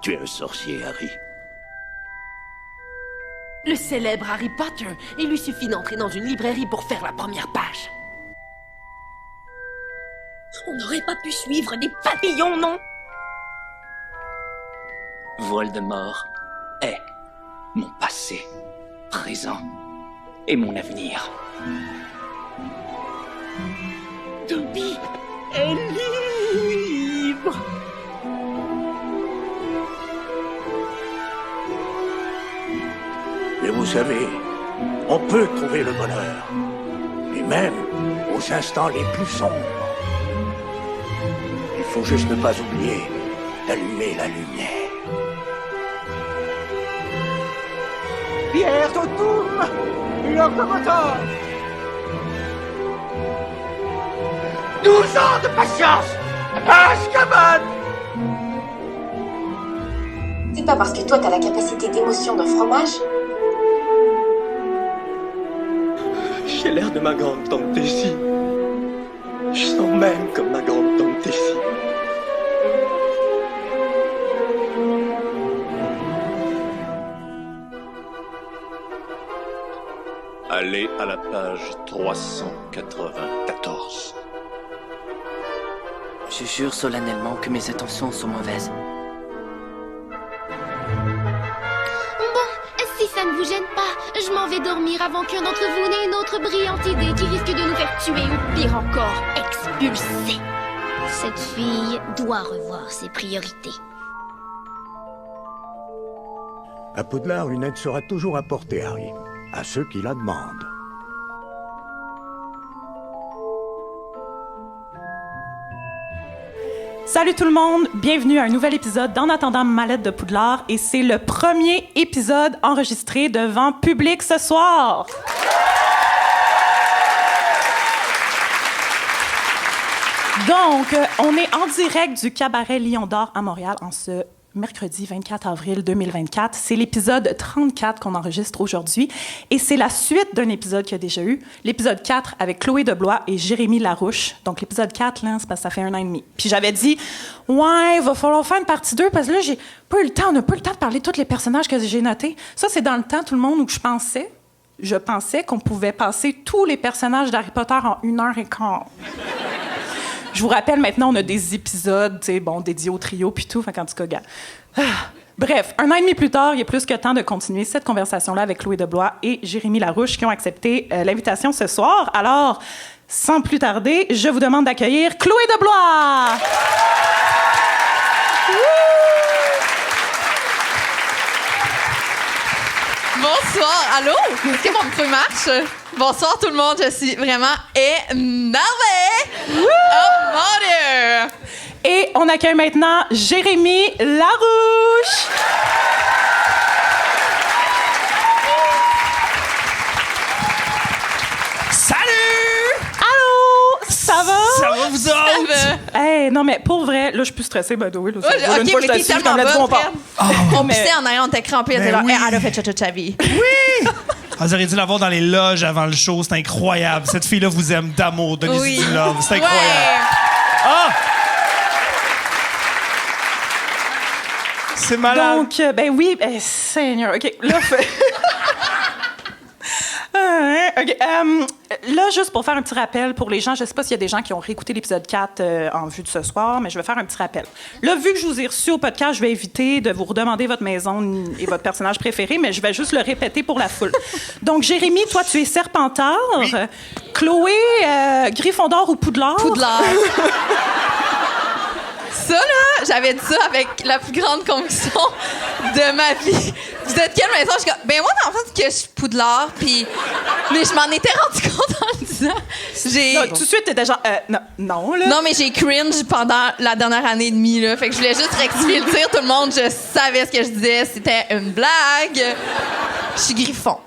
Tu es un sorcier, Harry. Le célèbre Harry Potter. Il lui suffit d'entrer dans une librairie pour faire la première page. On n'aurait pas pu suivre des papillons, non? Voldemort est mon passé, présent et mon avenir. Dobby est libre. Mais vous savez, on peut trouver le bonheur. Et même aux instants les plus sombres. Il faut juste ne pas oublier d'allumer la lumière. Pierre Totum, locomoteur. 12 ans de patience à Azkaban. C'est pas parce que toi t'as la capacité d'émotion d'un fromage. J'ai l'air de ma grande-tante Tessie. Je sens même comme ma grande-tante Tessie. Allez à la page 394. Je jure solennellement que mes intentions sont mauvaises. Bon, si ça ne vous gêne pas, je m'en vais dormir avant qu'un d'entre vous n'ait une autre brillante idée qui risque de nous faire tuer ou pire encore, expulser. Cette fille doit revoir ses priorités. À Poudlard, une aide sera toujours apportée, Harry. À ceux qui la demandent. Salut tout le monde, bienvenue à un nouvel épisode d'En attendant ma lettre de Poudlard et c'est le premier épisode enregistré devant public ce soir. Donc, on est en direct du cabaret Lion d'Or à Montréal en ce mercredi 24 avril 2024. C'est l'épisode 34 qu'on enregistre aujourd'hui et c'est la suite d'un épisode qu'il y a déjà eu, l'épisode 4 avec Chloé Deblois et Jérémy Larouche. Donc l'épisode 4, là, c'est parce que ça fait 1 an et demi. Puis j'avais dit, ouais, il va falloir faire une partie 2 parce que là, on n'a pas eu le temps de parler de tous les personnages que j'ai notés. Ça, c'est dans le temps, tout le monde, où je pensais qu'on pouvait passer tous les personnages d'Harry Potter en 1h15. Je vous rappelle, maintenant, on a des épisodes, dédiés au trio puis tout. Fait qu'en tout cas, gars. Bref, 1 an et demi plus tard, il est plus que temps de continuer cette conversation-là avec Chloé Deblois et Jérémy Larouche qui ont accepté l'invitation ce soir. Alors, sans plus tarder, je vous demande d'accueillir Chloé Deblois! Bonsoir, allô? Est-ce que mon micro marche? Bonsoir tout le monde, je suis vraiment énervée! Oh mon Dieu! Et on accueille maintenant Jérémy Larouche! Salut! Allô? Ça va? Ça va, vous autres? Hey, non, mais pour vrai, là, je suis plus stressée, by the way. Là, OK, mais t'es tellement bonne, frère. On mais- pissait en arrière, on était crampés, on était là, oui. elle a fait cha-cha-cha-vie. Oui! Ah, vous auriez dû la voir dans les loges avant le show, c'est incroyable. Cette fille-là vous aime d'amour, donnez-y Oui. du love, c'est incroyable. Ouais. Ah! C'est malade. Donc, ben oui, Seigneur. OK, là, OK. Là, juste pour faire un petit rappel pour les gens, je ne sais pas s'il y a des gens qui ont réécouté l'épisode 4 en vue de ce soir, mais je vais faire un petit rappel. Là, vu que je vous ai reçu au podcast, je vais éviter de vous redemander votre maison et votre personnage préféré, mais je vais juste le répéter pour la foule. Donc, Jérémy, toi, tu es Serpentard. Oui. Chloé, Gryffondor ou Poudlard? Poudlard. Ça, là, j'avais dit ça avec la plus grande conviction de ma vie. Vous êtes quelle maison? Je suis comme, ben moi, dans le fond, que je suis Poudlard, puis... Mais je m'en étais rendu compte en le disant. Non, tout de suite, t'étais genre, non, là. Non, mais j'ai cringe pendant la dernière année et demie, là. Fait que je voulais juste rectifier le tir. Tout le monde, je savais ce que je disais. C'était une blague. Je suis Griffon.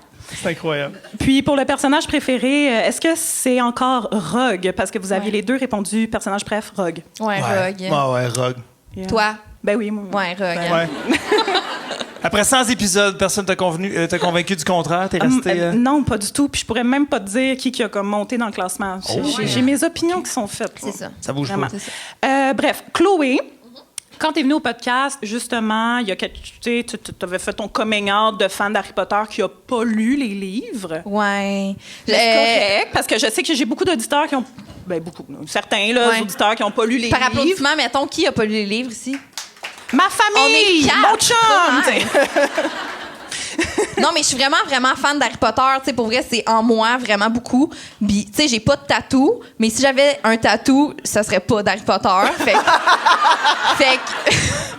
C'est incroyable. Puis, pour le personnage préféré, est-ce que c'est encore Rogue? Parce que vous aviez les deux répondu personnage préf, Rogue. Ouais, Rogue. Ouais, Rogue. Yeah. Toi? Ben oui, moi. Ouais, Rogue. Ouais. Après 100 épisodes, personne t'a convaincu du contraire? T'es resté... Non, pas du tout. Puis je pourrais même pas te dire qui a comme monté dans le classement. J'ai mes opinions qui sont faites. C'est ça. Ça bouge Vraiment. pas. C'est ça. Bref, Chloé. Quand tu es venu au podcast, justement, il y a tu avais fait ton coming out de fan d'Harry Potter qui n'a pas lu les livres. Ouais. C'est correct, parce que je sais que j'ai beaucoup d'auditeurs qui ont... certains auditeurs qui n'ont pas lu les livres. Par applaudissement, mettons, qui n'a pas lu les livres ici? Ma famille! Mon chum! Non, mais je suis vraiment, vraiment fan d'Harry Potter. Tu sais, pour vrai, c'est en moi vraiment beaucoup. Puis, tu sais, j'ai pas de tatou, mais si j'avais un tatou, ça serait pas d'Harry Potter. Fait que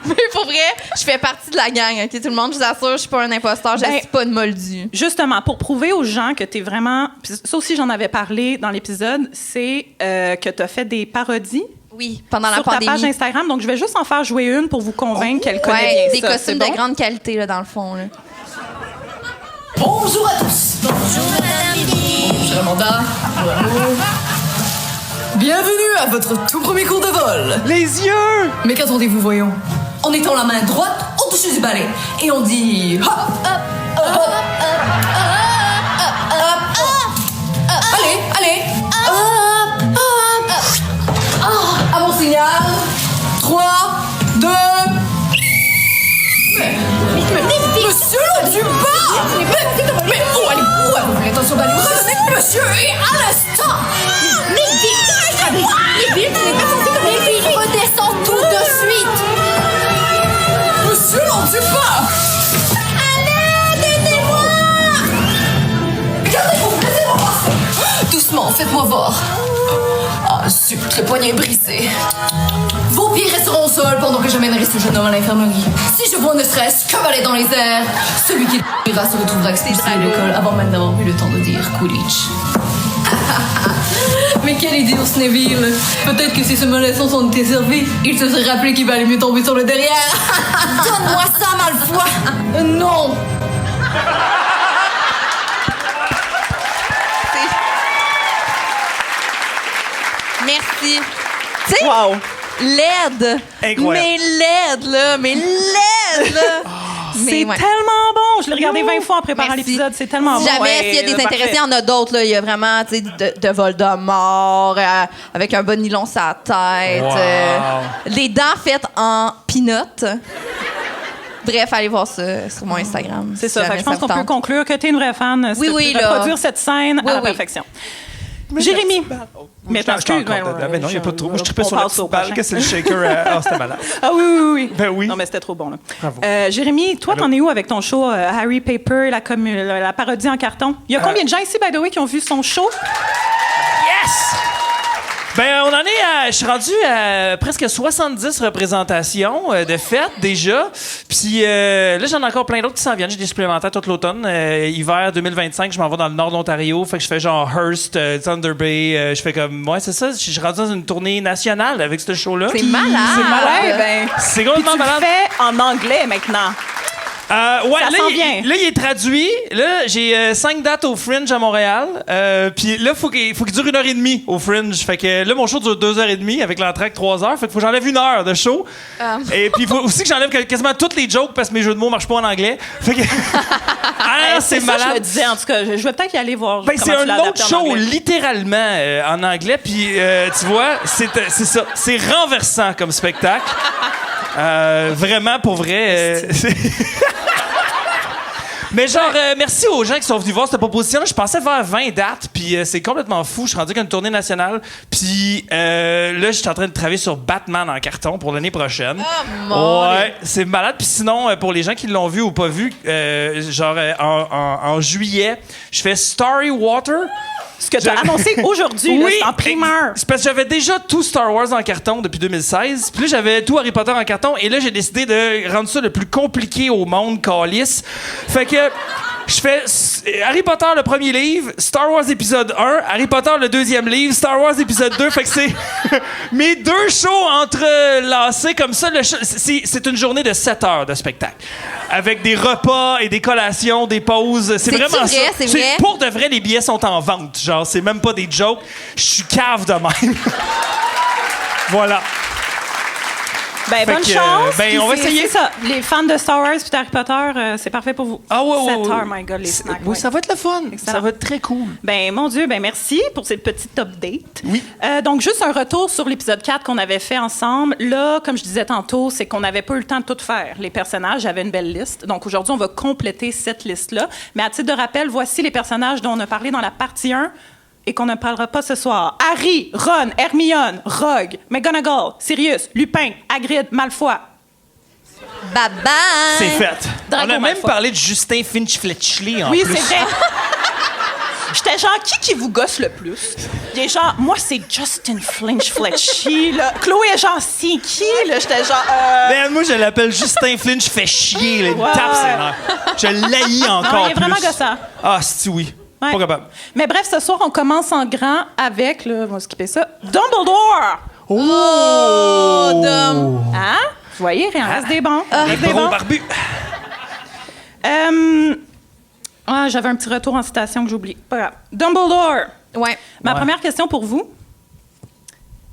mais pour vrai, je fais partie de la gang, OK? Tout le monde, je vous assure, je suis pas un imposteur, je suis pas une moldue. Justement, pour prouver aux gens que t'es vraiment... Ça aussi, j'en avais parlé dans l'épisode, c'est que t'as fait des parodies. Oui, pendant la pandémie. Sur ta page Instagram. Donc, je vais juste en faire jouer une pour vous convaincre qu'elle connaît bien des costumes de grande qualité, là, dans le fond, là. Bonjour à tous. Bonjour Madame Bibi. Bonjour Amanda. Bonjour. Bienvenue à votre tout premier cours de vol. Les yeux! Mais qu'attendez-vous, voyons? En étant la main droite au-dessus du balai. Et on dit hop, hop, hop, hop, hop, hop, hop. Allez, hop, hop, hop. À mon signal. 3, 2... Monsieur du bas! Mais où allez-vous? Vous voulez attention d'aller où? Monsieur, et à l'instant! Mais vite, redescends tout de suite! Monsieur l'en du bas! Allez, aidez-moi! Regardez-vous, laissez-moi passer! Doucement, faites-moi voir. Ah, zut, le poignet est brisé. Vos pieds resteront au sol pendant que j'amènerai ce jeune homme à l'infirmerie. Si je vois ne serait-ce qu'avaler dans les airs, celui qui ira se retrouvera expulsé de l'école avant même d'avoir eu le temps de dire Quidditch. Mais quelle idée, Neville! Peut-être que si ce moleston s'en était servi, il se serait rappelé qu'il valait mieux tomber sur le derrière. Donne-moi ça, Malfoy! Non! Merci. Tu sais, Wow! laide. Incroyable. Mais laide, là. C'est tellement bon! Je l'ai regardé 20 fois en préparant Merci. l'épisode. C'est tellement Si bon. jamais, s'il y a des intéressés, il y en a d'autres. Là. Il y a vraiment tu sais, de Voldemort, avec un bon nylon sur la tête. Wow. Les dents faites en peanut. Bref, allez voir ça sur mon Instagram. C'est si ça. jamais Fait que je pense vous qu'on peut tente. conclure que tu es une vraie fan. Oui, oui, là. Reproduire cette scène à la perfection. Jérémy. Mais non, il n'y a pas de trop. Moi, je trippais sur la petite balle que c'est le shaker. Ah, c'était malade. Ah oui. Ben oui. Non, mais c'était trop bon. Là. Bravo. Jérémy, toi, t'en es où avec ton show Harry Paper, la parodie en carton? Il y a combien de gens ici, by the way, qui ont vu son show? Yes! Ben, on en est à... Je suis rendu à presque 70 représentations de fêtes, déjà. Puis là, j'en ai encore plein d'autres qui s'en viennent. J'ai des supplémentaires tout l'automne. Hiver 2025, je m'en vais dans le nord de l'Ontario. Fait que je fais genre Hearst, Thunder Bay. Je fais comme... Ouais, c'est ça. Je suis rendu dans une tournée nationale avec ce show-là. C'est malade! C'est malade. Ben, c'est complètement malade. Tu le fais en anglais, maintenant. Ouais, ça là, s'en vient. Il est traduit. Là, j'ai 5 dates au Fringe à Montréal. Puis là, faut qu'il dure 1h30 au Fringe. Fait que là, mon show dure 2h30 avec l'entracte 3h. Fait qu'il faut que j'enlève 1 heure de show. Et puis, il faut aussi que j'enlève quasiment toutes les jokes parce que mes jeux de mots marchent pas en anglais. Fait que... c'est ça, malade. je le disais, en tout cas. Je vais peut-être y aller voir. Ben, c'est un autre show, littéralement, en anglais. Puis, tu vois, c'est ça. C'est renversant comme spectacle. Vraiment, pour vrai. Mais genre, merci aux gens qui sont venus voir cette proposition-là. Je pensais faire 20 dates, puis c'est complètement fou. Je suis rendu avec une tournée nationale. Puis là, je suis en train de travailler sur Batman en carton pour l'année prochaine. Oh, mon ouais, c'est malade. Puis sinon, pour les gens qui l'ont vu ou pas vu, en juillet, je fais Starry Water. Ce que tu as annoncé aujourd'hui, oui, là, c'est en primeur. C'est parce que j'avais déjà tout Star Wars en carton depuis 2016. Puis là, j'avais tout Harry Potter en carton. Et là, j'ai décidé de rendre ça le plus compliqué au monde, calice. Fait que je fais Harry Potter, le premier livre, Star Wars épisode 1, Harry Potter, le deuxième livre, Star Wars épisode 2. Fait que c'est mes deux shows entrelacés comme ça. C'est une journée de 7 heures de spectacle. Avec des repas et des collations, des pauses. C'est vraiment vrai, ça. c'est vrai. Pour de vrai, les billets sont en vente. Genre, c'est même pas des jokes. Je suis cave de même. Voilà. Ben, bonne chance. Ben, Puis on va c'est essayer. ça. Les fans de Star Wars et d'Harry Potter, c'est parfait pour vous. Ah ouais, 7 heures, my God, les snacks. Oui, ouais. ça va être le fun. Excellent. Ça va être très cool. Ben, mon Dieu, ben merci pour cette petite update. Oui. Donc, juste un retour sur l'épisode 4 qu'on avait fait ensemble. Là, comme je disais tantôt, c'est qu'on n'avait pas eu le temps de tout faire. Les personnages, j'avais une belle liste. Donc, aujourd'hui, on va compléter cette liste-là. Mais à titre de rappel, voici les personnages dont on a parlé dans la partie 1 et qu'on ne parlera pas ce soir. Harry, Ron, Hermione, Rogue, McGonagall, Sirius, Lupin, Hagrid, Malfoy. Bye-bye! C'est fait. Drago On a même Malfoy. parlé de Justin Finch-Fletchley en Oui, plus. c'est vrai. J'étais genre, qui vous gosse le plus? Il est genre, moi, c'est Justin Fletchley, là. Chloé est genre, c'est qui, là? J'étais genre, Ben, moi, je l'appelle Justin Flinch fait chier. Là. Il me Ouais. tape ses nerfs. Je l'haïs encore Non, il est vraiment plus. gossant. Ah, si oui. Ouais. Pas capable. Mais bref, ce soir, on commence en grand avec, là, on va skipper ça, Dumbledore! Oh, Dom! Hein? Vous voyez, il en reste des bons. Les Reste des bros bons. barbus. J'avais un petit retour en citation que j'oublie. Pas grave. Dumbledore! Ouais. Ma Ouais. première question pour vous.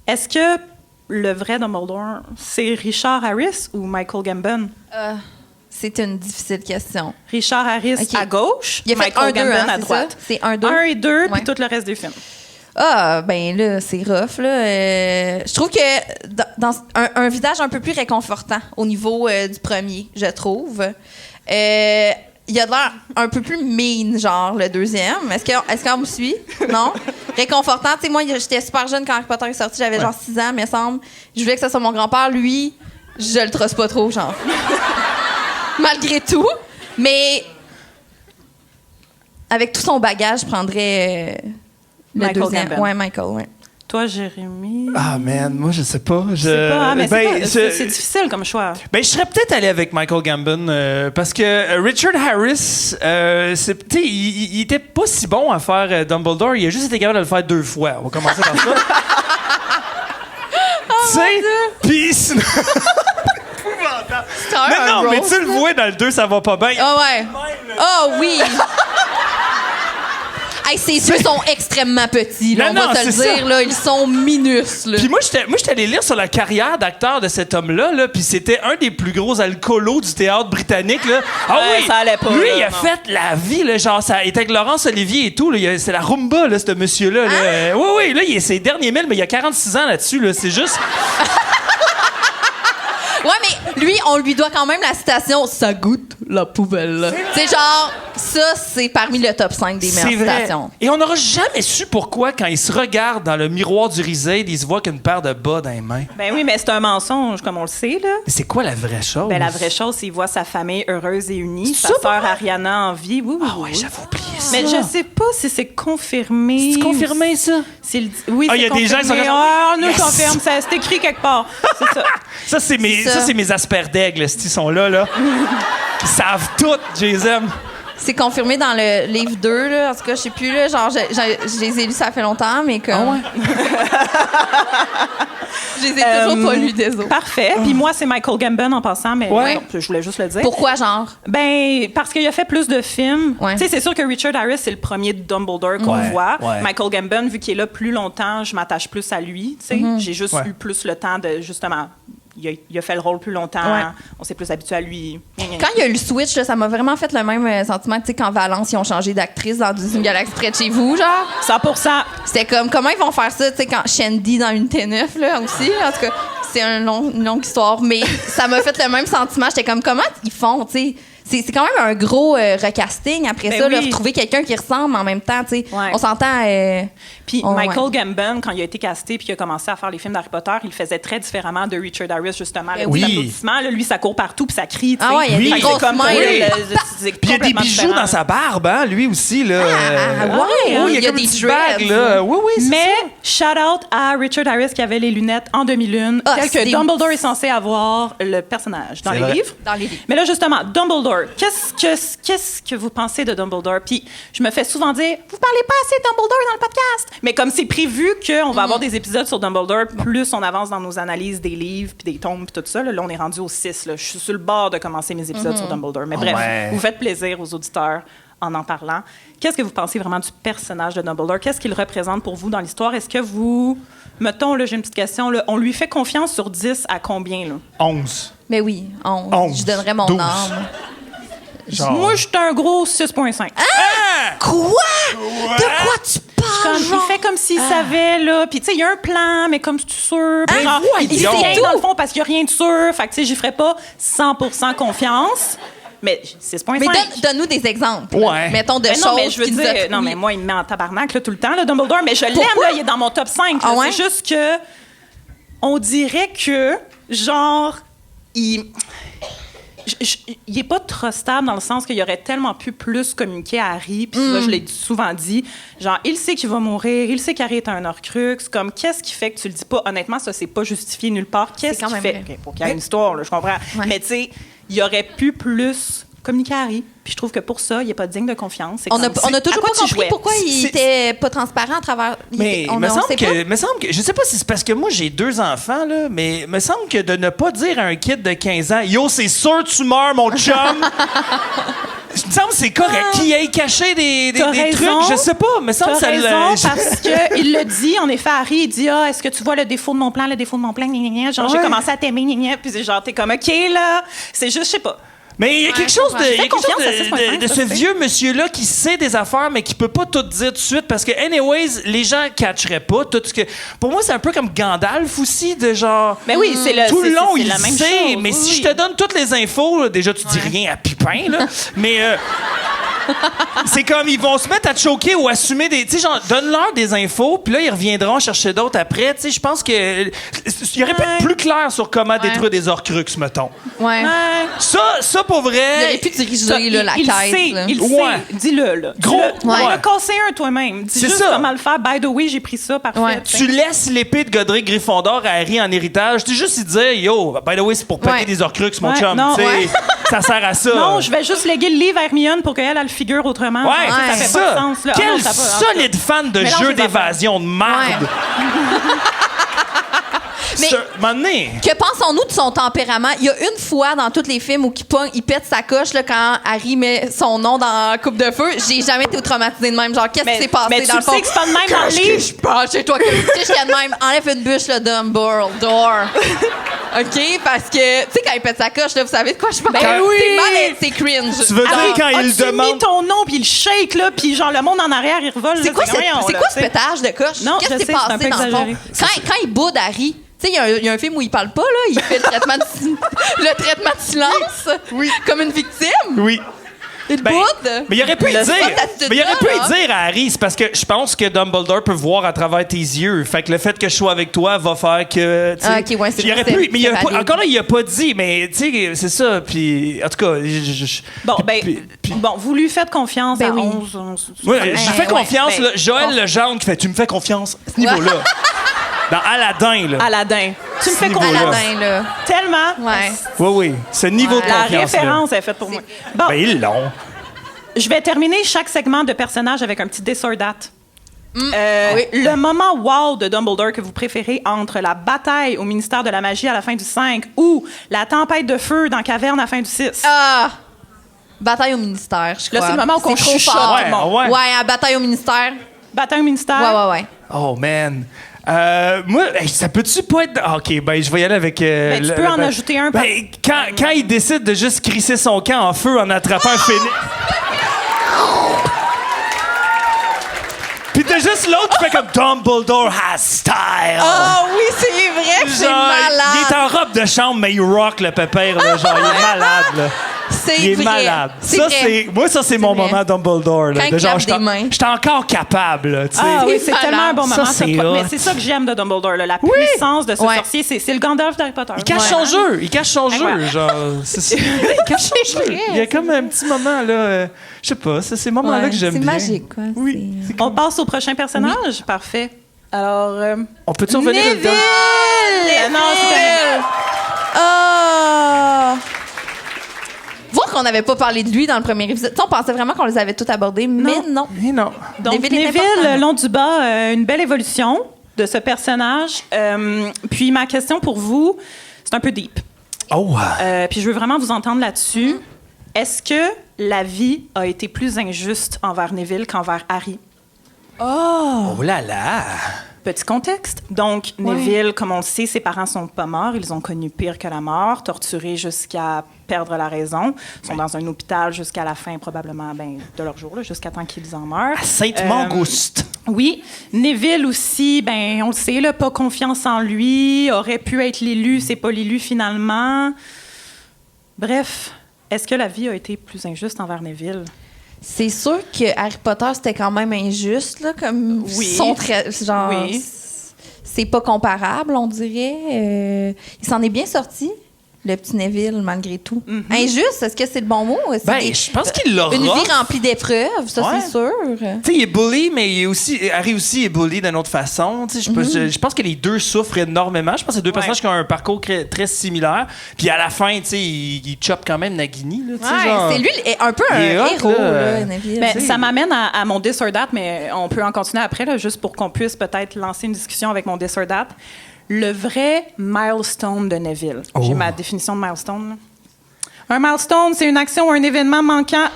Est-ce que le vrai Dumbledore, c'est Richard Harris ou Michael Gambon? C'est une difficile question. Richard Harris Ok. à gauche, Il a fait Michael 1-2, Gambon hein, à c'est droite. ça? C'est 1-2? 1 et 2, puis Ouais. tout le reste du film. Ah, ben là, c'est rough, là. Je trouve que dans un visage un peu plus réconfortant au niveau du premier, je trouve. Il a de l'air un peu plus mean, genre, le deuxième. Est-ce qu'on me suit? Non? Réconfortant. Tu sais, moi, j'étais super jeune quand Harry Potter est sorti. J'avais genre 6 ans, me semble. Je voulais que ça soit mon grand-père. Lui, je le trosse pas trop, genre. Malgré tout. Mais avec tout son bagage, je prendrais le Michael deuxième. Gambon. Ouais, Michael, ouais. Toi, Jérémy? Ah, man, moi, je sais pas. Je sais pas, hein, mais Ben, c'est difficile comme choix. Ben, je serais peut-être allé avec Michael Gambon parce que Richard Harris, tu sais, il était pas si bon à faire Dumbledore. Il a juste été capable de le faire 2 fois. On va commencer par ça. Tu sais? Puis sinon- non, mais tu le vois dans le 2, ça va pas bien. Ah ouais. Oh oui. Hey, ses yeux sont extrêmement petits, là, Non, on va te le c'est dire, ça. là, ils sont minuscules. Puis moi, j'étais allé lire sur la carrière d'acteur de cet homme-là, là, puis c'était un des plus gros alcoolos du théâtre britannique. Là. Ah Ouais, oui, ça allait pas, lui, là, il a non. fait la vie, là, genre, ça était avec Laurence Olivier et tout. Là, c'est la rumba, là, ce monsieur-là. Là. Oui, là, il est ses derniers milles, mais il a 46 ans là-dessus. Là, c'est juste... Ouais, mais lui, on lui doit quand même la citation « Ça goûte la poubelle ». C'est genre, ça, c'est parmi le top 5 des meilleures C'est vrai. citations. Et on n'aura jamais su pourquoi, quand il se regarde dans le miroir du Risaid, il se voit qu'une paire de bas dans les mains. Ben oui, mais c'est un mensonge, comme on le sait, là. Mais c'est quoi la vraie chose? Ben, la vraie chose, c'est qu'il voit sa famille heureuse et unie, C'est sa ça, sœur pour vrai? Ariana en vie. Oui, oui, Ah ouais, oui. j'avais oublié ça. Mais je sais pas si c'est confirmé. C'est confirmé, ça? Oui, Ah, c'est il y a des gens qui sont confirmé. comme- Ah, on nous le Yes! confirme, c'est écrit quelque part. C'est ça. Ça, c'est mes, Ça. ça, c'est mes asperges d'aigle, ils sont là, là. Ils savent tout, Jason. C'est confirmé dans le livre 2, là. En tout cas, je sais plus, là. Genre, je les ai lus, ça fait longtemps, mais comme... Je les ai toujours pas lus, désolé. Parfait. Puis moi, c'est Michael Gambon en passant, mais Ouais. non, je voulais juste le dire. Pourquoi, genre? Ben, parce qu'il a fait plus de films. Ouais. Tu sais, c'est sûr que Richard Harris, c'est le premier Dumbledore qu'on Ouais, voit. ouais. Michael Gambon, vu qu'il est là plus longtemps, je m'attache plus à lui. Tu sais, j'ai juste Ouais. eu plus le temps de, justement... Il a fait le rôle plus longtemps. Ouais. On s'est plus habitué à lui. Quand il y a eu le switch, là, ça m'a vraiment fait le même sentiment que, tu sais, quand Valence, ils ont changé d'actrice dans une galaxie près de chez vous, genre. 100%. C'était comme, comment ils vont faire ça, tu sais, quand Shandy dans une T9, là, aussi. En tout cas, c'est une longue histoire. Mais ça m'a fait le même sentiment. J'étais comme, comment ils font, tu sais? C'est quand même un gros recasting après Ben ça, oui. là, retrouver quelqu'un qui ressemble en même temps, tu sais. Ouais. On s'entend. Puis Oh, Michael ouais. Gambon, quand il a été casté puis qu'il a commencé à faire les films d'Harry Potter, il faisait très différemment de Richard Harris, justement. Le Oui. petit applaudissement, là, lui, ça court partout puis ça crie. tu sais. Ah ouais, il y a des Fait que c'est grosses comme, mains, oui, là. c'est Puis il y a des complètement bijoux différent. dans sa barbe, hein, lui aussi, là. ouais, oui, il y a comme des une petite dreads. bague, là. Oui, c'est Mais ça. shout out à Richard Harris qui avait les lunettes en 2001, Ah, tel c'est que Dumbledore est censé avoir le personnage dans C'est les vrai. livres. Dans les livres. Mais là, justement, Dumbledore, qu'est-ce que vous pensez de Dumbledore? Puis je me fais souvent dire, vous parlez pas assez de Dumbledore dans le podcast. Mais comme c'est prévu qu'on va avoir des épisodes sur Dumbledore, plus on avance dans nos analyses des livres, puis des tomes, puis tout ça, là on est rendu au 6. Là. Je suis sur le bord de commencer mes épisodes sur Dumbledore. Mais bref, Ouais. vous faites plaisir aux auditeurs en parlant. Qu'est-ce que vous pensez vraiment du personnage de Dumbledore? Qu'est-ce qu'il représente pour vous dans l'histoire? Est-ce que vous mettons, là, j'ai une petite question, là, on lui fait confiance sur 10 à combien, là? 11. Mais oui, 11. 11. Je donnerais mon 12. âme. Genre. Moi, je suis un gros 6,5. Quoi? De quoi tu parles? Comme, il fait comme s'il savait, là. Puis, tu sais, il y a un plan, mais comme c'est sûr. Puis, genre, il dit voyons. rien, dans le fond, parce qu'il n'y a rien de sûr. Fait que, tu sais, j'y ferais pas 100% confiance. Mais 6,5. Mais donne-nous des exemples. Ouais. Mettons de Mais choses non, mais je veux qui nous dire, a- non, mais moi, il me met en tabarnak, là, tout le temps, là, Dumbledore. Mais je l'aime, Pourquoi? là, il est dans mon top 5. Ah là. ouais? C'est juste que, on dirait que, genre, il est pas trustable dans le sens qu'il aurait tellement pu plus communiquer à Harry. Puis ça, je l'ai souvent dit. Genre, il sait qu'il va mourir, il sait qu'Harry est un Horcrux. Comme, qu'est-ce qui fait que tu le dis pas? Honnêtement, ça, c'est pas justifié nulle part. Qu'est-ce quand qui même fait? vrai. OK, pour qu'il y ait une histoire, là, je comprends. Ouais. Mais tu sais, il aurait pu plus communiquer à Harry. Puis je trouve que pour ça, il est pas digne de confiance. C'est On a comme, toujours à quoi pas tu compris jouais? pourquoi il était pas transparent à travers. Mais on me sait pas. semble que je sais pas si c'est parce que moi j'ai 2 enfants là, mais me semble que de ne pas dire à un kid de 15 ans, yo c'est sûr tu meurs mon chum. Il me semble que c'est correct qu'il ait caché des T'as trucs, raison. je sais pas, me semble T'as que ça raison, le- parce qu'il le dit, en effet, Harry, il dit « Ah, est-ce que tu vois le défaut de mon plan, gna, gna, gna. Genre, j'ai Ouais. commencé à t'aimer, gna, gna. Puis c'est genre, t'es comme « OK, là. » C'est juste, je sais pas. Mais il y a quelque je chose comprends. de, Je il y a fais quelque chose confiance à 6,5, de ça, ce je sais. vieux monsieur-là qui sait des affaires, mais qui peut pas tout dire tout de suite parce que, anyways, les gens catcheraient pas tout ce que. Pour moi, c'est un peu comme Gandalf aussi, de genre. Mais oui, c'est le Tout le c'est- long, c'est il la même sait, chose. mais Oui, si oui. je te donne toutes les infos, là, déjà, tu dis rien à Pipin, là. Mais. C'est comme, ils vont se mettre à te choquer ou assumer des. Tu sais, genre, donne-leur des infos, puis là, ils reviendront chercher d'autres après. Tu sais, je pense que. Il aurait pu être plus clair sur comment détruire des Horcruxes, mettons. Ouais. Ça, pour vrai. Il aurait pu diriger Ça, là, la il caisse. sait, là. il Ouais. sait. Dis-le, là. Gros, Dis-le. ouais. Ouais. Casser un toi-même. Dis C'est juste ça. comment le faire. By the way, j'ai pris ça, parfait. Ouais. Tu laisses l'épée de Godric Gryffondor à Harry en héritage. Tu juste lui dire, yo, by the way, c'est pour péter Ouais. des Horcruxes, mon Ouais, chum. non, Tu sais, ouais. ça sert à ça. Non, je vais juste léguer le livre à Hermione pour qu'elle le figure autrement. Ouais, Ça c'est fait pas de sens, là. Ah Quel non, ça a pas- solide fan de Mélange jeux les affaires. d'évasion de merde. Mais- M'en donné. Que pensons-nous de son tempérament? Il y a une fois dans tous les films où il pète sa coche là, quand Harry met son nom dans la coupe de feu. J'ai jamais été traumatisée de même. Genre, qu'est-ce qui s'est passé mais dans tu le fond? sais que c'est pas de même dans le Qu'est-ce livre. que je pense chez toi? Tu sais, j'étais de même. Enlève une bûche, le Dumbledore. OK? Parce que, tu sais, quand il pète sa coche, là, vous savez de quoi je parle? Ben oui. C'est mal, c'est cringe. Tu veux dire Ah. quand il As-tu demande. mis ton nom, puis il shake, là, puis genre, le monde en arrière, il revole. C'est là, quoi, voyons, c'est là, quoi tu ce sais. pétage de coche? Non, Qu'est-ce je qui s'est sais, c'est un passé peu dans le fond? exagéré. Quand il boude Harry, tu sais, il y a un film où il parle pas, là, il fait le traitement le traitement de silence. Oui. Comme une victime. Oui. Il Ben, boude. mais il aurait pu y Le dire. spot attitude Mais il aurait pu là, y dire à Harry, c'est parce que je pense que Dumbledore peut voir à travers tes yeux. Fait que le fait que je sois avec toi va faire que. tu sais, Ah, ok, ouais, c'est il aurait vrai, pu, mais il a c'est pas, valide. encore là, il a pas dit, mais tu sais, c'est ça. Puis, en tout cas, Bon, ben, puis- bon, vous lui faites confiance Ben à oui. 11. ouais, je fais confiance. ben, là, Joël Legendre qui fait Tu me fais confiance à ce niveau-là. Dans Aladdin, là. Aladdin. Tu me fais niveau-là. confiance. Aladdin, là. Tellement. Ouais. Oui, oui. Ce niveau de La confiance. référence est faite pour moi. Bon, Ben, ils l'ont. je vais terminer chaque segment de personnage avec un petit this or that. Oui. Le moment wow de Dumbledore que vous préférez entre la bataille au ministère de la magie à la fin du 5 ou la tempête de feu dans Caverne à la fin du 6. Ah! Bataille au ministère, je crois. Là, c'est le moment où on trop chuchote. fort. Ouais, ouais. Ouais, à bataille au ministère. Bataille au ministère. Ouais, ouais, ouais. Oh, man. Moi, hey, ça peut-tu pas être. Ah, OK, ben, je vais y aller avec. Ben, tu peux en ajouter un par- Ben, quand il décide de juste crisser son camp en feu en attrapant un phénix. Puis t'as juste l'autre qui fait comme Dumbledore has style. Ah oui, c'est vrai, c'est Genre, malade. il est en robe de chambre, mais il rock le pépère, là. Genre, il est malade, là. C'est Il est vrai. malade. C'est Ça, vrai. c'est. Moi, ça, c'est mon vrai. moment Dumbledore, là. Quand il De genre, claque des mains. j'étais encore capable, là, tu sais. Ah oui, c'est malade. tellement un bon Ça, moment. c'est Mais hot. c'est ça que j'aime de Dumbledore, là, la puissance de ce Ouais. sorcier. C'est le Gandalf d'Harry Potter. Il cache son jeu. Il cache son jeu. Ouais. Genre, c'est ça. Il cache son jeu. Il y a comme un petit moment, là. Je sais pas, c'est ces moments-là Ouais, que j'aime c'est bien. magique, quoi. Oui. On passe au prochain personnage? Parfait. Alors, On peut-tu revenir Neville! non, c'est Ah! Voir qu'on n'avait pas parlé de lui dans le premier épisode. Tu sais, on pensait vraiment qu'on les avait tous abordés, mais non. Mais non. Donc, Neville est Neville, important. le long du bas, une belle évolution de ce personnage. Puis ma question pour vous, c'est un peu deep. Oh. Puis je veux vraiment vous entendre là-dessus. Est-ce que la vie a été plus injuste envers Neville qu'envers Harry? Oh là là. Petit contexte. Donc, Neville, comme on le sait, ses parents sont pas morts. Ils ont connu pire que la mort, torturés jusqu'à perdre la raison. Ils sont dans un hôpital jusqu'à la fin, probablement, de leur jour, là, jusqu'à temps qu'ils en meurent. À Sainte-Mangouste. Oui. Neville aussi, on le sait, là, pas confiance en lui, aurait pu être l'élu, c'est pas l'élu finalement. Bref, est-ce que la vie a été plus injuste envers Neville? C'est sûr que Harry Potter, c'était quand même injuste, là, comme c'est pas comparable, on dirait. Il s'en est bien sorti, le petit Neville, malgré tout. Injuste, est-ce que c'est le bon mot? Je pense qu'il l'aura. Une vie remplie d'épreuves, ça, c'est sûr. Tu sais, il est bully, mais Harry aussi est bully d'une autre façon. Je pense que les deux souffrent énormément. Je pense que c'est deux personnages qui ont un parcours très similaire. Puis à la fin, tu sais, il chope quand même Nagini. Là, c'est lui un peu un héros, là, Neville. Ça m'amène à mon This or That, mais on peut en continuer après, là, juste pour qu'on puisse peut-être lancer une discussion avec mon This or That. Le vrai milestone de Neville. J'ai ma définition de milestone. Là. Un milestone, c'est une action ou un événement marquant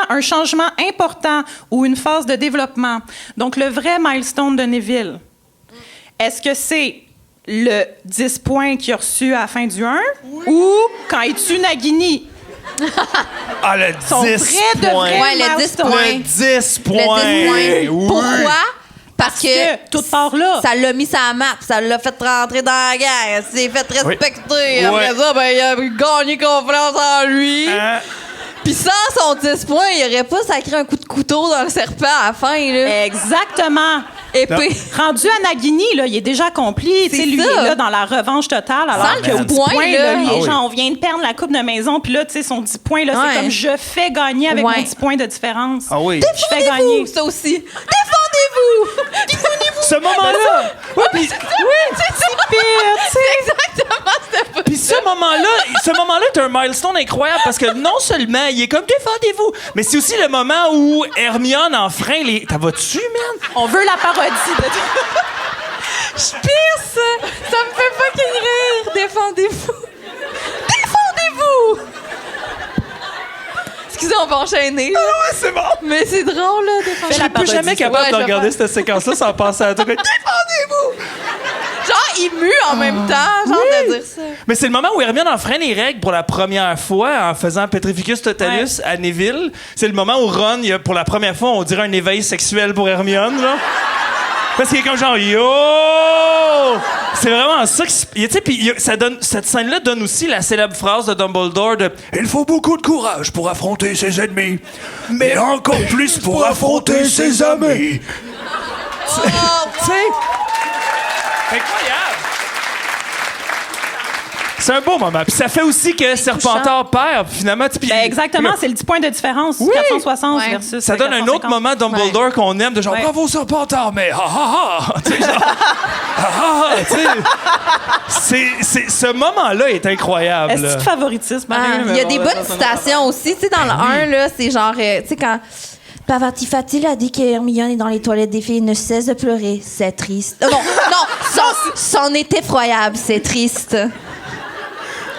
un changement important ou une phase de développement. Donc, le vrai milestone de Neville, est-ce que c'est le 10 points qu'il a reçu à la fin du 1 ou quand il tue Nagini? Le 10 points. Le 10 points. Le 10 points. Le 10 points. Oui. Pourquoi? Parce que tout part là. Ça l'a mis sur la map, ça l'a fait rentrer dans la guerre, il s'est fait respecter. Après ça, il a gagné confiance en lui. Puis sans son 10 points, il aurait pas sacré un coup de couteau dans le serpent à la fin. Là. Exactement. Épée. Rendu à Nagini, là, il est déjà accompli. Lui, il est là dans la revanche totale. Alors que 10 points, là, lui, on vient de perdre la coupe de maison. Puis là, son 10 points, là, c'est comme je fais gagner avec mon 10 points de différence. Ah oui. Je fais gagner. Ça aussi. Défendez-vous! Défendez-vous! Ce moment-là! Oui, c'est pire. C'est exactement ça. Puis ce moment-là est un milestone incroyable parce que non seulement il est comme défendez-vous, mais c'est aussi le moment où Hermione enfreint les. T'as vas-tu, man? On veut la parodie de. Je pire ça! Ça me fait fucking rire! Défendez-vous! Défendez-vous! Excusez, on va enchaîner. Ah ouais, c'est bon! Mais c'est drôle, là, défendez-vous. Je suis plus jamais capable de regarder cette séquence-là sans penser à toi. Défendez-vous! Genre, il mue en même temps, de dire ça. Mais c'est le moment où Hermione enfreint les règles pour la première fois en faisant Petrificus Totalus à Neville. C'est le moment où Ron, pour la première fois, on dirait un éveil sexuel pour Hermione, là. Parce qu'il est comme genre yo! C'est vraiment ça puis cette scène-là donne aussi la célèbre phrase de Dumbledore de il faut beaucoup de courage pour affronter ses ennemis, mais encore plus pour affronter ses amis. Tu sais, incroyable. C'est un beau moment. Puis ça fait aussi que Serpentard perd, finalement. Exactement, c'est le 10 points de différence. 460 versus. Ça donne 450. un autre moment Dumbledore qu'on aime, de genre bravo Serpentard, mais ha ha ha. Tu sais, genre ha ha ha. Tu sais, ce moment-là est incroyable. Est-ce que tu favoritisme? Il y a des bonnes citations aussi. Tu sais, dans le 1, là, c'est genre, tu sais, quand. Pavati Fatil a dit qu'Hermione est dans les toilettes des filles et ne cesse de pleurer. C'est triste. C'en est effroyable, c'est triste.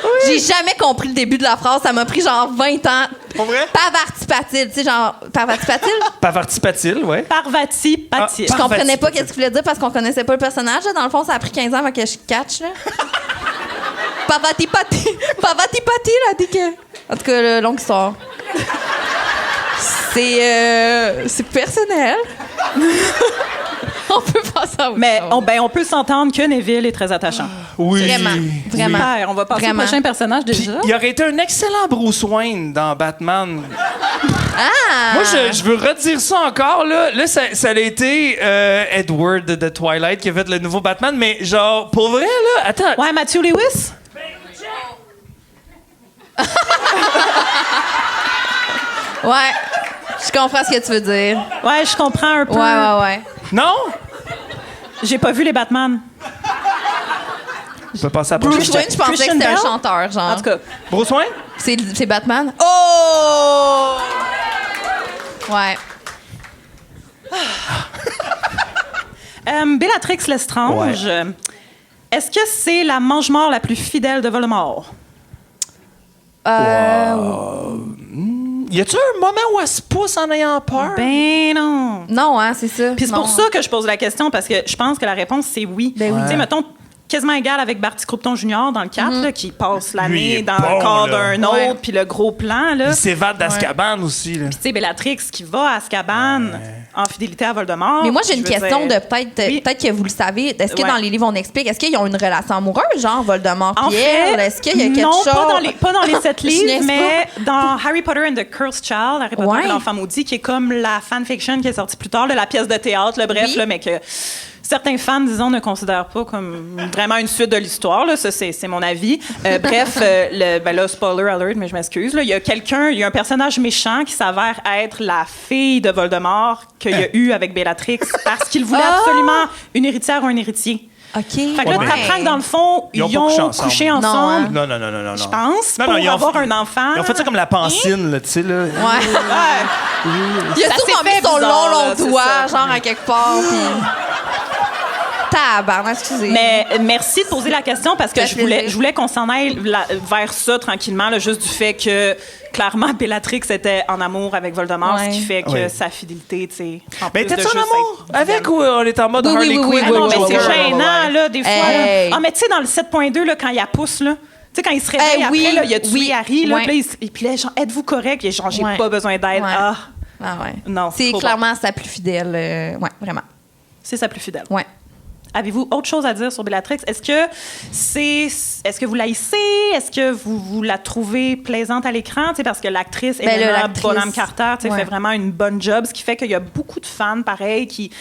Oui. J'ai jamais compris le début de la phrase. Ça m'a pris genre 20 ans. Pour vrai? Pavarti-Patil. Tu sais, genre, Pavarti-Patil? Pavarti-Patil, ouais. Parvati-Patil. Je comprenais pas qu'est-ce qu'il voulait dire parce qu'on connaissait pas le personnage. Là. Dans le fond, ça a pris 15 ans avant que je catch. Pavati-Patil a dit que... En tout cas, longue histoire. C'est personnel. On peut passer à autre chose. Mais on peut s'entendre que Neville est très attachant. Oui. Vraiment. On va passer au prochain personnage déjà. Il aurait été un excellent Bruce Wayne dans Batman. Ah! Moi, je veux redire ça encore. Là, ça a été Edward de Twilight qui a fait le nouveau Batman. Mais genre, pour vrai, là, attends. Ouais, Matthew Lewis? Ouais. Je comprends ce que tu veux dire. Ouais, je comprends un peu. Ouais. Non? J'ai pas vu les Batman. On peut passer à Bruce Wayne, je pensais que c'était un chanteur, genre. En tout cas. Bruce Wayne? C'est Batman? Oh! Ouais. Bellatrix Lestrange. Ouais. Est-ce que c'est la mange-mort la plus fidèle de Voldemort? Y a-tu un moment où elle se pousse en ayant peur? Ben non. Non, hein, c'est ça. Puis c'est pour ça que je pose la question, parce que je pense que la réponse, c'est oui. Ben oui. Tu sais, mettons, quasiment égal avec Barty Croupton Jr. dans le 4, là, qui passe Lui, il l'année est dans bon, le corps là. d'un autre, puis le gros plan. Là. Il s'évade d'Azkaban aussi. Là. Puis tu sais, Bellatrix qui va à Azkaban en fidélité à Voldemort. Mais moi, j'ai une je veux question dire- de peut-être que vous le savez. Est-ce que Ouais. dans les livres, on explique, est-ce qu'ils ont une relation amoureuse, genre Voldemort En et elle? fait, Est-ce qu'il y a quelque non, chose? pas dans les 7 Je livres, niaise mais dans Harry Potter and the Cursed Child, Harry Potter Ouais. et l'Enfant maudit, qui est comme la fanfiction qui est sortie plus tard, là, la pièce de théâtre, là, bref, Oui. là, mais que certains fans, disons, ne considèrent pas comme vraiment une suite de l'histoire. Là. Ça, c'est mon avis. Bref, ben là, spoiler alert, mais je m'excuse. là. Il y a un personnage méchant qui s'avère être la fille de Voldemort qu'il y a eu avec Bellatrix parce qu'il voulait absolument une héritière ou un héritier. OK. Fait que là, t'apprends que dans le fond, Ils ont ils pas ont couché ensemble. couché Non, ensemble. hein. Non. Je pense, Non, pour ils ont avoir fait- un enfant. Ils ont fait ça comme la pancine, là, tu sais, là. Ouais. Il a Ça sûrement s'est mis fait son bizarre, là, long c'est doigt, ça. genre à quelque part, puis... Tabarnak, excusez. Mais merci de poser la question parce que Ça fait je plaisir. voulais qu'on s'en aille vers ça tranquillement, là, juste du fait que clairement Bellatrix était en amour avec Voldemort, Ouais. ce qui fait que Ouais. sa fidélité, tu sais. Mais plus de t'es-tu en juste amour être avec vilaine. ou on est en mode Oui, Harley oui, oui, Quinn? Ah non, mais oui, c'est oui, gênant, là, des fois. Hey. Là. Ah, mais tu sais, dans le 7.2, là, quand il la pousse, là, tu sais, quand il se réveille oui, après, là, il a tué oui, Harry, là, ouais. puis là, et puis là, genre, êtes-vous correct? Et genre, j'ai Ouais. pas besoin d'aide. Ouais. Ah, Ah ouais. non, C'est trop clairement sa plus fidèle. Ouais, vraiment. c'est sa plus fidèle. Ouais. Avez-vous autre chose à dire sur Bellatrix? Est-ce que vous l'haïssez? Est-ce que vous la trouvez plaisante à l'écran? Tu sais, parce que l'actrice Ben là, Helena l'actrice, Bonham Carter, tu sais, ouais. fait vraiment une bonne job, ce qui fait qu'il y a beaucoup de fans, pareil, qui...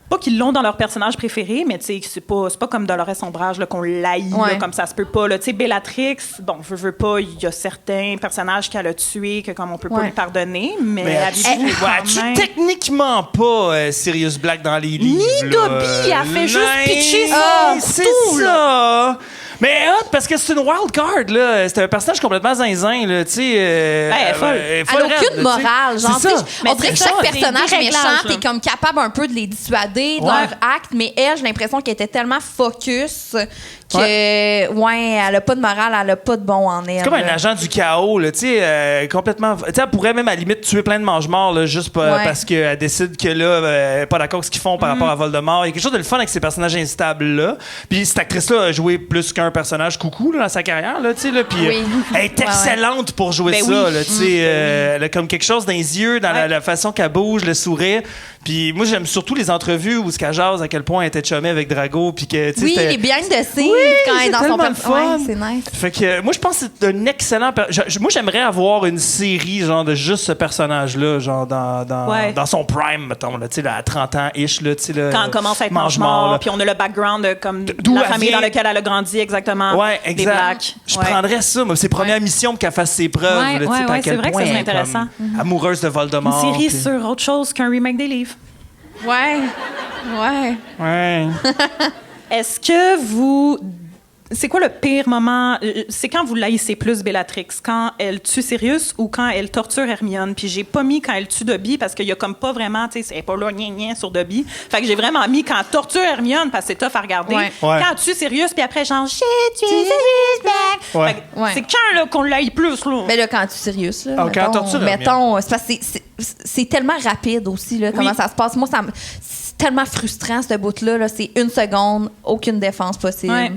Pas qu'ils l'ont dans leur personnage préféré, mais tu sais, c'est pas comme Dolores Ombrage là, qu'on l'haït, là, Ouais. comme ça se peut pas. Tu sais, Bellatrix, bon, je veux pas, il y a certains personnages qu'elle a tués que comme on peut pas Ouais. lui pardonner, mais Mais avez-vous quand as-tu même- techniquement pas Sirius Black dans les livres? Ni là? Dobby, elle a fait juste Non, pitcher son c'est couteau, ça! Mais hot, parce que c'est une wild card, là. C'est un personnage complètement zinzin, là, tu sais. elle est folle. Elle a aucune morale, genre. C'est ça. tu sais, On dirait que c'est chaque ça, personnage des réglages, méchant, là. t'es comme capable un peu de les dissuader de Ouais. leur acte, mais elle, j'ai l'impression qu'elle était tellement focus que, ouais, elle a pas de morale, elle a pas de bon en elle. C'est comme un là. agent du chaos, là, tu sais, complètement. Tu sais, elle pourrait même à la limite tuer plein de mange-morts, là, juste Ouais. parce qu'elle décide que là, elle est pas d'accord avec ce qu'ils font par rapport à Voldemort. Il y a quelque chose de le fun avec ces personnages instables-là. Puis cette actrice-là a joué plus qu'un personnage coucou là, dans sa carrière, là, tu sais, là. Puis Oui. elle est Ouais, excellente pour jouer Ben ça, oui. là, tu sais. Elle a comme quelque chose dans les yeux, dans la façon qu'elle bouge, le sourire. Puis moi, j'aime surtout les entrevues où ce qu'elle jase à quel point elle était chumée avec Drago, puis que, tu sais, Oui, c'était- les behind the scenes Oui, quand elle c'est est dans son tellement personnage. fun. Ouais, c'est nice. Fait que moi, je pense que c'est un excellent. Moi, j'aimerais avoir une série genre de juste ce personnage-là, genre dans son prime, mettons, là, tu sais, là, à 30 ans ish, là, tu sais, là, Quand elle commence à être mange-mort, mange-mort, là. puis on a le background de, comme D'où la elle famille vient. dans laquelle elle a grandi exactement. Ouais, Des exact. Blacks. Je Ouais. prendrais ça, moi, ses premières missions pour qu'elle fasse ses preuves. Ouais, là, tu sais, ouais, puis à ouais, quel c'est vrai que point ça serait elle est comme intéressant. amoureuse de Une Voldemort. série puis- sur autre chose qu'un remake des livres. Ouais. Ouais. Ouais. Est-ce que vous... C'est quoi le pire moment? C'est quand vous l'haïssez plus, Bellatrix? Quand elle tue Sirius ou quand elle torture Hermione? Puis j'ai pas mis quand elle tue Dobby parce qu'il y a comme pas vraiment, tu sais, c'est pas là, gna sur Dobby. Fait que j'ai vraiment mis quand elle torture Hermione parce que c'est tough à regarder. Ouais. Ouais. Quand elle tue Sirius, puis après, genre, j'ai tué Sirius Black. Ouais. Fait que Ouais. c'est quand, là, qu'on l'haït plus, là? Mais là, quand tu es sérieux, là. Ah, quand mettons, torture, mettons, c'est parce que c'est tellement rapide aussi, là, comment ça se passe. Moi, c'est tellement frustrant, ce bout-là. Là. C'est 1 seconde, aucune défense possible. Ouais.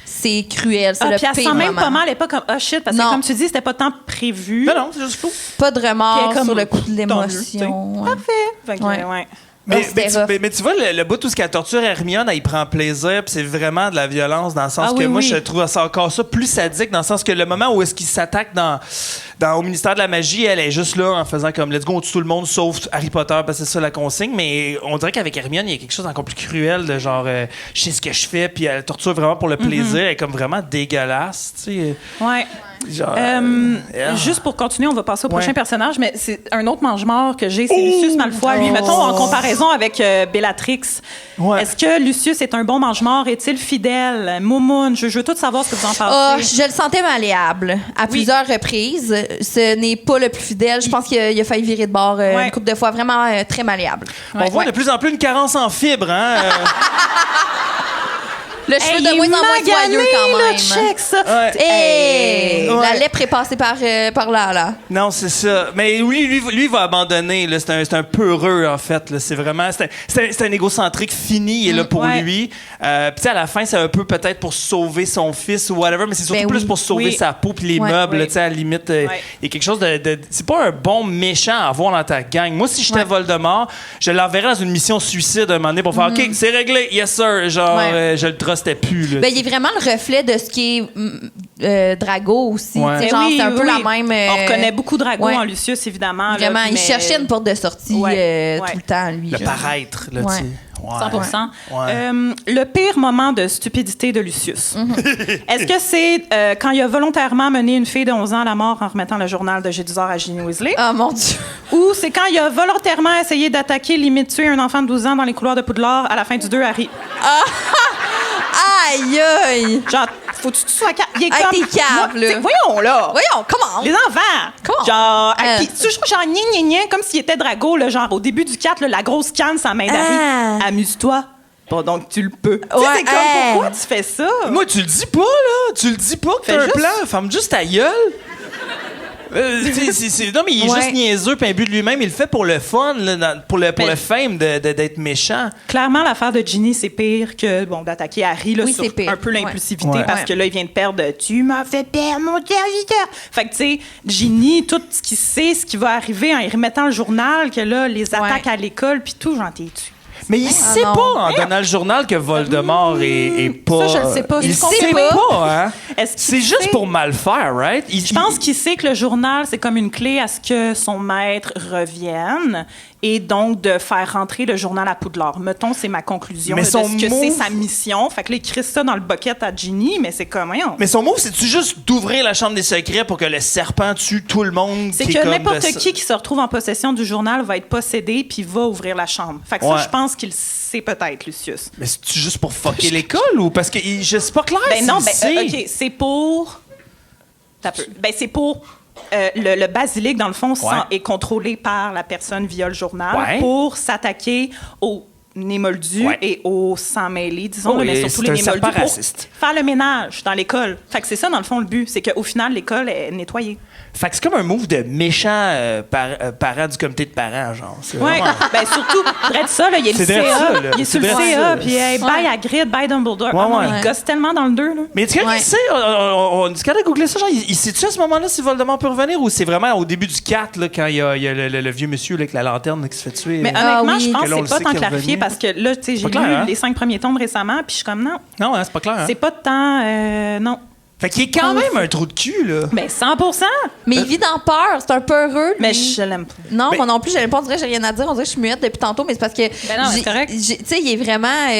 C'est cruel, c'est Ah, le puis elle pire sent même moment. pas mal, elle est pas comme, oh shit, parce que Non. comme tu dis, c'était pas tant prévu. Non, c'est juste fou. Pas de Puis remords elle est comme, sur le coup de tant mieux, l'émotion. ouais. Parfait. Fait que, Ouais. ouais. Non, c'était rough. Mais tu vois, le bout où ce qu'elle torture Hermione, elle y prend plaisir, puis c'est vraiment de la violence dans le sens Ah que oui, moi, oui. je trouve ça encore ça plus sadique dans le sens que le moment où est-ce qu'il s'attaque au ministère de la magie, elle est juste là en faisant comme let's go, on tue tout le monde sauf Harry Potter, parce que c'est ça la consigne, mais on dirait qu'avavec Hermione, il y a quelque chose d'encore plus cruel de genre, je sais ce que je fais, puis elle torture vraiment pour le plaisir, elle est comme vraiment dégueulasse, tu sais. Ouais. Genre, Juste pour continuer, on va passer au prochain Ouais. personnage, mais c'est un autre mange-mort que j'ai, c'est Lucius Malfoy. Lui, mettons, en comparaison avec Bellatrix, Ouais. est-ce que Lucius est un bon mange-mort? Est-il fidèle? Moumoune? Je veux tout savoir ce que vous en Ah, pensez. je le sentais malléable à plusieurs reprises. Ce n'est pas le plus fidèle. Je pense qu'il a failli virer de bord Ouais. une couple de fois. Vraiment très malléable. on voit de plus en plus une carence en fibres, hein? Le cheveu de moins en moins soyeux quand même. Check ça. Hey, la lèpre est passée par là. Non, c'est ça. Mais lui, il va abandonner. Là. C'est un peureux, en fait. Là. C'est vraiment... C'est un égocentrique fini. Il est là pour lui. Puis à la fin, c'est un peu peut-être pour sauver son fils ou whatever, mais c'est surtout plus pour sauver sa peau puis les meubles. Là, à la limite, il y a quelque chose de... C'est pas un bon méchant à avoir dans ta gang. Moi, si j'étais Voldemort, je l'enverrais dans une mission suicide un moment donné pour faire OK, c'est réglé, yes sir. Genre, je le trustais plus. Là, il est vraiment le reflet de ce qui est Drago aussi. Genre, c'est un peu la même. On reconnaît beaucoup Drago en Lucius, évidemment. Vraiment, là, il cherchait une porte de sortie tout le temps, lui. Le paraître, là, tu sais. 100%. Le pire moment de stupidité de Lucius. Est-ce que c'est quand il a volontairement mené une fille de 11 ans à la mort en remettant le journal de Gédusor à Ginny Weasley? Oh mon Dieu! Ou c'est quand il a volontairement essayé d'attaquer, limite tuer un enfant de 12 ans dans les couloirs de Poudlard à la fin du 2 Harry? Aïe aïe! Genre, faut-tu que tu sois calme? Il est comme... t'es cave, là. Voyons, là! Voyons, comment? Les enfants! Genre, puis toujours genre, comme s'il était Drago, là, genre, au début du 4, là, la grosse canne sans main d'Harry. Amuse-toi. Bon, donc tu le peux. Tu sais, c'est comme, pourquoi tu fais ça? Moi, tu le dis pas, là. Tu le dis pas que t'as un plan. Ferme juste ta gueule. Non, mais il est juste niaiseux, puis imbu de lui-même. Il le fait pour le fun, là, pour le fame d'être méchant. Clairement, l'affaire de Ginny, c'est pire que d'attaquer Harry là, sur pire. un peu l'impulsivité, parce que là, il vient de perdre « Tu m'as fait perdre mon serviteur ». Fait que, tu sais, Ginny, tout ce qu'il sait, ce qui va arriver en y remettant le journal, que là, les attaques à l'école, puis tout, j'en t'ai tué. Mais il sait pas, en donnant le journal, que Voldemort est pas... Ça, je le sais pas. Il sait pas, hein? C'est juste pour mal faire, right? Je pense qu'il sait que le journal, c'est comme une clé à ce que son maître revienne et donc de faire rentrer le journal à Poudlard. Mettons, c'est ma conclusion de ce que c'est sa mission. Fait que là, il crisse ça dans le bucket à Ginny, mais c'est comme... Mais son move, c'est-tu juste d'ouvrir la chambre des secrets pour que le serpent tue tout le monde? C'est que n'importe qui se retrouve en possession du journal va être possédé puis va ouvrir la chambre. Fait que ça, je pense qu'il sait peut-être, Lucius. Mais c'est-tu juste pour fucker l'école ou parce que c'est pas clair? OK, c'est pour... c'est pour... le basilic, dans le fond, est contrôlé par la personne via le journal pour s'attaquer aux Némoldus et aux sans-mêlés, disons, mais surtout les Némoldus, pour faire le ménage dans l'école. Fait que c'est ça, dans le fond, le but. C'est qu'au final, l'école est nettoyée. Fait que c'est comme un move de méchant parent du comité de parents, genre. Oui, surtout, près de ça, là, il est le CA. Il est sur le CA, puis bye Hagrid, bye Dumbledore. Il gosse tellement dans le 2, là. Mais est-ce qu'il sait, on est capable de googler ça, genre, il sait-tu à ce moment-là si Voldemort peut revenir ou c'est vraiment au début du 4, là, quand il y a le vieux monsieur là, avec la lanterne là, qui se fait tuer? Mais honnêtement, je pense que c'est pas tant clarifié parce que là, tu sais, j'ai lu les 5 premiers tomes récemment, puis je suis comme, non. Non, c'est pas clair. C'est pas tant, non. Fait qu'il est quand même un trou de cul, là. Ben, 100%. Mais il vit dans peur. C'est un peu heureux. Mais je l'aime pas. Non, moi non plus, je l'aime pas. On dirait que j'ai rien à dire. On dirait que je suis muette depuis tantôt, mais c'est parce que. Ben non, c'est correct. Tu sais, il est vraiment.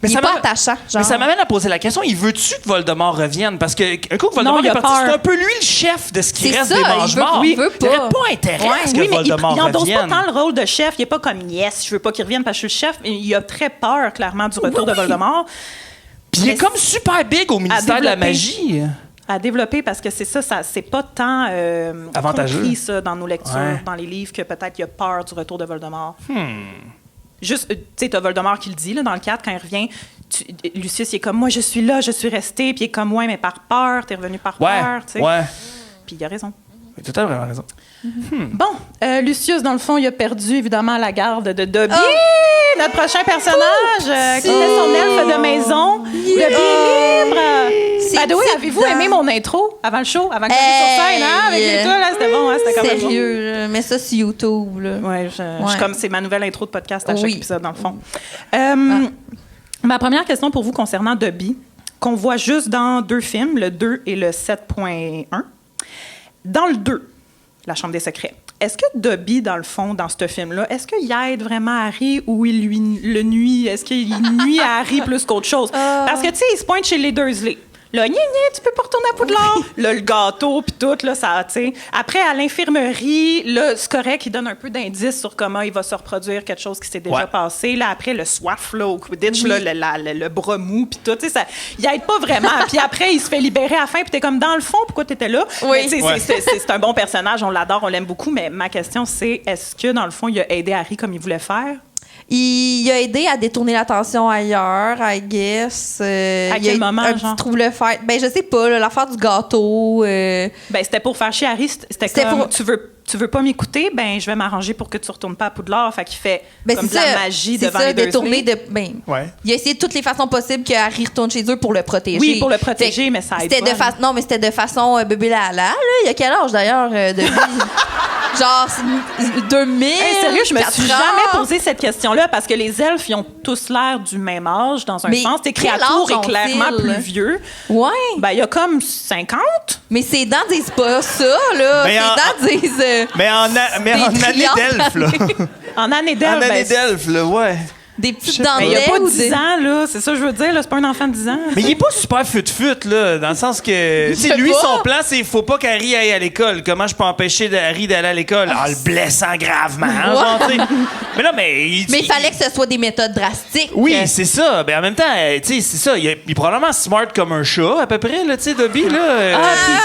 il est pas attachant. Genre. Mais ça m'amène à poser la question, il veut-tu que Voldemort revienne? Parce que un coup que Voldemort est parti, c'est un peu lui le chef de ce qui reste des Mange-Morts. Il veut pas. Il aurait pas intérêt à ce que Voldemort revienne. Il endosse pas tant le rôle de chef. Il est pas comme « Yes, je veux pas qu'il revienne parce que je suis le chef ». Il a très peur, clairement, du retour de Voldemort. Puis il est comme super big au ministère de la magie. À développer parce que c'est ça c'est pas tant avantageux compris ça dans nos lectures, dans les livres, que peut-être il a peur du retour de Voldemort. Juste, tu sais, t'as Voldemort qui le dit là, dans le 4, quand il revient, Lucius il est comme « Moi, je suis là, je suis resté », puis il est comme « Ouais, mais par peur, t'es revenu par peur », tu sais. Puis il a raison. Il a totalement raison. Bon, Lucius, dans le fond, il a perdu, évidemment, la garde de Dobby, notre prochain personnage, qui était son elfe de maison, Dobby libre. By the way, avez-vous aimé mon intro avant le show, avant que j'aille sur scène, hein, avec les tours, là, c'était bon, hein, c'était quand même bon. Sérieux, je mets ça sur YouTube, là. Ouais, je comme c'est ma nouvelle intro de podcast à chaque épisode, dans le fond. Ma première question pour vous concernant Dobby, qu'on voit juste dans 2 films, le 2 et le 7.1. Dans le 2, La Chambre des secrets, est-ce que Dobby, dans le fond, dans ce film-là, est-ce qu'il aide vraiment Harry ou il lui le nuit? Est-ce qu'il nuit à Harry plus qu'autre chose? Parce que, tu sais, il se pointe chez les Dursley. Là, tu peux pas retourner à Poudlard. Là, le gâteau, puis tout, là, ça, tu sais. Après, à l'infirmerie, là, c'est correct, il donne un peu d'indices sur comment il va se reproduire quelque chose qui s'est déjà passé. Là, après, le soif, là, au Quidditch, là, le bras mou, puis tout, tu sais, il aide pas vraiment. Puis après, il se fait libérer à la fin, puis t'es comme, dans le fond, pourquoi t'étais là? Mais, tu sais, c'est un bon personnage, on l'adore, on l'aime beaucoup, mais ma question, c'est, est-ce que, dans le fond, il a aidé Harry comme il voulait faire? Il a aidé à détourner l'attention ailleurs, I guess. À il y a quel moment, un genre? petit trouble-fête. Ben, je sais pas, là, l'affaire du gâteau. Ben, c'était pour faire chier Harry. C'était comme, tu veux pas m'écouter? Ben, je vais m'arranger pour que tu retournes pas à Poudlard. Fait qu'il fait comme de la magie devant les détourner Dursley. Il a essayé de toutes les façons possibles que Harry retourne chez eux pour le protéger. Oui, pour le protéger, mais ça aide pas. Non, mais c'était de façon bébé Lala, là. Il a quel âge, d'ailleurs, de vie? Genre 2000. Hey, sérieux, je me suis 4 ans. jamais posé cette question-là parce que les elfes, ils ont tous l'air du même âge dans un Mais sens. Tes quel créatures âge est clairement ont-ils? plus vieux. Ouais. Ben, il y a comme 50. Mais ses dents disent pas ça, là. Mais Ses dents disent... Mais en année triangles. d'elfe, là. En année d'elfe. En année d'elfe, là, ouais. Des petites dents Mais il n'y a pas ou 10 ans, là. C'est ça que je veux dire, là. C'est pas un enfant de 10 ans. Mais il est pas super fut-fut, là, dans le sens que... Tu sais, lui, pas. son plan, c'est faut pas qu'Harry aille à l'école. Comment je peux empêcher Harry d'aller à l'école? En le blessant gravement, genre, tu sais. Mais non, mais... Mais il fallait que ce soit des méthodes drastiques. Oui, c'est ça. Ben, en même temps, tu sais, c'est ça. Il est probablement smart comme un chat, à peu près, là, tu sais, Dobby, là.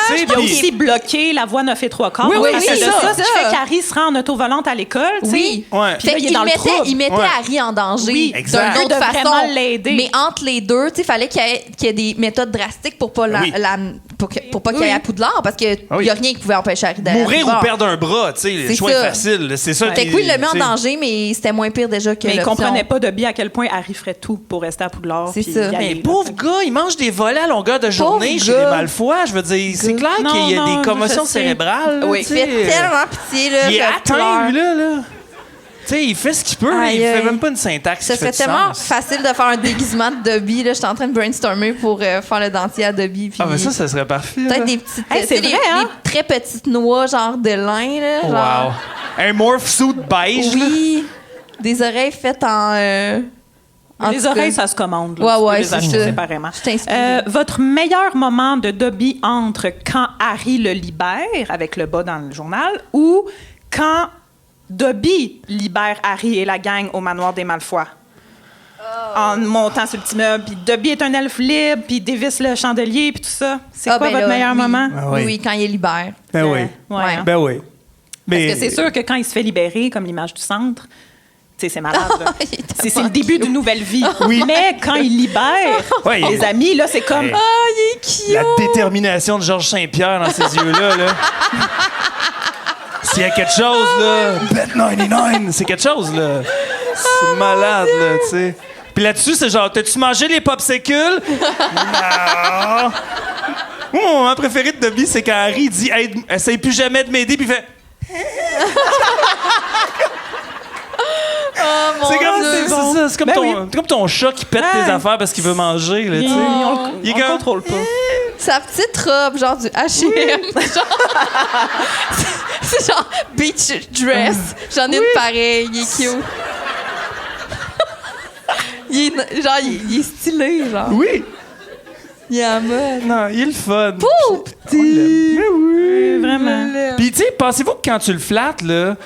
Puis, il a aussi bloqué la voie 9 3/4. Oui, parce que c'est là, ça. ça fait qu'Harry se rend en auto-volante à l'école, tu sais. Oui. Ouais. Puis là, Fait il est qu'il dans le trouble. il mettait Ouais. Harry en danger Oui, d'une exact. autre De façon. vraiment l'aider. Mais entre les deux, il fallait qu'il y ait des méthodes drastiques pour pas Oui. pour pas qu'il aille à Poudlard, parce qu'il Oui. n'y a rien qui pouvait empêcher Harry d'aller à Mourir ou Poudlard. perdre un bras, tu sais, le C'est choix ça. est facile. C'est ça. Fait que oui, il le met en tu sais. danger, mais c'était moins pire déjà que Mais il l'option. comprenait pas Dobby à quel point Harry ferait tout pour rester à Poudlard. C'est puis ça. y aller, Mais là. pauvre gars, il mange des volets à longueur de journée chez gars. les Malfoy. Je veux dire, c'est clair Non, qu'il y a non, des commotions je sais. cérébrales. là, Oui. tu Il sais. fait tellement pitié, là. Il est je atteint, pleure. lui, là. Tu sais, il fait ce qu'il peut. Aïe, Il fait aïe. même pas une syntaxe. Ce qui fait serait du tellement sens. facile de faire un déguisement de Dobby. Là, j'étais en train de brainstormer pour faire le dentier à Dobby. Puis Ah, mais ça serait parfait. là. peut-être des petites, Hey, c'est tu sais, vrai, hein? des très petites noix, genre de lin. Là, genre. Wow. Un morph suit beige, là. Oui. Des oreilles faites en Les tout cas. oreilles, ça se commande. Ouais, Là. Tu peux ouais, les c'est acheter ça. séparément. Je t'inspire. Votre meilleur moment de Dobby entre quand Harry le libère, avec le bas dans le journal, ou quand Dobby libère Harry et la gang au manoir des Malfoy? En montant sur le petit meuble, puis Dobby est un elfe libre, puis il dévisse le chandelier, puis tout ça. C'est quoi ben votre là, meilleur oui. moment? Ah oui. Oui, quand il est libère. Ben oui. Ouais, hein? Ben oui. Mais... Parce que c'est sûr que quand il se fait libérer, comme l'image du centre, tu sais, c'est malade. là. Il est C'est tellement le début cute. d'une nouvelle vie. Oui. Mais quand il libère Ouais, les amis, là, c'est comme... Hey. Ah, il est cute! La détermination de Georges Saint-Pierre dans ses yeux-là, là. S'il y a quelque chose, là... Bet 99, c'est quelque chose, là. C'est malade, là, tu sais. Puis là-dessus, c'est genre, t'as-tu mangé les popsicles? Non! Moi, mon moment préféré de Dobby, c'est quand Harry dit « Essaye plus jamais de m'aider », puis il fait... Oh, mon C'est comme, Dieu. c'est ça, c'est comme, Ben c'est comme ton chat qui pète tes affaires parce qu'il veut manger, là, tu sais. Il est On le comme- contrôle pas. Sa petite robe, genre du H&M. C'est genre beach dress. J'en ai une pareille. Il est cute. Il est stylé, genre. Oui! Il est en mode. Non, il est le fun. Pouh, petit. Oui, vraiment. Puis, tu sais, pensez-vous que quand tu le flattes, là,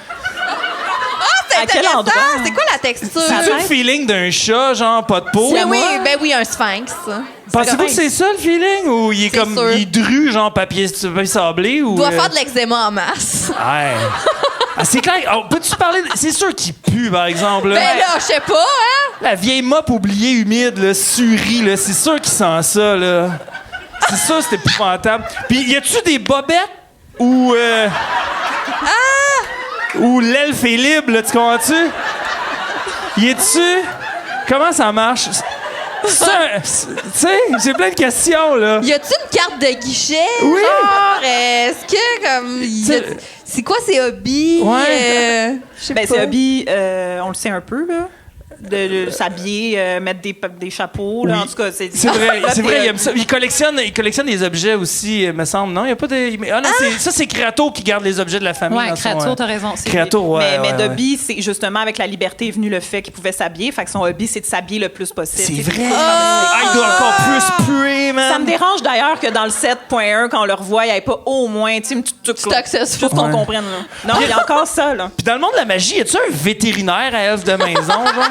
C'est À quel intéressant. endroit? C'est quoi la texture? c'est-tu le feeling d'un chat, genre, pas de peau? Oui, un sphinx. Pensez-vous que c'est ça, le feeling? Ou il est C'est comme, sûr. il est dru, genre, papier sablé? Ou, Il doit faire de l'eczéma en masse. Ouais. Ah, c'est clair. Oh, peux-tu parler... C'est sûr qu'il pue, par exemple. Là. Ben là, je sais pas, hein? La vieille mop oubliée humide, là, surie, là, c'est sûr qu'il sent ça, là. C'est sûr, c'est épouvantable. Puis, y a-tu des bobettes ou... Ou l'elfe est libre, là, tu comprends-tu? Y est-tu... Comment ça marche? Tu sais, j'ai plein de questions, là. Y a-tu une carte de guichet? Oui. Genre, est-ce que, comme. C'est quoi ses hobbies? Ouais. Je sais Ben, pas. c'est hobby, on le sait un peu, là. De s'habiller, mettre des chapeaux, là. Oui. En tout cas, c'est... C'est vrai, c'est vrai, il aime ça. Il collectionne les objets aussi, me semble. Non, il y a pas de... Ah non, ça, c'est Créato qui garde les objets de la famille. Ouais, dans son, Créature, t'as raison. c'est- Créature, ouais, Mais ouais, Dobby, c'est justement avec la liberté est venu le fait qu'il pouvait s'habiller. Fait que son hobby, c'est de s'habiller le plus possible. C'est Tu sais, vrai. Ah, il doit encore plus puer, man. Ça me dérange d'ailleurs que dans le 7.1, quand on le revoit, il n'y avait pas au moins, tu sais, une petite C'est accessible. Juste qu'on Ouais. comprenne, là. Non, il y a encore ça, là. Puis dans le monde de la magie, y a-tu un vétérinaire à elfe de maison, genre?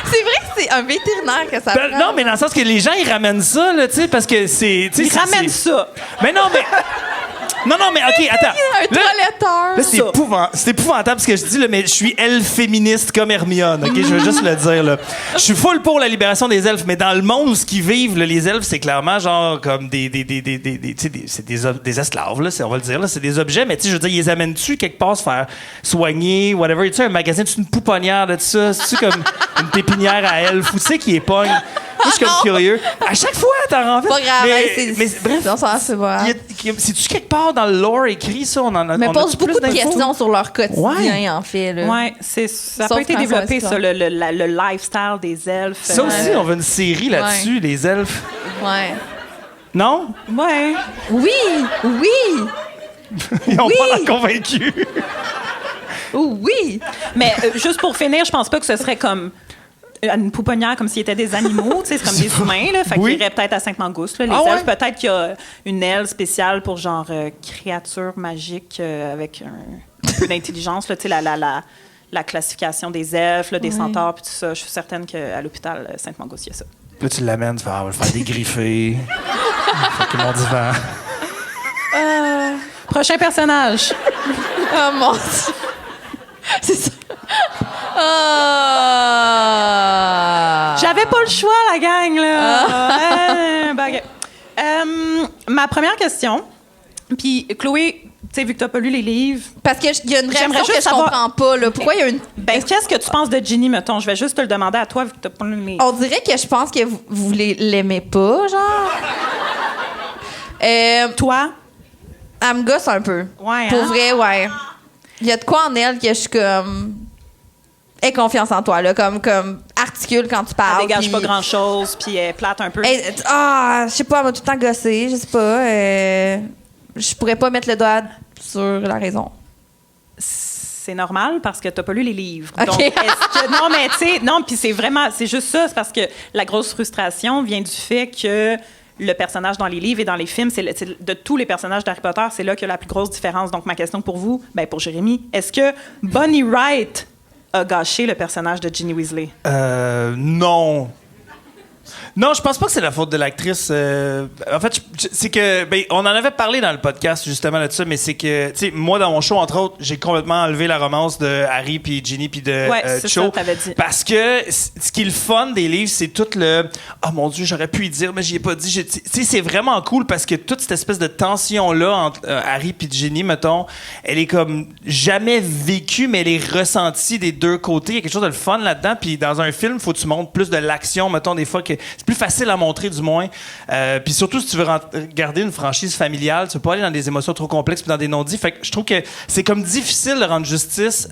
C'est vrai que c'est un vétérinaire que ça Ben, prend. non, mais dans le sens que les gens, ils ramènent ça, là, tu sais, parce que c'est... tu sais, Ils ramènent ça. Mais non, mais... Non, mais OK, attends. Un toiletteur. Là, c'est épouvantable ce que je dis, là, mais je suis elfe féministe comme Hermione, OK? Je veux juste le dire, là. Je suis full pour la libération des elfes, mais dans le monde où ce qu'ils vivent, là, les elfes, c'est clairement genre comme des esclaves, là, on va le dire, là. C'est des objets, mais tu sais, je veux dire, ils les amènent-tu quelque part se faire soigner, whatever? Tu sais, un magasin, tu une pouponnière de tout ça? C'est-tu comme une pépinière à elfes? Ou tu sais qui est pogne? Moi, je suis comme curieux. À chaque fois, t'en rends pas grave, mais bref, non, ça, c'est vrai. c'est-tu quelque part dans le lore écrit, ça? On en a, mais on pose a beaucoup de questions sur leur quotidien, en fait. Oui, ça a pas été développé, ça, le lifestyle des elfes. Ça aussi, on veut une série là-dessus, les elfes. Ouais. Non? Ouais. Oui! Ils ont pas l'air convaincus. Oui! Mais juste pour finir, je pense pas que ce serait comme une pouponnière comme s'ils étaient des animaux, tu sais, c'est comme des humains, là. Fait qu'ils iraient peut-être à Sainte-Mangouste, là. Les elfes, peut-être qu'il y a une aile spéciale pour genre créature magique avec un peu d'intelligence, là, tu sais, la classification des elfes, là, des centaures, puis tout ça. Je suis certaine qu'à l'hôpital Sainte-Mangouste, il y a ça. Là, tu l'amènes, tu fais, on va le faire dégriffer. Fait que mon divan. Prochain personnage. Oh mon Dieu! C'est ça. J'avais pas le choix, la gang, là. Ma première question, puis Chloé, tu sais, vu que t'as pas lu les livres... Parce qu'il y a une réaction que je comprends pas, là. Pourquoi il y a une... Ben, qu'est-ce que tu penses de Ginny, mettons? Je vais juste te le demander à toi, vu que t'as pas lu les livres. On dirait que je pense que vous l'aimez pas, genre. Toi? Elle me gosse un peu. Ouais, Pour vrai, ouais. Il y a de quoi en elle que je suis comme... Aie confiance en toi, là, comme articule quand tu parles. Elle dégage pas grand-chose, puis elle plate un peu. Je sais pas, elle m'a tout le temps gossé, je sais pas. Je pourrais pas mettre le doigt sur la raison. C'est normal parce que t'as pas lu les livres. Okay. Donc, est-ce que... Non, mais tu sais, non, puis c'est juste ça, c'est parce que la grosse frustration vient du fait que le personnage dans les livres et dans les films, c'est de tous les personnages d'Harry Potter, c'est là qu'il y a la plus grosse différence. Donc, ma question pour vous, pour Jérémy, est-ce que Bonnie Wright a gâché le personnage de Ginny Weasley? Non. Non, je pense pas que c'est la faute de l'actrice. En fait, c'est que... on en avait parlé dans le podcast, justement, de ça, mais c'est que, tu sais, moi, dans mon show, entre autres, j'ai complètement enlevé la romance de Harry puis Ginny puis de Cho. Ça, t'avais dit. Parce que ce qui est le fun des livres, c'est tout le... Oh mon Dieu, j'aurais pu y dire, mais j'y ai pas dit. Tu sais, c'est vraiment cool parce que toute cette espèce de tension-là entre Harry puis Ginny, mettons, elle est comme jamais vécue, mais elle est ressentie des deux côtés. Il y a quelque chose de le fun là-dedans. Puis dans un film, faut que tu montres plus de l'action, mettons, des fois que... C'est plus facile à montrer, du moins. Puis surtout, si tu veux regarder une franchise familiale, tu peux pas aller dans des émotions trop complexes puis dans des non-dits. Fait que je trouve que c'est comme difficile de rendre justice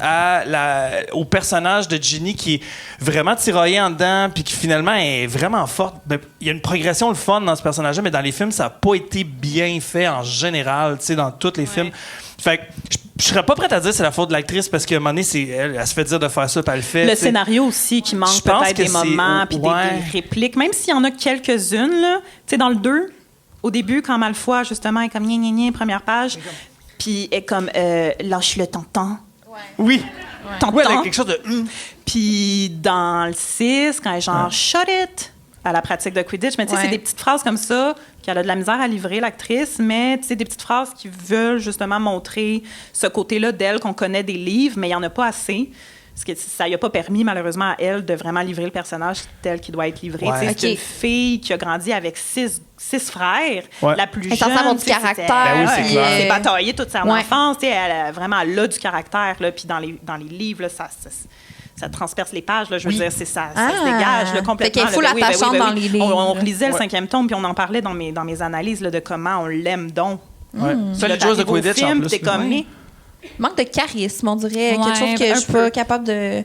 au personnage de Ginny qui est vraiment tiraillé en dedans puis qui finalement est vraiment forte. Il y a une progression le fun dans ce personnage-là, mais dans les films, ça a pas été bien fait en général, tu sais, dans tous les films. Fait que je serais pas prête à dire que c'est la faute de l'actrice parce qu'à un moment donné, elle se fait dire de faire ça puis elle le fait. Le scénario aussi qui manque peut-être des moments puis des répliques, même s'il y en a quelques-unes, là. Tu sais, dans le 2, au début, quand Malfoy, justement, est comme gna, première page, puis est comme lâche le tonton. Oui. Tonton. Oui, elle a quelque chose de... Puis dans le 6, quand elle est genre shut it à la pratique de Quidditch, mais tu sais, c'est des petites phrases comme ça qu'elle a de la misère à livrer, l'actrice, mais tu sais, des petites phrases qui veulent justement montrer ce côté-là d'elle qu'on connaît des livres, mais il n'y en a pas assez. Parce que ça lui a pas permis, malheureusement, à elle de vraiment livrer le personnage tel qu'il doit être livré. Ouais. C'est une fille qui a grandi avec six frères, la plus jeune. Elle est avoir du caractère. Ben oui, c'est clair. Elle s'est bataillée toute son enfance. Elle a vraiment du caractère. Là, puis dans les livres, là, ça transperce les pages, là, je veux dire, ça se dégage là, complètement. Fait qu'il faut l'attachante dans les livres. On relisait le 5e tome, puis on en parlait dans mes analyses là, de comment on l'aime donc. Ça, les joueuses de Quidditch, en plus. T'es comme... Manque de charisme, on dirait. Quelque chose que je suis pas capable de...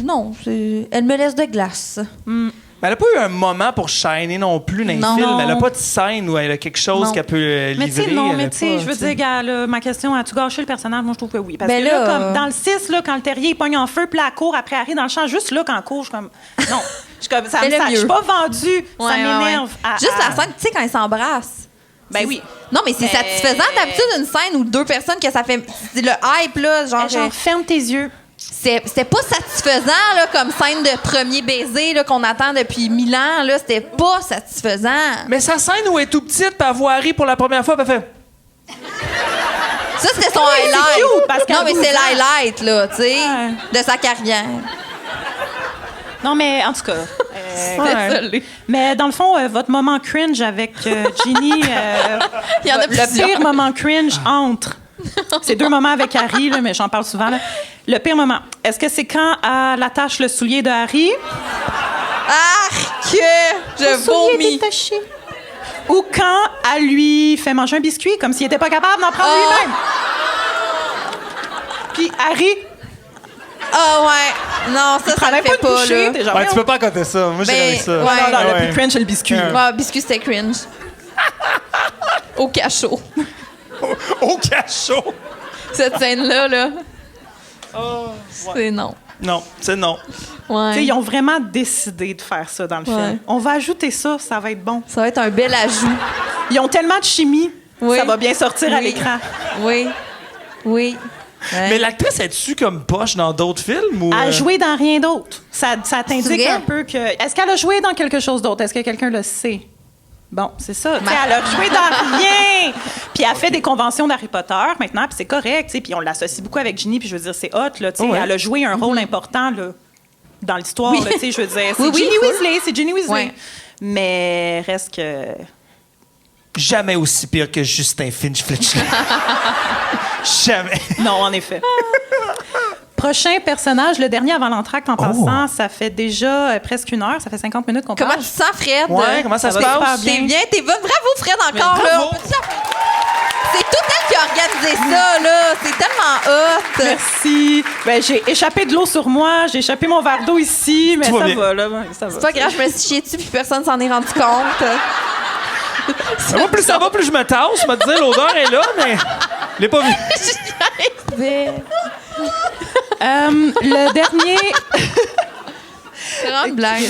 non, elle me laisse de glace. Mais elle n'a pas eu un moment pour shiner non plus dans les films. Elle n'a pas de scène où elle a quelque chose qu'elle peut livrer. Mais tu sais, je veux dire, gars, là, ma question, as-tu gâché le personnage? Moi, je trouve que oui. Parce que là, comme dans le 6, là, quand le terrier pogne en feu, puis là, elle court après Harry dans le champ, juste là, quand elle court, je suis comme... Non, je suis pas vendue. Ça m'énerve. Juste la scène, tu sais, quand ils s'embrassent. Ben oui. Non, mais c'est satisfaisant d'habitude une scène où deux personnes que ça fait... C'est le hype, là, genre ferme tes yeux. C'était pas satisfaisant, là, comme scène de premier baiser, là, qu'on attend depuis 1000 ans, là. C'était pas satisfaisant. Mais sa scène où elle est tout petite, puis elle voit Harry pour la première fois, puis elle fait... Ça, c'était son Oui, c'est highlight. cute, parce qu'à Non, mais 12 c'est ans. l'highlight, là, tu sais, Ouais. de sa carrière. Non, mais en tout cas. Désolée. Mais dans le fond, votre moment cringe avec Ginny, Il y en a le plusieurs. pire moment cringe entre. C'est 2 moments avec Harry, là, mais j'en parle souvent. Là. Le pire moment, est-ce que c'est quand elle attache le soulier de Harry? Arc! Je vomis. Détaché. Ou quand elle lui fait manger un biscuit, comme s'il n'était pas capable d'en prendre lui-même. Puis Harry, Ah ouais. Non, ça prenait le fait pas de bouchée. là. T'es genre, Ouais, tu peux pas compter ça. Moi, j'ai aimé ça. ouais. Non, non, Ouais. le plus cringe, c'est le biscuit. Ouais, biscuit, c'était cringe. Au cachot. Au cachot. Cette scène-là, là. C'est non. Non, c'est non. Ouais. Tu sais, ils ont vraiment décidé de faire ça dans le Ouais. film. On va ajouter ça, ça va être bon. Ça va être un bel ajout. Ils ont tellement de chimie, Oui. ça va bien sortir à Oui. l'écran. Oui. Oui. Ouais. Mais l'actrice, est-tu comme poche dans d'autres films? Ou, Elle a joué dans rien d'autre. Ça t'indique vrai? un peu que... Est-ce qu'elle a joué dans quelque chose d'autre? Est-ce que quelqu'un le sait? Bon, c'est ça. Tu sais, elle a joué dans rien! Puis elle fait des conventions d'Harry Potter maintenant, puis c'est correct. Tu sais, puis on l'associe beaucoup avec Ginny, puis je veux dire, c'est hot. Là, tu sais, Ouais. Elle a joué un rôle important là, dans l'histoire. Oui. Là, tu sais, je veux dire, c'est Oui, oui, Ginny cool. Weasley, c'est Ginny Weasley. Ouais. Mais reste que... Jamais aussi pire que Justin Finch-Fletchley. Jamais. Non, en effet. Prochain personnage, le dernier avant l'entracte en passant, ça fait déjà presque 1 heure, ça fait 50 minutes qu'on Comment parle. tu te sens, Fred? Ouais, comment ça se va super passe? bien. T'es bien, t'es bonne. Bravo, Fred, encore, Mais là. bravo. On peut-tu applaudir? C'est tout elle qui a organisé ça, là. C'est tellement hot. Merci. Ben, j'ai échappé de l'eau sur moi, j'ai échappé mon verre d'eau ici, mais Tout va ça bien. va, là. Ça va. C'est pas grave, je me suis chiée dessus puis personne s'en est rendu compte. Plus ça va, plus je me tasse. Je me disais, l'odeur est là, mais je l'ai pas vu. Le dernier... C'est vraiment une blague.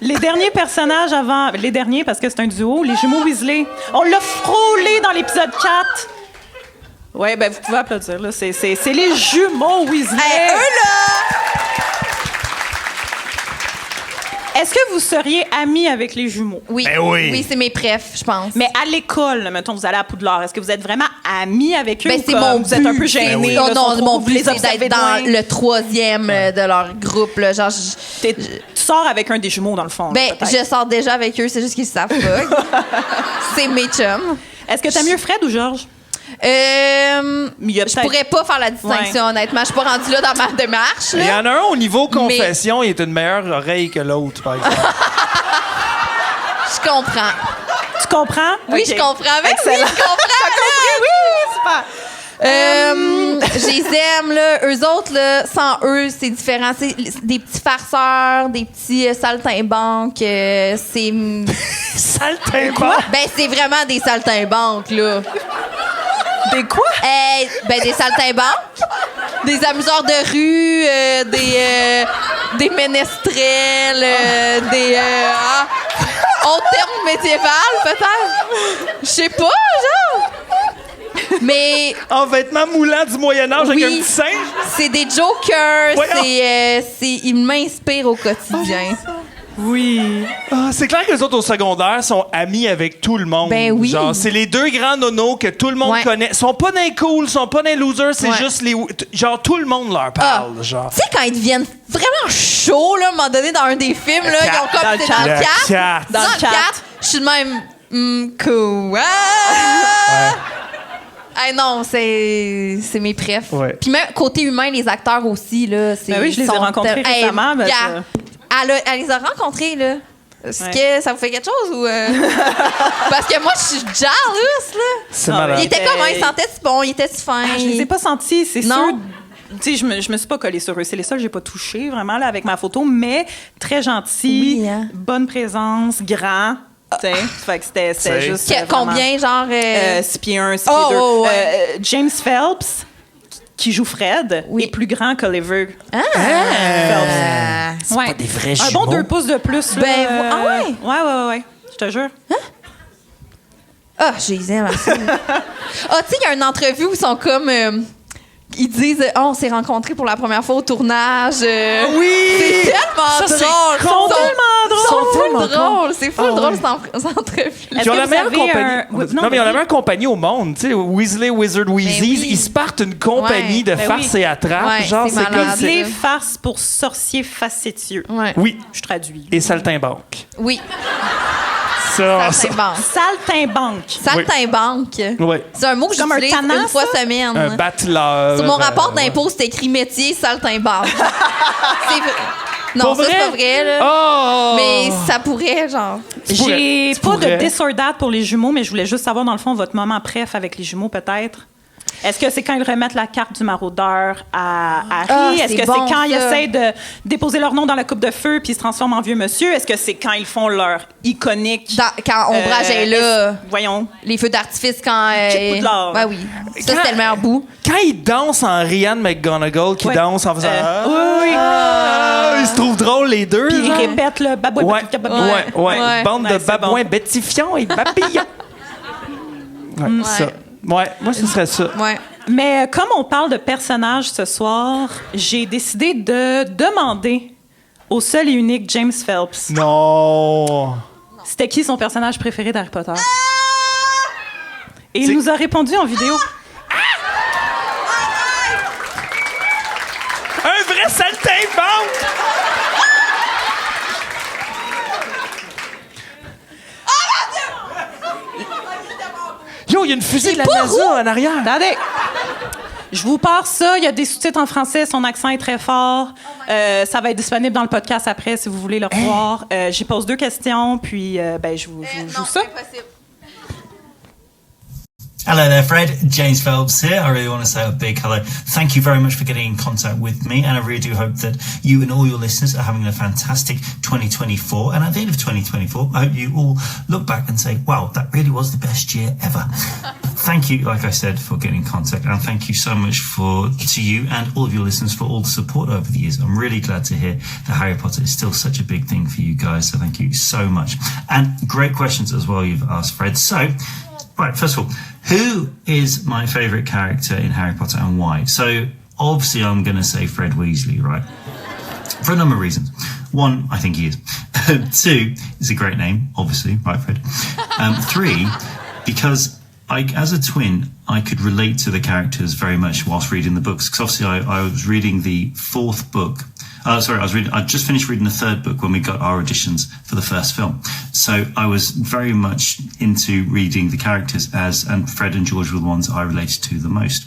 Les derniers personnages avant... Les derniers, parce que c'est un duo, les jumeaux Weasley. On l'a frôlé dans l'épisode 4. Ouais, ben vous pouvez applaudir, là. C'est les jumeaux Weasley. Hey, eux, là! Est-ce que vous seriez amis avec les jumeaux? Oui. Ben oui. Oui, c'est mes préfs, je pense. Mais à l'école, là, mettons, vous allez à Poudlard, est-ce que vous êtes vraiment amis avec eux? Ben, ou c'est comme mon vous êtes un but. peu gênés? Ben oui. Non, là, non, sont trop- mon vous but, les c'est observez d'être de loin? dans le 3e de leur groupe. Là. Genre, Tu sors avec un des jumeaux, dans le fond. ben, là, peut-être. je sors déjà avec eux, c'est juste qu'ils savent pas. C'est mes chums. Est-ce que t'aimes mieux Fred ou Georges? Je peut-être- pourrais pas faire la distinction, honnêtement. Je suis pas rendue là dans ma démarche. Il y Là. en a un au niveau confession, il est une meilleure oreille que l'autre, par exemple. Je comprends. Tu comprends? Oui, Ok. je comprends. Ben Excellent. oui, je comprends. Oui, super. Je les aime, là. Eux autres, là, sans eux, c'est différent. C'est des petits farceurs, des petits saltimbanques. C'est. Saltimbanque. Ben, c'est vraiment des saltimbanques, là. Des quoi? Ben, des saltimbanques. Des amuseurs de rue, des ménestrels, des. Autre terme médiéval, peut-être? Je sais pas, genre. Mais En vêtements moulants du Moyen-Âge avec un Oui. petit singe. c'est des jokers. Voyons. Ils m'inspirent au quotidien. Oui. Ah, c'est clair que les autres au secondaire sont amis avec tout le monde. Ben oui. Genre, c'est les deux grands nonos que tout le monde Ouais. connaît. Ils sont pas d'un cool, ils sont pas d'un loser, c'est Ouais. juste les. Genre, tout le monde leur parle. Genre. Tu sais, quand ils deviennent vraiment chauds, là, à un moment donné, dans un des films, là, ils ont comme. Dans le c'est chat. dans le Le 4. quatre. Dans le 4. Je suis de même. Quoi? Hey, non, c'est mes préfs. Ouais. Puis même côté humain, les acteurs aussi, là. Ben oui, je les ai rencontrés récemment, ben, elle les a rencontrés, là. Est-ce que ça vous fait quelque chose ou. Parce que moi, je suis jalouse, là. C'est Non, malade. Il était comment? Il sentait si bon? Il était si fin? Je les ai pas sentis, c'est Non. sûr. Tu sais, je me suis pas collée sur eux. C'est les seuls que j'ai pas touchés, vraiment, là, avec ma photo, mais très gentils, Oui, hein. bonne présence, grand. Tu sais, fait que c'était C'est- juste. Combien, genre. 6 pieds 1, 6 Oh, pieds 2. oh, ouais. James Phelps, qui joue Fred, Oui. est plus grand qu'Oliver. Ah! C'est Ouais. pas des vrais Un jumeaux. bon 2 pouces de plus. Là. Ben, ah ouais? Ouais. Je te jure. Ah, je les aime assez. Ah, tu sais, il y a une entrevue où ils sont comme. ils disent on s'est rencontrés pour la première fois au tournage. Oui! C'est tellement Ça, c'est drôle. con. Ils sont full drôles. C'est full Ah, drôle, oui. cette entrevue. Est-ce Ils ont que la vous meilleure avez compagnie. oui, Non, mais ils ont la meilleure compagnie au monde. Tu sais, Weasley, Wizard, Weasley's, oui. ils se partent une compagnie Ouais. de Ben farce oui. et attrape. Ouais, genre, c'est c'est malade. comme. Les farces pour sorciers facétieux. Ouais. Oui. Je traduis. Et saltimbanque. Oui. Ça. Saltimbanque. Saltimbanque. Saltimbanque. Ouais. C'est un mot que Comme un j'utilise tannant, une fois ça? semaine. Un battleur. Sur mon rapport ouais. d'impôt, c'est écrit métier saltimbanque. C'est vrai. Non, Pour ça, c'est vrai? pas vrai, là. Oh! Mais ça pourrait, genre. J'ai Tu pas pourrais. de disordat pour les jumeaux, mais je voulais juste savoir, dans le fond, votre moment préf avec les jumeaux, peut-être. Est-ce que c'est quand ils remettent la carte du maraudeur à Harry? Ah, Est-ce c'est que bon, c'est quand ils ça. essayent de déposer leur nom dans la coupe de feu puis ils se transforment en vieux monsieur? Est-ce que c'est quand ils font leur iconique... Quand Ombrage est là, Voyons. les feux d'artifice, quand. Check Poudlard. Ouais, oui. Ça, c'était le meilleur bout. Quand il danse en Ryan McGonagall, qui Ouais. danse en faisant. Oui. Ils se trouvent drôles, les deux. Puis ils genre. répètent le babouin. Ouais, Ouais. Bande Ouais, de c'est babouins bon. bétifiants et babillons. Ouais, ça. Ouais, moi, ce serait ça. Ouais. Mais comme on parle de personnages ce soir, j'ai décidé de demander au seul et unique James Phelps. Non. C'était qui son personnage préféré d'Harry Potter? Et il nous a répondu en vidéo. Un vrai saltimbanque! Yo, il y a une fusée de la NASA en arrière. Attendez! Je vous pars ça. Il y a des sous-titres en français. Son accent est très fort. Ça va être disponible dans le podcast après si vous voulez le revoir. J'y pose 2 questions, puis je vous joue ça. Hello there, Fred. James Phelps here. I really want to say a big hello. Thank you very much for getting in contact with me, and I really do hope that you and all your listeners are having a fantastic 2024. And at the end of 2024, I hope you all look back and say, wow, that really was the best year ever. Thank you, like I said, for getting in contact, and thank you so much to you and all of your listeners for all the support over the years. I'm really glad to hear that Harry Potter is still such a big thing for you guys, so thank you so much. And great questions as well you've asked, Fred. So, right, first of all, who is my favourite character in Harry Potter and why? So, obviously, I'm going to say Fred Weasley, right? For a number of reasons. One, I think he is. 2, it's a great name, obviously, right, Fred? 3, because as a twin, I could relate to the characters very much whilst reading the books. Because obviously, I was reading the 4th book. I just finished reading the 3rd book when we got our auditions for the first film. So I was very much into reading the characters and Fred and George were the ones I related to the most.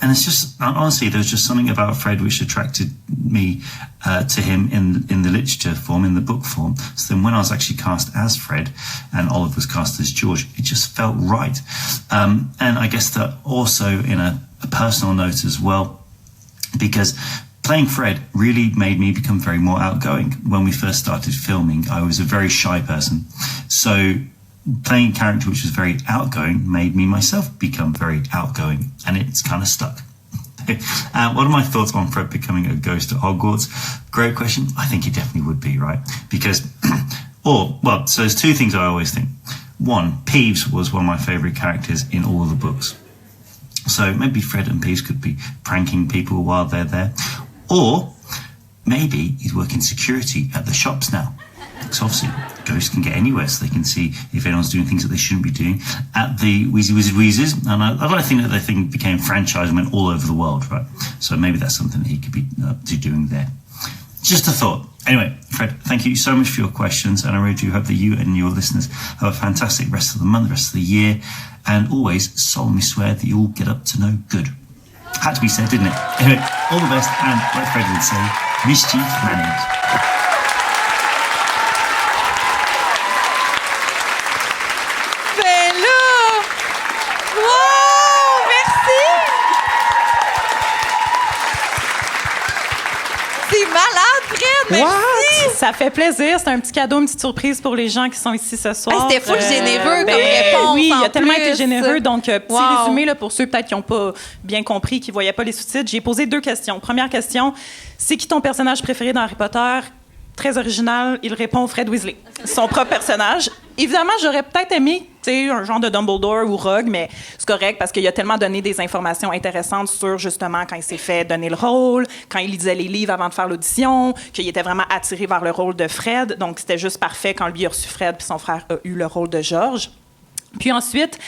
And it's just, honestly, there's just something about Fred which attracted me to him in the literature form, in the book form. So then when I was actually cast as Fred and Olive was cast as George, it just felt right. And I guess that also in a personal note as well, because playing Fred really made me become very more outgoing. When we first started filming, I was a very shy person. So playing a character which was very outgoing made me myself become very outgoing, and it's kind of stuck. What are my thoughts on Fred becoming a ghost at Hogwarts? Great question. I think he definitely would be, right? Because, so there's 2 things I always think. 1, Peeves was one of my favourite characters in all of the books. So maybe Fred and Peeves could be pranking people while they're there. Or maybe he's working security at the shops now. Because obviously ghosts can get anywhere, so they can see if anyone's doing things that they shouldn't be doing at the Wheezy Wizard Wheezes. And I like to think that the thing became franchised and went all over the world, right? So maybe that's something that he could be doing there. Just a thought. Anyway, Fred, thank you so much for your questions, and I really do hope that you and your listeners have a fantastic rest of the month, rest of the year, and always solemnly swear that you all get up to no good. Had to be said, didn't it? Anyway, all the best, and like Fred would say, mischief managed. Ben là! Wow! Merci! C'est malade, Fred! Merci! Ça fait plaisir. C'est un petit cadeau, une petite surprise pour les gens qui sont ici ce soir. C'était full généreux comme réponse. Oui, il a en tellement plus. été généreux. Donc, petit Wow. résumé là, pour ceux peut-être qui n'ont pas bien compris, qui ne voyaient pas les sous-titres. J'ai posé 2 questions. Première question, c'est qui ton personnage préféré dans Harry Potter? Très original, il répond Fred Weasley, son propre personnage. Évidemment, j'aurais peut-être aimé sais, un genre de Dumbledore ou Rogue, mais c'est correct parce qu'il a tellement donné des informations intéressantes sur, justement, quand il s'est fait donner le rôle, quand il lisait les livres avant de faire l'audition, qu'il était vraiment attiré vers le rôle de Fred. Donc, c'était juste parfait quand lui a reçu Fred puis son frère a eu le rôle de George. Puis ensuite,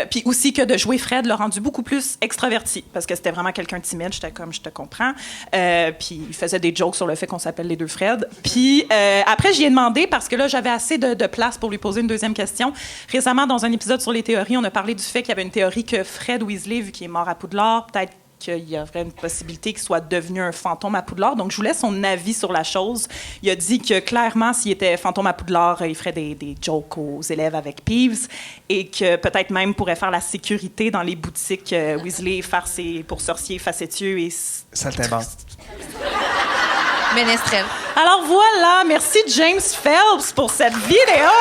puis aussi que de jouer Fred l'a rendu beaucoup plus extraverti parce que c'était vraiment quelqu'un de timide. J'étais comme, je te comprends. Puis il faisait des jokes sur le fait qu'on s'appelle les deux Fred. Puis après, j'y ai demandé parce que là, j'avais assez de place pour lui poser une deuxième question. Récemment, dans un épisode sur les théories, on a parlé du fait qu'il y avait une théorie que Fred Weasley, vu qu'il est mort à Poudlard, peut-être qu'il y aurait une possibilité qu'il soit devenu un fantôme à Poudlard. Donc, je voulais son avis sur la chose. Il a dit que, clairement, s'il était fantôme à Poudlard, il ferait des jokes aux élèves avec Peeves et que peut-être même pourrait faire la sécurité dans les boutiques Weasley, faire ses pour sorciers facétieux et... Saltimbanque. Ménestrel. Alors voilà, merci James Phelps pour cette vidéo.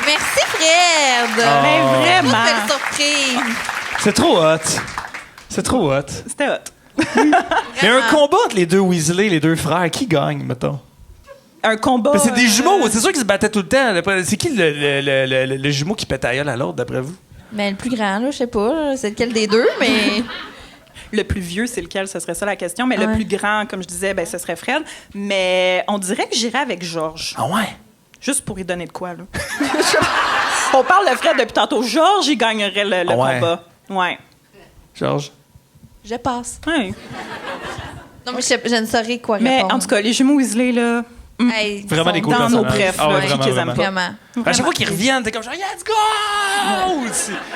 Merci, Fred! Mais vraiment! Belle surprise! C'est trop hot. C'est trop hot. C'était hot. Mais un combat entre les deux Weasley, les deux frères, qui gagne, mettons? Un combat... C'est des jumeaux, c'est sûr qu'ils se battaient tout le temps. C'est qui le jumeau qui pète à gueule à l'autre, d'après vous? Mais le plus grand, là, je sais pas. C'est lequel des deux, mais... Le plus vieux, c'est lequel? Ce serait ça la question. Mais le plus grand, comme je disais, ben, ce serait Fred. Mais on dirait que j'irais avec George. Ah ouais? Juste pour y donner de quoi, là. On parle de Fred depuis tantôt. George, il gagnerait le combat. Ouais. George? Je passe. Ouais. Non, mais je ne saurais quoi mais répondre. En tout cas, les jumeaux Weasley, là... Hey, vraiment des cool dans nos personnages. prefs, là, qui les aiment pas. Vraiment. À chaque fois qu'ils reviennent, t'es comme genre, let's go!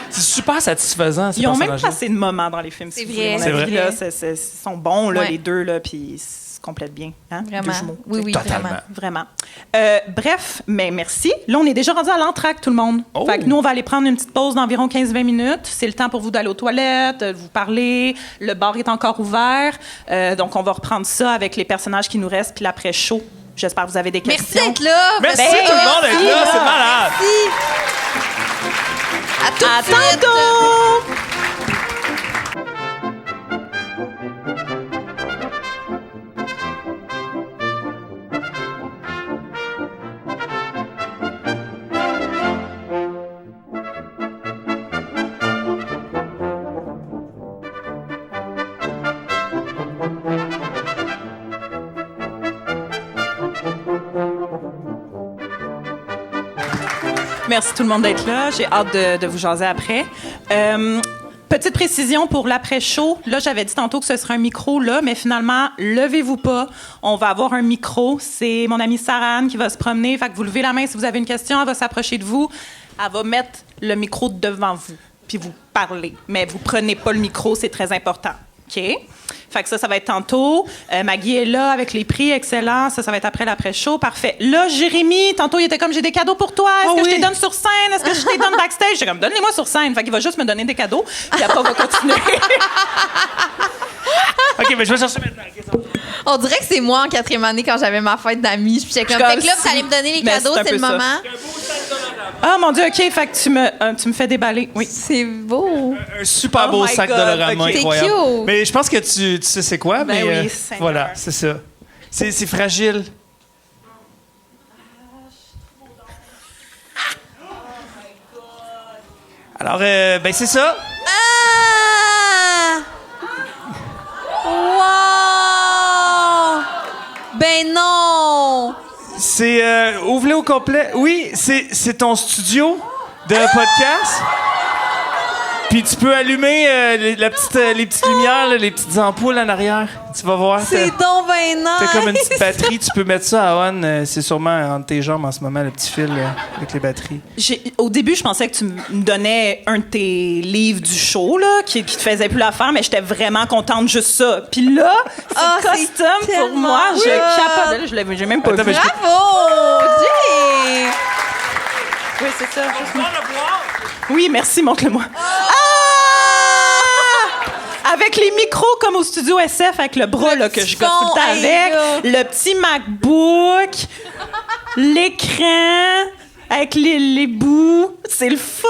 C'est super satisfaisant, ces Ils ont même personnages-là. pas assez de moments dans les films. C'est si vous vrai. voulez. C'est Mon avis, vrai. là, ils sont bons, là, Ouais. les deux, là, puis ils se complètent bien. Hein? Vraiment. Deux jumeaux. Oui, Totalement. vraiment. Vraiment. Bref, mais merci. Là, on est déjà rendu à l'entracte, tout le monde. Oh. Fait que nous, on va aller prendre une petite pause d'environ 15-20 minutes. C'est le temps pour vous d'aller aux toilettes, de vous parler. Le bar est encore ouvert. Donc, on va reprendre ça avec les personnages qui nous restent, puis l'après-show. J'espère que vous avez des questions. Merci d'être là. Merci tout le monde d'être là, c'est malade. Merci. À tout de suite. tantôt! Merci tout le monde d'être là. J'ai hâte de vous jaser après. Petite précision pour l'après-show. Là, j'avais dit tantôt que ce serait un micro, là, mais finalement, levez-vous pas. On va avoir un micro. C'est mon amie Sarah-Anne qui va se promener. Fait que vous levez la main si vous avez une question. Elle va s'approcher de vous. Elle va mettre le micro devant vous, puis vous parlez. Mais vous prenez pas le micro, c'est très important. OK? Fait que ça va être tantôt. Maggie est là avec les prix, excellent. Ça va être après l'après-show, parfait. Là, Jérémy, tantôt, il était comme, j'ai des cadeaux pour toi. Est-ce que je te donne sur scène? Est-ce que je te donne backstage? J'étais comme, donne-les-moi sur scène. Fait qu'il va juste me donner des cadeaux, puis après, on va continuer. OK, mais je vais chercher maintenant. Okay, On dirait que c'est moi en 4e année quand j'avais ma fête d'amis. Puis j'étais comme, fait que là, vous allez me donner les Mais cadeaux, c'est un c'est le peu ça. moment. Ah, mon Dieu, OK, fait que tu me fais déballer. Oui. C'est beau. Un super Oh beau my sac God, Dollarama, ok. incroyable. C'est cute. Mais je pense que tu sais c'est quoi, Ben mais oui, Seigneur. voilà, c'est ça. C'est fragile. Alors, ben c'est ça. Ah! Wow! Ben non! C'est ouvre-le au complet. Oui, c'est ton studio de podcast. Puis tu peux allumer les petites lumières, là, les petites ampoules en arrière. Tu vas voir. C'est donc ben nice! T'as comme une petite batterie. Tu peux mettre ça à on. C'est sûrement entre tes jambes en ce moment, le petit fil avec les batteries. Au début, je pensais que tu me donnais un de tes livres du show, là, qui te faisait plus l'affaire, mais j'étais vraiment contente juste ça. Puis là, c'est custom pour tellement moi. Je hot. capote. Là, j'ai même pas Attends, vu. mais je peux- Bravo! Jay! Oui, c'est ça. Oui, merci, montre-le-moi. Ah! Avec les micros comme au studio SF, avec le bras là, que je gosse tout le temps hey, avec, là. le petit MacBook, l'écran, avec les bouts. C'est le fun!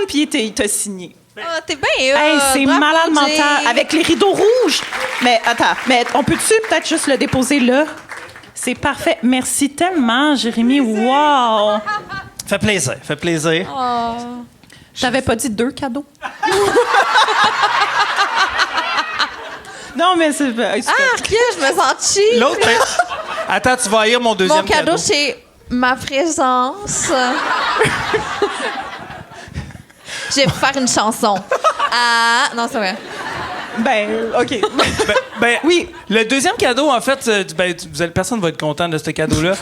Puis il t'a signé. Ah, t'es bien Hey, c'est bravo, malade Jay. mental. Avec les rideaux rouges. Mais attends, on peut-tu peut-être juste le déposer là? C'est parfait. Merci tellement, Jérémy. Wow! Fait plaisir, fait plaisir. J'avais pas dit 2 cadeaux. Non, mais c'est... Arc, je me sens cheap. L'autre, attends, tu vas haïr mon deuxième Mon cadeau, c'est ma présence. Je vais vous faire une chanson. Ah, non, c'est vrai. OK. Oui. Le deuxième cadeau, en fait, personne ne va être content de ce cadeau-là.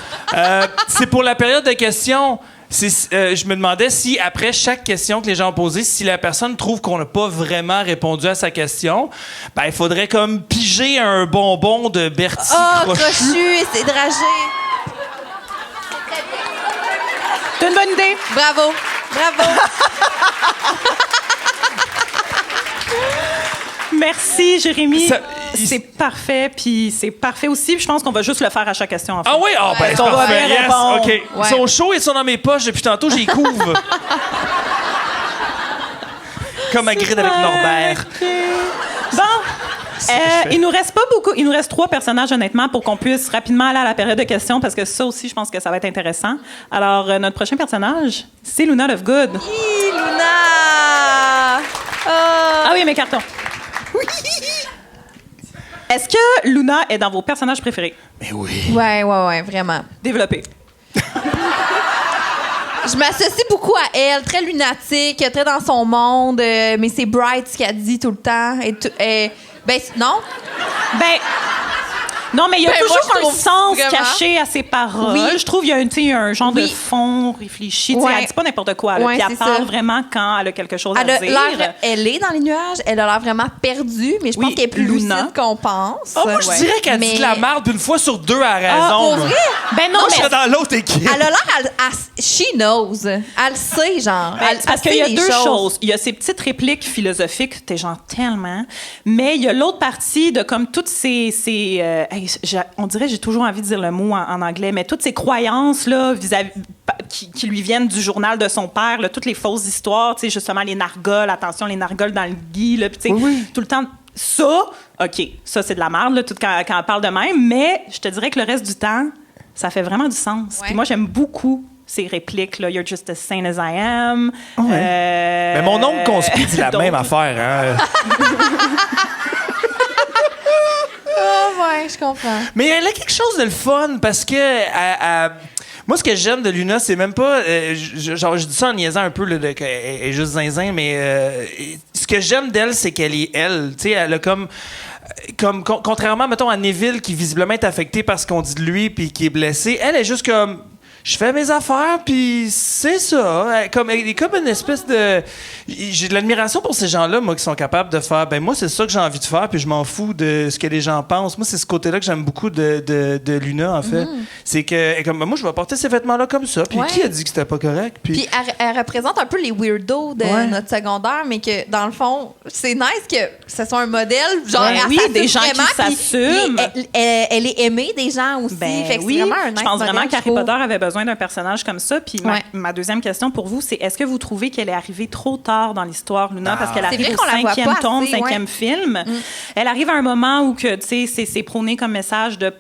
C'est pour la période de questions. Je me demandais si, après chaque question que les gens ont posée, si la personne trouve qu'on n'a pas vraiment répondu à sa question, il faudrait comme piger un bonbon de Bertie Crochu. Crochu, c'est dragé. C'est une bonne idée. Bravo. Merci, Jérémy. C'est parfait, puis c'est parfait aussi. Puis je pense qu'on va juste le faire à chaque question. En fait. Ah oui? C'est parfait. Yes, OK. Ouais. Ils sont chauds, ils sont dans mes poches depuis tantôt, j'y couvre. Comme à Grid avec Norbert. Bon. Il nous reste pas beaucoup. Il nous reste 3 personnages, honnêtement, pour qu'on puisse rapidement aller à la période de questions, parce que ça aussi, je pense que ça va être intéressant. Alors, notre prochain personnage, c'est Luna Lovegood. Luna! Ah oui, mes cartons. Oui. Est-ce que Luna est dans vos personnages préférés? Mais oui. Ouais, vraiment. Développé. Je m'associe beaucoup à elle, très lunatique, très dans son monde, mais c'est bright ce qu'elle dit tout le temps. Non? Non, mais il y a toujours moi, je un trouve sens vraiment... caché à ses paroles. Oui. Je trouve qu'il y a un genre de fond réfléchi. Ouais. Elle dit pas n'importe quoi. Là, puis elle parle vraiment quand elle a quelque chose à dire. Elle est dans les nuages. Elle a l'air vraiment perdue, mais je pense qu'elle est plus lucide qu'on pense. Moi, je dirais qu'elle dit de la merde une fois sur 2 à raison. Ah, pour vrai? Non, je serais dans l'autre équipe. Elle a l'air... She knows. Elle sait, genre. Parce qu'il y a 2 choses. Il y a ces petites répliques philosophiques, t'es genre tellement... Mais il y a l'autre partie de comme toutes ces on dirait, j'ai toujours envie de dire le mot en anglais, mais toutes ces croyances là, qui lui viennent du journal de son père, là, toutes les fausses histoires, justement les nargoles, attention, les nargoles dans le gui, là, tout le temps... Ça, OK, ça, c'est de la merde, là, tout quand elle parle de même, mais je te dirais que le reste du temps, ça fait vraiment du sens. Puis moi, j'aime beaucoup ces répliques, là, « You're just as sane as I am ». Mais mon oncle Conspi dit la même affaire, hein. Ouais, je comprends. Mais elle a quelque chose de le fun parce que moi, ce que j'aime de Luna, c'est même pas... je dis ça en niaisant un peu, là, qu'elle est juste zinzin, mais ce que j'aime d'elle, c'est qu'elle est elle. Tu sais, elle a comme contrairement, mettons, à Neville, qui visiblement est affecté par ce qu'on dit de lui puis qui est blessé, elle est juste comme... Je fais mes affaires, puis c'est ça. Elle est comme une espèce de... J'ai de l'admiration pour ces gens-là, moi, qui sont capables de faire... moi, c'est ça que j'ai envie de faire, puis je m'en fous de ce que les gens pensent. Moi, c'est ce côté-là que j'aime beaucoup de Luna, en fait. C'est que, comme, moi, je vais porter ces vêtements-là comme ça. Puis qui a dit que c'était pas correct? Puis elle représente un peu les weirdos de notre secondaire, mais que, dans le fond, c'est nice que ce soit un modèle. Genre, des gens vraiment, qui s'assument. Elle est aimée des gens aussi. Fait que c'est vraiment un nice je pense vraiment modèle, qu'Harry Potter avait besoin d'un personnage comme ça. Puis ma deuxième question pour vous, c'est est-ce que vous trouvez qu'elle est arrivée trop tard dans l'histoire, Luna? Parce qu'elle arrive au 5e tome, 5e film. Elle arrive à un moment où que, c'est prôné comme message de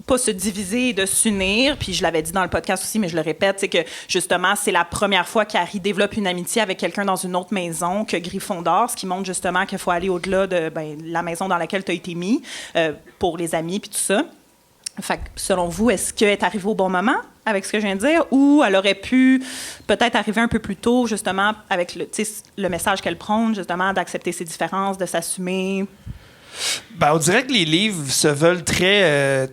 pas se diviser et de s'unir. Puis je l'avais dit dans le podcast aussi, mais je le répète, c'est que justement, c'est la première fois qu'Harry développe une amitié avec quelqu'un dans une autre maison que Gryffondor, ce qui montre justement qu'il faut aller au-delà de la maison dans laquelle tu as été mis pour les amis puis tout ça. Fait que, selon vous, est-ce qu'elle est arrivée au bon moment avec ce que je viens de dire, ou elle aurait pu peut-être arriver un peu plus tôt, justement, avec le message qu'elle prône, justement, d'accepter ses différences, de s'assumer? On dirait que les livres se veulent très...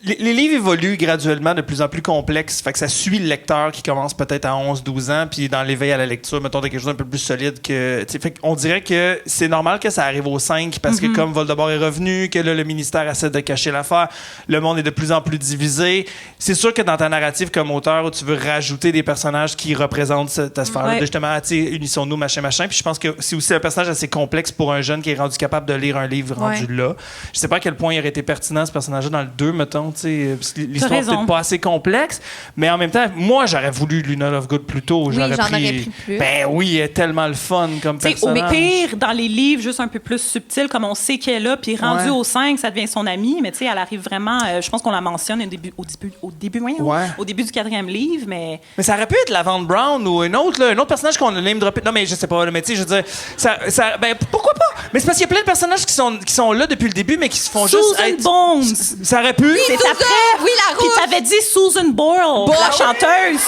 Les livres évoluent graduellement de plus en plus complexes. Fait que ça suit le lecteur qui commence peut-être à 11-12 ans, puis dans l'éveil à la lecture, mettons, de quelque chose d'un peu plus solide que... Fait qu'on dirait que c'est normal que ça arrive au 5, parce que comme Voldemort est revenu, que là, le ministère essaie de cacher l'affaire, le monde est de plus en plus divisé. C'est sûr que dans ta narrative comme auteur, tu veux rajouter des personnages qui représentent cette sphère-là, justement, unissons-nous, machin. Puis je pense que c'est aussi un personnage assez complexe pour un jeune qui est rendu capable de lire un livre rendu là. Je sais pas à quel point il aurait été pertinent, ce personnage-là, dans le 2, mettons. tu sais, parce que l'histoire T'as est peut-être raison. pas assez complexe, mais en même temps, moi, j'aurais voulu Luna Lovegood plus tôt. Oui, j'en aurais pris plus. Ben oui, elle est tellement le fun comme Tu sais, au personnage. pire, dans les livres, juste un peu plus subtil, comme on sait qu'elle est là, puis rendu Ouais. au 5, ça devient son amie, mais tu sais, elle arrive vraiment, je pense qu'on la mentionne au début du 4e livre, mais... Mais ça aurait pu être Laverne Brown ou un autre personnage qu'on a name droppé. Non, mais je sais pas, là, mais tu sais, je veux dire, ben pourquoi pas? Mais c'est parce qu'il y a plein de personnages qui sont là depuis le début, mais qui se font juste Susan être... Bones! Ça aurait pu. C'est Susan! après! Oui, la Puis rouge! t'avais dit Susan Boyle, Boyle. la chanteuse!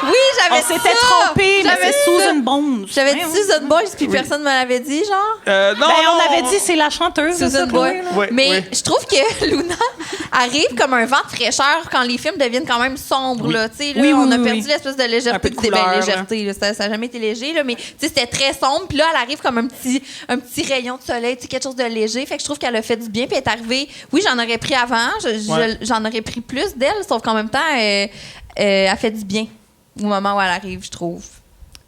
Oui, j'avais On s'était trompé, mais c'est Susan Bones. J'avais dit Ouais, Susan Boyle, puis personne ne me l'avait dit, genre. Non, on avait dit c'est la chanteuse. de Susan ça, Boyle. là. Oui, Mais oui. je trouve que Luna arrive comme un vent de fraîcheur quand les films deviennent quand même sombres. Là. Tu sais, là, Oui, on a oui, perdu oui. l'espèce de Un légèreté. peu de couleur, là. Légèreté, là. Ça n'a jamais été léger, là, mais tu sais, c'était très sombre. Puis là, elle arrive comme un petit rayon de soleil, tu sais, quelque chose de léger. Fait que je trouve qu'elle a fait du bien. Puis elle est arrivée. Oui, j'en aurais pris avant. J'en aurais pris plus d'elle, sauf qu'en même temps, elle fait du bien au moment où elle arrive, je trouve.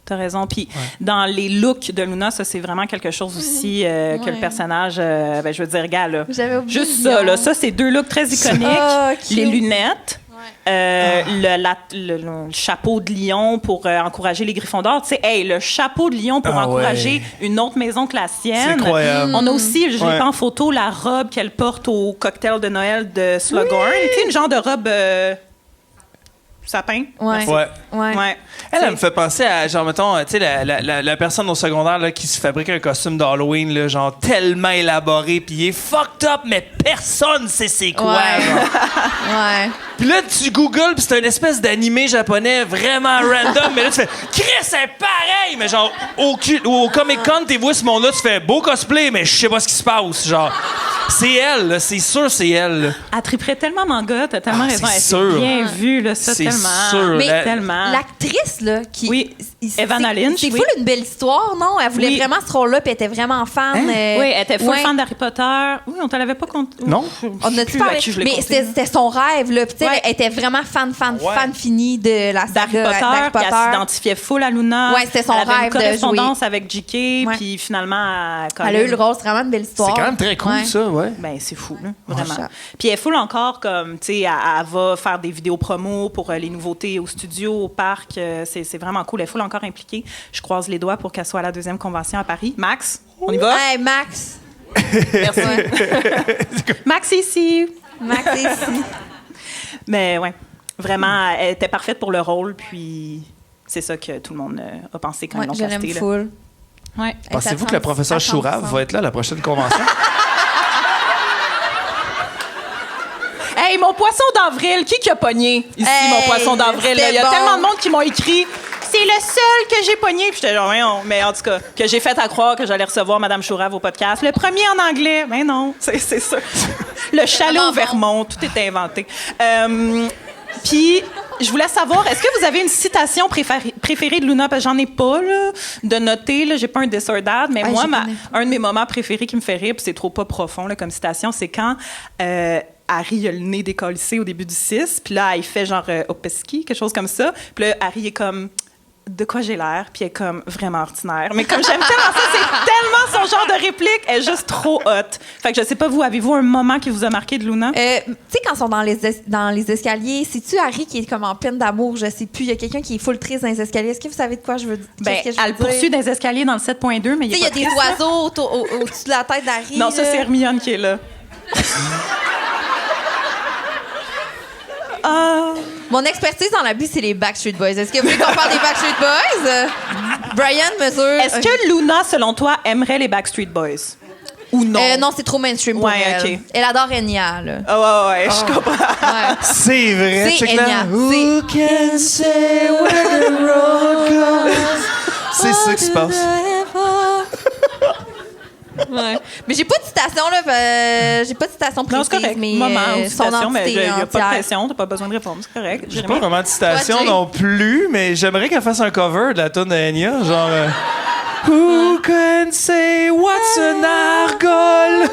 T'as raison. Puis dans les looks de Luna, ça, c'est vraiment quelque chose aussi que le personnage... ben, je veux dire, regarde, là. J'avais oublié Juste le ça, nom. là. Ça, c'est 2 looks très iconiques. Ah, cute. Les lunettes. Le chapeau de lion pour encourager les Gryffondors. Tu sais, hey, le chapeau de lion pour encourager une autre maison que la sienne. C'est incroyable. On a aussi, je l'ai Ouais. pas en photo, la robe qu'elle porte au cocktail de Noël de Slughorn. Tu sais, une genre de robe sapin. Ouais. Ouais. Ouais. Elle me fait penser à, genre, mettons, tu sais, la personne au secondaire là, qui se fabrique un costume d'Halloween, là, genre, tellement élaboré, puis il est fucked up, mais personne sait c'est quoi. Ouais. genre. Ouais. Puis là, tu googles, puis c'est une espèce d'animé japonais vraiment random, mais là, tu fais « Chris, c'est pareil! » Mais genre, au Comic-Con, t'es vu ce monde-là, tu fais « Beau cosplay, mais je sais pas ce qui se passe. » Genre, c'est elle, là, c'est sûr c'est elle. Là. Elle triperait tellement manga, t'as tellement raison. c'est Elle sûr. s'est bien vu, là, ça, C'est tellement. sûr. Mais tellement. l'actrice, là, qui. Oui, Evanna Lynch, C'est oui. full une belle histoire, non? Elle voulait Oui. vraiment ce rôle-là, puis elle était vraiment fan. Oui, elle était full ouais. fan d'Harry Potter. Oui, on te l'avait pas compté. Non? On a-tu parlé? Mais c'était son rêve, là. Puis, tu sais, Ouais. elle était vraiment fan finie de la d'Harry saga Potter, puis elle s'identifiait full à Luna. Ouais, c'était son elle avait rêve une de correspondance avec J.K., Ouais. puis finalement, Elle a eu le rôle, c'est vraiment une belle histoire. C'est quand même très cool, Ouais. ça, ouais. Ben, c'est fou, là, vraiment. Ouais. Puis elle est full encore comme, tu sais, elle va faire des vidéos promo pour les nouveautés au studio, au parc. C'est vraiment cool. Elle est full encore impliquée. Je croise les doigts pour qu'elle soit à la 2e convention à Paris. Max, on y va? Hey, Max. Merci. Max est ici. Max est ici. Mais ouais, vraiment, elle était parfaite pour le rôle, puis c'est ça que tout le monde a pensé quand Ouais, ils l'ont je l'aime casté. là. full. Ouais. Pensez-vous que le professeur Chourave va être là à la prochaine convention? Hey, mon poisson d'avril, qui a pogné ici, Hey, mon poisson d'avril? là? Il y a c'était bon. tellement de monde qui m'ont écrit. C'est le seul que j'ai pogné. Puis j'étais genre, voyons. Mais en tout cas, que j'ai fait à croire que j'allais recevoir Mme Chourave au podcast. Le premier en anglais. Mais non, c'est ça. Le chalet au Vermont, tout était inventé. Puis, je voulais savoir, est-ce que vous avez une citation préférée de Luna? Parce que j'en ai pas, là, de noter. Là, j'ai pas un this or that, mais moi, un de mes moments préférés qui me fait rire, puis c'est trop pas profond là, comme citation, c'est quand Harry a le nez décollissé au début du 6, puis là, il fait genre Opeski, quelque chose comme ça. Puis là, Harry est comme... De quoi j'ai l'air, puis elle est comme vraiment ordinaire. Mais comme j'aime tellement ça, c'est tellement son genre de réplique, elle est juste trop hot. Fait que je sais pas, vous, avez-vous un moment qui vous a marqué de Luna? Tu sais, quand ils sont dans les escaliers, c'est-tu Harry qui est comme en peine d'amour? Je sais plus. Il y a quelqu'un qui est full triste dans les escaliers. Est-ce que vous savez de quoi je veux dire? Ben, elle poursuit dans les escaliers dans le 7.2, mais il y a des oiseaux au-dessus de la tête d'Harry. Non, ça, c'est Hermione qui est là. Mon expertise dans la vie, c'est les Backstreet Boys. Est-ce que vous voulez qu'on parle des Backstreet Boys? Brian mesure... Est-ce que Luna, selon toi, aimerait les Backstreet Boys? Ou non? Non, c'est trop mainstream pour elle. OK. Elle adore Enya, là. Ouais, je comprends. Ouais. C'est vrai, C'est check là. Enya. Who can say where the road goes? C'est ça qui se passe. Ouais. Mais j'ai pas de citation, là. J'ai pas de citation Non, précise. c'est correct. Mais Moment ou son citation, mais il entité n'y a pas de entière. pression, t'as pas besoin de répondre, c'est correct. J'ai pas vraiment de citation Toi, Jay? non plus, mais j'aimerais qu'elle fasse un cover de la tune de Enya, genre Who can say what's an argol?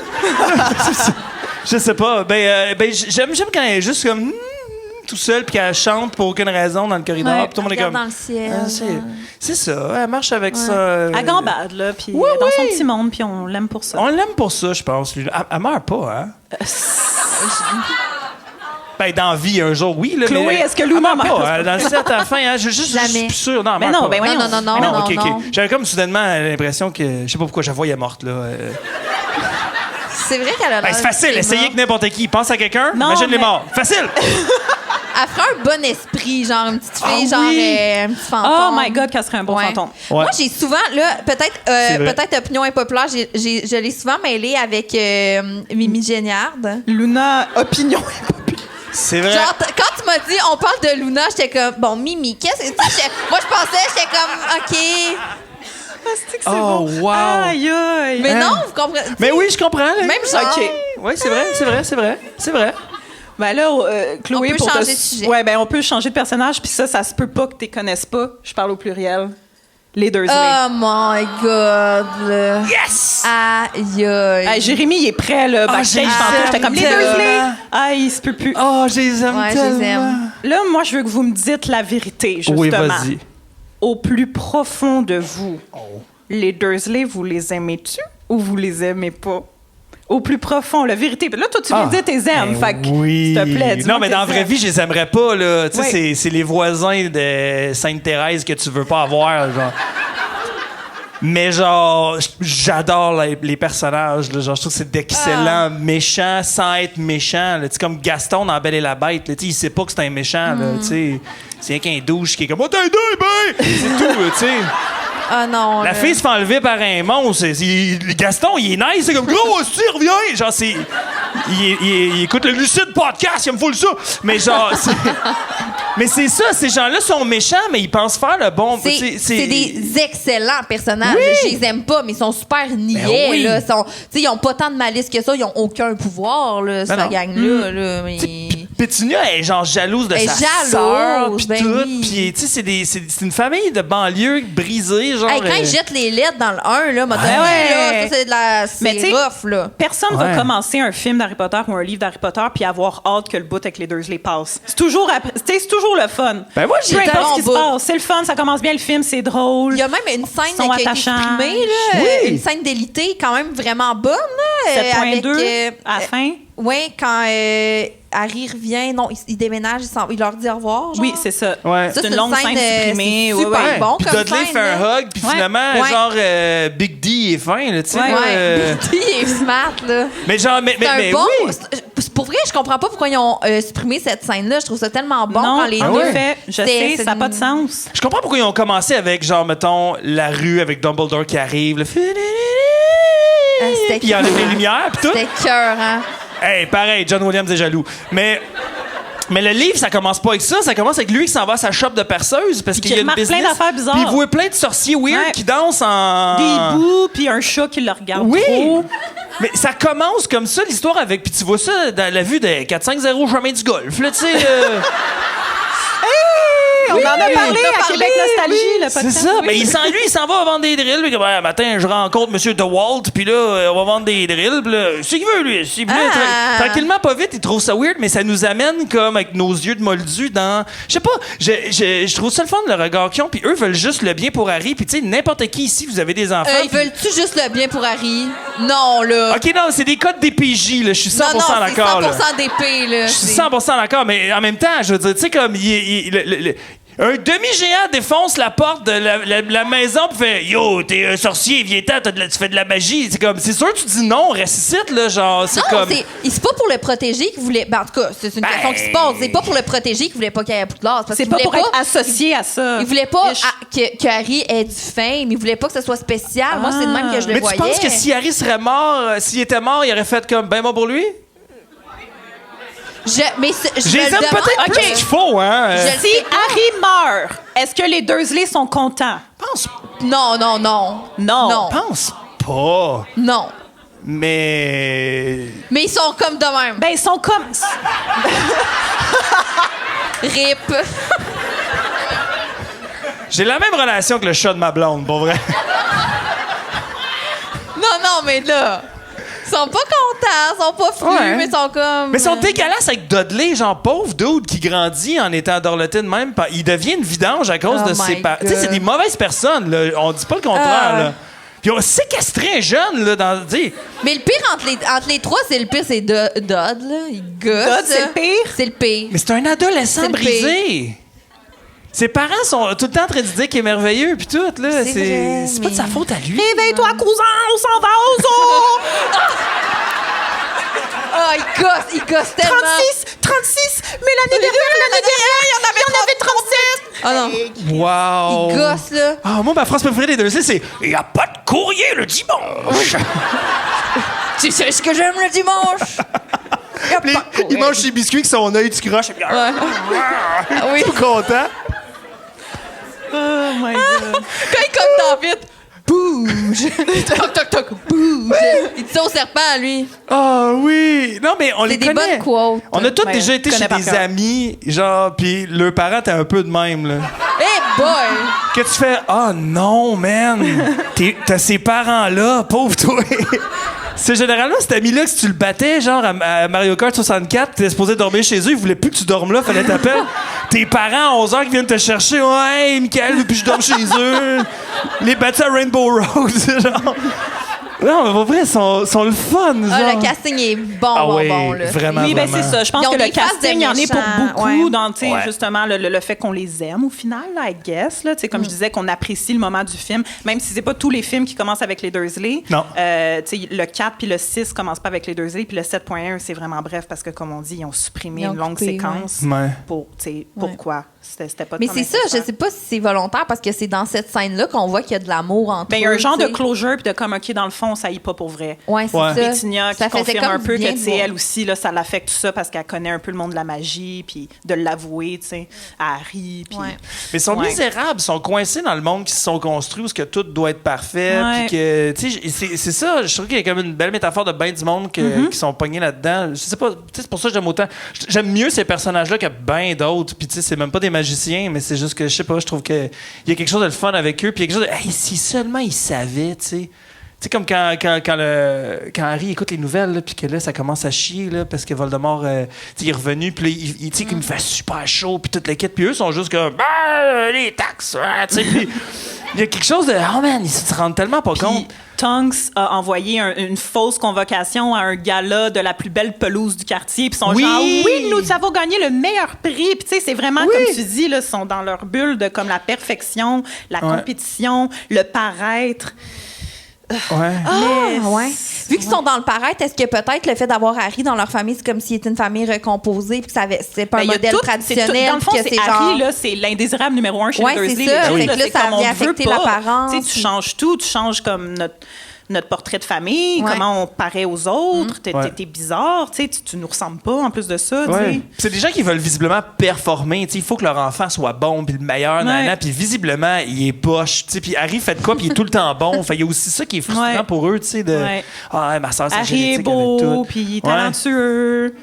Je sais pas. J'aime quand elle est juste comme tout seule puis qu'elle chante pour aucune raison dans le corridor. Ouais, Puis tout le monde est regarde comme dans le ciel. c'est ça, elle marche avec ça. Elle gambade, là, puis elle est dans son petit monde, puis on l'aime pour ça. On l'aime pour ça, je pense. Elle meurt pas, hein? Ben, dans la vie, un jour, oui. Là, Chloé, mais, est-ce que Luna meurt meurt? pas? Dans le set, à la fin, hein, je suis plus sûr. Non, ben meurt non, pas. ben voyons. Non, OK. non. J'avais comme soudainement l'impression que... Je sais pas pourquoi je la voyais morte, là. C'est vrai qu'elle a l'air... Ben, c'est facile. Essayez que n'importe qui. Pense à quelqu'un, imagine les morts. Facile! Elle ferait un bon esprit, genre une petite fille, un petit fantôme. Oh my God, qu'elle serait un bon fantôme. Ouais. Moi, j'ai souvent, là, peut-être opinion impopulaire, je l'ai souvent mêlée avec Mimi Géniard. Luna, opinion impopulaire. C'est vrai. Genre, quand tu m'as dit, on parle de Luna, j'étais comme, bon, Mimi, qu'est-ce que c'est? Moi, je pensais, j'étais comme, OK. C'est bon. Wow. Aïe, aïe. Mais non, vous comprenez. Mais oui, je comprends. Là. Même genre. OK. Oui, c'est vrai. Ben là, Chloé, On peut pour changer de sujet. Ouais, ben on peut changer de personnage, puis ça se peut pas que tu connaisses pas. Je parle au pluriel. Les Dursley. Oh my God. Yes! Aïe, aïe. Hey, Jérémy, il est prêt, là. Backstage, tantôt, j'étais comme les Dursley. Ah, il se peut plus. Oh, je les aime Ouais, je tellement. les aime. Là, moi, je veux que vous me dites la vérité, justement. Oui, vas-y. Au plus profond de vous, les Dursley, vous les aimez-tu ou vous les aimez pas? Au plus profond, la vérité. Là, toi, tu viens de dire tes aimes. Fait que, oui. s'il te plaît, dis-moi non, mais tes dans la vraie aimes. vie, je les aimerais pas, là. Tu sais, Oui. c'est les voisins de Sainte-Thérèse que tu veux pas avoir, genre. Mais genre, j'adore les personnages. Là. Genre, je trouve que c'est d'excellents méchants sans être méchants. Là. Tu sais, comme Gaston dans Belle et la Bête. Là. Tu sais, il sait pas que c'est un méchant. Là. Tu sais, c'est rien qu'un douche qui est comme « Oh, t'es un ben! » C'est tout, là, tu sais. Ah non. La là. fille se fait enlever par un monstre. Gaston, il est nice. C'est comme « Gros, hostie, reviens! » Genre, c'est... Il écoute le Lucide Podcast. Il me fout ça. Mais genre... Mais c'est ça. Ces gens-là sont méchants, mais ils pensent faire le bon... C'est des excellents personnages. Oui. Je les aime pas, mais ils sont super niais. Ben oui. Là. Ils ont pas tant de malice que ça. Ils ont aucun pouvoir, là, cette non. gang-là. Là, mais... Pétunia est genre jalouse de Elle est sa jalouse, sœur pis ben tout. oui. Puis tu sais, c'est une famille de banlieue brisée, genre. Hey, quand ils jettent les lettres dans le 1, là, m'a donné, là, ça, c'est de la... Mais tu sais, C'est rough, là. Personne va commencer un film d'Harry Potter ou un livre d'Harry Potter puis avoir hâte que le bout avec les Dursley passe. C'est toujours, c'est toujours le fun. Ben moi, Peu j'ai importe ce qui se tellement passe, c'est le fun, ça commence bien le film, c'est drôle. Il y a même une scène Ils sont qui a été attachants. supprimée, là, Oui. une scène d'élité quand même vraiment bonne. Là, 7.2 à la fin. Oui, quand Harry revient, non, il déménage, il leur dit au revoir. Genre. Oui, c'est ça. Ouais. Ça, C'est une longue scène supprimée. C'est super ouais. bon Puis comme Dudley scène, fait un là. hug, puis Ouais. finalement, Ouais. genre, Big D il est fin, là, tu sais. Ouais. là, Ouais. Il est smart, là. Mais genre, mais C'est un bon. oui. Pour vrai, je comprends pas pourquoi ils ont supprimé cette scène-là. Je trouve ça tellement bon Non, quand les en deux. effet, je sais, ça n'a pas de sens. Je comprends pourquoi ils ont commencé avec, genre, mettons, la rue avec Dumbledore qui arrive, là. C'était Puis il enlève les lumières, puis tout. C'était cœur, hein. Hey, pareil, John Williams est jaloux. Mais le livre, ça commence pas avec ça. Ça commence avec lui qui s'en va à sa shop de perceuse parce qu'il y a une remarque business. plein d'affaires bizarres. Puis il voit plein de sorciers weird Ouais. qui dansent en... Des hiboux, puis un chat qui le regarde Oui! trop. Mais ça commence comme ça, l'histoire avec... Puis tu vois ça dans la vue de 450 chemin du golf, là, tu sais... On en a parlé à Québec Nostalgie, le C'est podcast. ça. Oui. Mais il s'en va vendre des drills. Puis, ben, matin, je rencontre M. DeWalt, puis là, on va vendre des drills. Puis là, c'est qu'il veut, lui. Puis là, tranquillement, pas vite, il trouve ça weird, mais ça nous amène comme avec nos yeux de moldu dans... Je sais pas, je trouve ça le fun, le regard qu'ils ont, puis eux veulent juste le bien pour Harry. Puis tu sais, n'importe qui ici, vous avez des enfants. Ils veulent-tu juste le bien pour Harry? Non, là. OK, non, c'est des codes DPJ, là. Je suis 100% non, c'est d'accord, là. 100% d'épée, là. Je suis 100% d'accord, mais en même temps, je veux dire, tu sais, comme un demi-géant défonce la porte de la maison puis fait « Yo, t'es un sorcier, viens-t'en, tu fais de la magie. » C'est comme, c'est sûr que tu dis non, ressuscite, là, genre, c'est Non, comme... c'est pas pour le protéger qu'il voulait... Ben, en tout cas, c'est une question qui se pose. C'est pas pour le protéger qu'il voulait pas qu'il y ait Poudlard. C'est pas pour être associé à ça. Il voulait pas que Harry ait du fame. Il voulait pas que ce soit spécial. Moi, c'est de même que je le mais voyais. tu penses que si Harry serait mort, s'il était mort, il aurait fait comme ben bon pour lui? Je les aime peut-être plus qu'il faut, hein? Si Harry meurt, est-ce que les Dursley sont contents? Pense Non. Non. Pense pas. Non. Mais ils sont comme de même. Ben, ils sont comme... RIP. j'ai la même relation que le chat de ma blonde, pour vrai. Non, mais là... Ils sont pas contents, ils sont pas flus, Ouais. mais ils sont comme... Mais ils sont dégueulasses avec Dudley, genre pauvre dude qui grandit en étant Dorlotin de même. Il devient une vidange à cause Oh de ses my parents. Tu sais, c'est God. des mauvaises personnes, là. On dit pas le contraire, là. Puis on a séquestré un jeune, là, dans... Mais le pire entre les trois, c'est Dodd, là. Il gosse. Dodd, c'est le pire? C'est le pire. Mais c'est un adolescent C'est le brisé. Ses parents sont tout le temps en train de dire qu'il est merveilleux, puis tout, là. C'est pas de sa faute à lui. Réveille-toi, cousin, on s'en va au zoo! Ah, il gosse tellement. 36! Mais l'année dernière, il y en avait 37! Ah non. Wow! Il gosse, là. Ah, moi, ma phrase préférée des deux, c'est « Il n'y a pas de courrier le dimanche! » Tu sais ce que j'aime le dimanche? Il mange ses biscuits avec son œil, tu croches. Ah oui. Tout content. Oh my God. Quand il cogne dans vite, bouge. Toc, toc, toc, bouge. Il dit ça au serpent, lui. Ah oui! Non, mais on les C'est des connaît. bonnes quotes. On a tous Ouais, déjà été je chez connais des par cœur. amis, genre, pis leurs parents étaient un peu de même, là. Hey boy! Que tu fais « Ah non, man! T'as ces parents-là, pauvre toi! » C'est généralement cet ami-là que si tu le battais, genre à Mario Kart 64, t'es supposé dormir chez eux, ils voulaient plus que tu dormes là, fallait t'appeler. Tes parents à 11h qui viennent te chercher, ouais, Michael, puis je dorme chez eux. Les battus à Rainbow Road, genre. Non, mais pour vrai, ils sont le fun, genre. Ah, le casting est bon, Ah oui, bon, là. vraiment, Oui, ben vraiment. c'est ça. Je pense Ils ont que le des faces casting, de il y en est pour méchants, beaucoup ouais. dans, tu sais, Ouais. justement, le fait qu'on les aime au final, là, I guess. Là, tu sais, comme je disais, qu'on apprécie le moment du film, même si c'est pas tous les films qui commencent avec les Dursley. Non. Tu sais, le 4 puis le 6 commencent pas avec les Dursley, puis le 7.1, c'est vraiment bref parce que, comme on dit, ils ont supprimé Ils ont une longue coupé, séquence. Ouais. Pour, tu sais, pourquoi? C'était pas Mais tant c'est ça, je nécessaire. sais pas si c'est volontaire parce que c'est dans cette scène-là qu'on voit qu'il y a de l'amour entre Ben, il y a un eux, genre tu de sais. closure puis de comme, OK, dans le fond, ça y est pas pour vrai. Ouais, c'est Ouais. ça. Pétinia qui Ça faisait confirme comme un peu bien que, de tu sais, voir. elle aussi, là, ça l'affecte tout ça parce qu'elle connaît un peu le monde de la magie, puis de l'avouer, tu sais, à Harry, puis... Ouais. Mais ils sont Ouais. misérables, ils sont coincés dans le monde qui se sont construits où ce que tout doit être parfait. Ouais. Puis que, tu sais, c'est ça, je trouve qu'il y a comme une belle métaphore de bien du monde qui sont pognés là-dedans. Je sais pas, tu sais, c'est pour ça que j'aime autant. J'aime mieux ces personnages-là que bien d'autres. Puis, tu sais, c'est même pas des magiciens, mais c'est juste que, je sais pas, je trouve qu'il y a quelque chose de le fun avec eux. Puis, il y a quelque chose de, hey, si seulement ils savaient, tu sais. Tu sais, comme quand Harry écoute les nouvelles, là, puis que là, ça commence à chier, là, parce que Voldemort, tu sais, il est revenu, puis là, tu sais, qu'il me fait super chaud, puis toute l'équipe, puis eux sont juste comme, les taxes, tu sais, puis il y a quelque chose de, oh man, ils se rendent tellement pas compte. Puis Tonks a envoyé une fausse convocation à un gala de la plus belle pelouse du quartier. Puis ils sont Oui! genre, oui, nous avons gagné le meilleur prix. Puis tu sais, c'est vraiment, comme tu dis, là, ils sont dans leur bulle de comme la perfection, la compétition, le paraître. Ouais. Ah, ouais. Vu qu'ils sont dans le paraître, est-ce que peut-être le fait d'avoir Harry dans leur famille, c'est comme s'il était une famille recomposée puis que c'est pas Ben, un il y a modèle tout- traditionnel? dans le fond, que c'est genre... Harry, là, c'est l'indésirable numéro 1 chez Ouais, les c'est Dursley. ça. Les Fait que autres, là, c'est ça comme vient on veut affecter pas. l'apparence. Tu sais, tu changes tout. Tu changes comme notre portrait de famille, Ouais. comment on paraît aux autres. Ouais. T'es bizarre. Tu sais, tu nous ressembles pas en plus de ça. tu sais. Ouais. Puis c'est des gens qui veulent visiblement performer. T'sais, il faut que leur enfant soit bon, puis le meilleur, Ouais. puis visiblement, il est poche. T'sais, puis Harry fait de quoi, puis il est tout le temps bon. Fait, il y a aussi ça qui est frustrant Ouais. pour eux, tu sais, de Ouais. ah, ma soeur, c'est Harry est génétique avec beau, tout. puis il est Ouais. talentueux.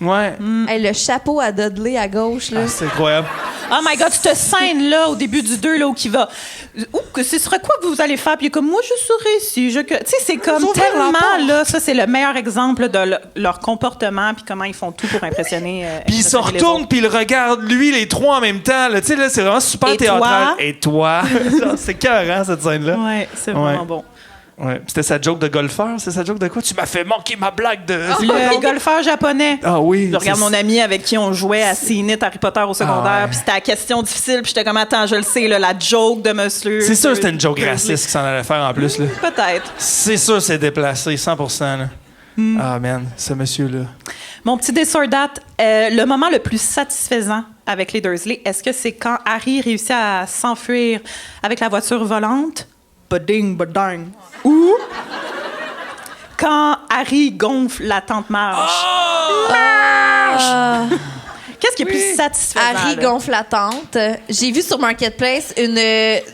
Ouais. Hey, le chapeau à Dudley à gauche, là. Ah, c'est incroyable. Oh my God, cette scène-là, au début du 2, là, où qui va... que ce sera quoi que vous allez faire? Puis il est comme, moi, je serai ici. Tu sais, c'est comme Ils ont ouvert la tellement, là, ça, c'est le meilleur exemple de leur comportement puis comment ils font tout pour impressionner. Puis ils se impressionner les retournent, autres. puis ils regardent lui, les trois en même temps. Tu sais, là, c'est vraiment super Et théâtral. toi? Et toi? Genre, c'est carré, cette scène-là. Ouais, c'est vraiment bon. Ouais. Puis c'était sa joke de golfeur. C'est sa joke de quoi? Tu m'as fait manquer ma blague de... Le golfeur japonais. Ah oui. Je regarde mon ami avec qui on jouait à Cénit Harry Potter au secondaire, Ah ouais. puis c'était la question difficile, puis j'étais comme, attends, je le sais, là, la joke de monsieur. C'est sûr que c'était une joke raciste qui s'en allait faire en plus, là. Peut-être. C'est sûr, c'est déplacé, 100%. Là. Ah, man, ce monsieur-là. Mon petit Dessordat, le moment le plus satisfaisant avec les Dursley, est-ce que c'est quand Harry réussit à s'enfuir avec la voiture volante? Bading, badang. Ou quand Harry gonfle la tante Marge? Marge! Qu'est-ce qui est plus satisfaisant? Harry là? gonfle la tente. J'ai vu sur Marketplace une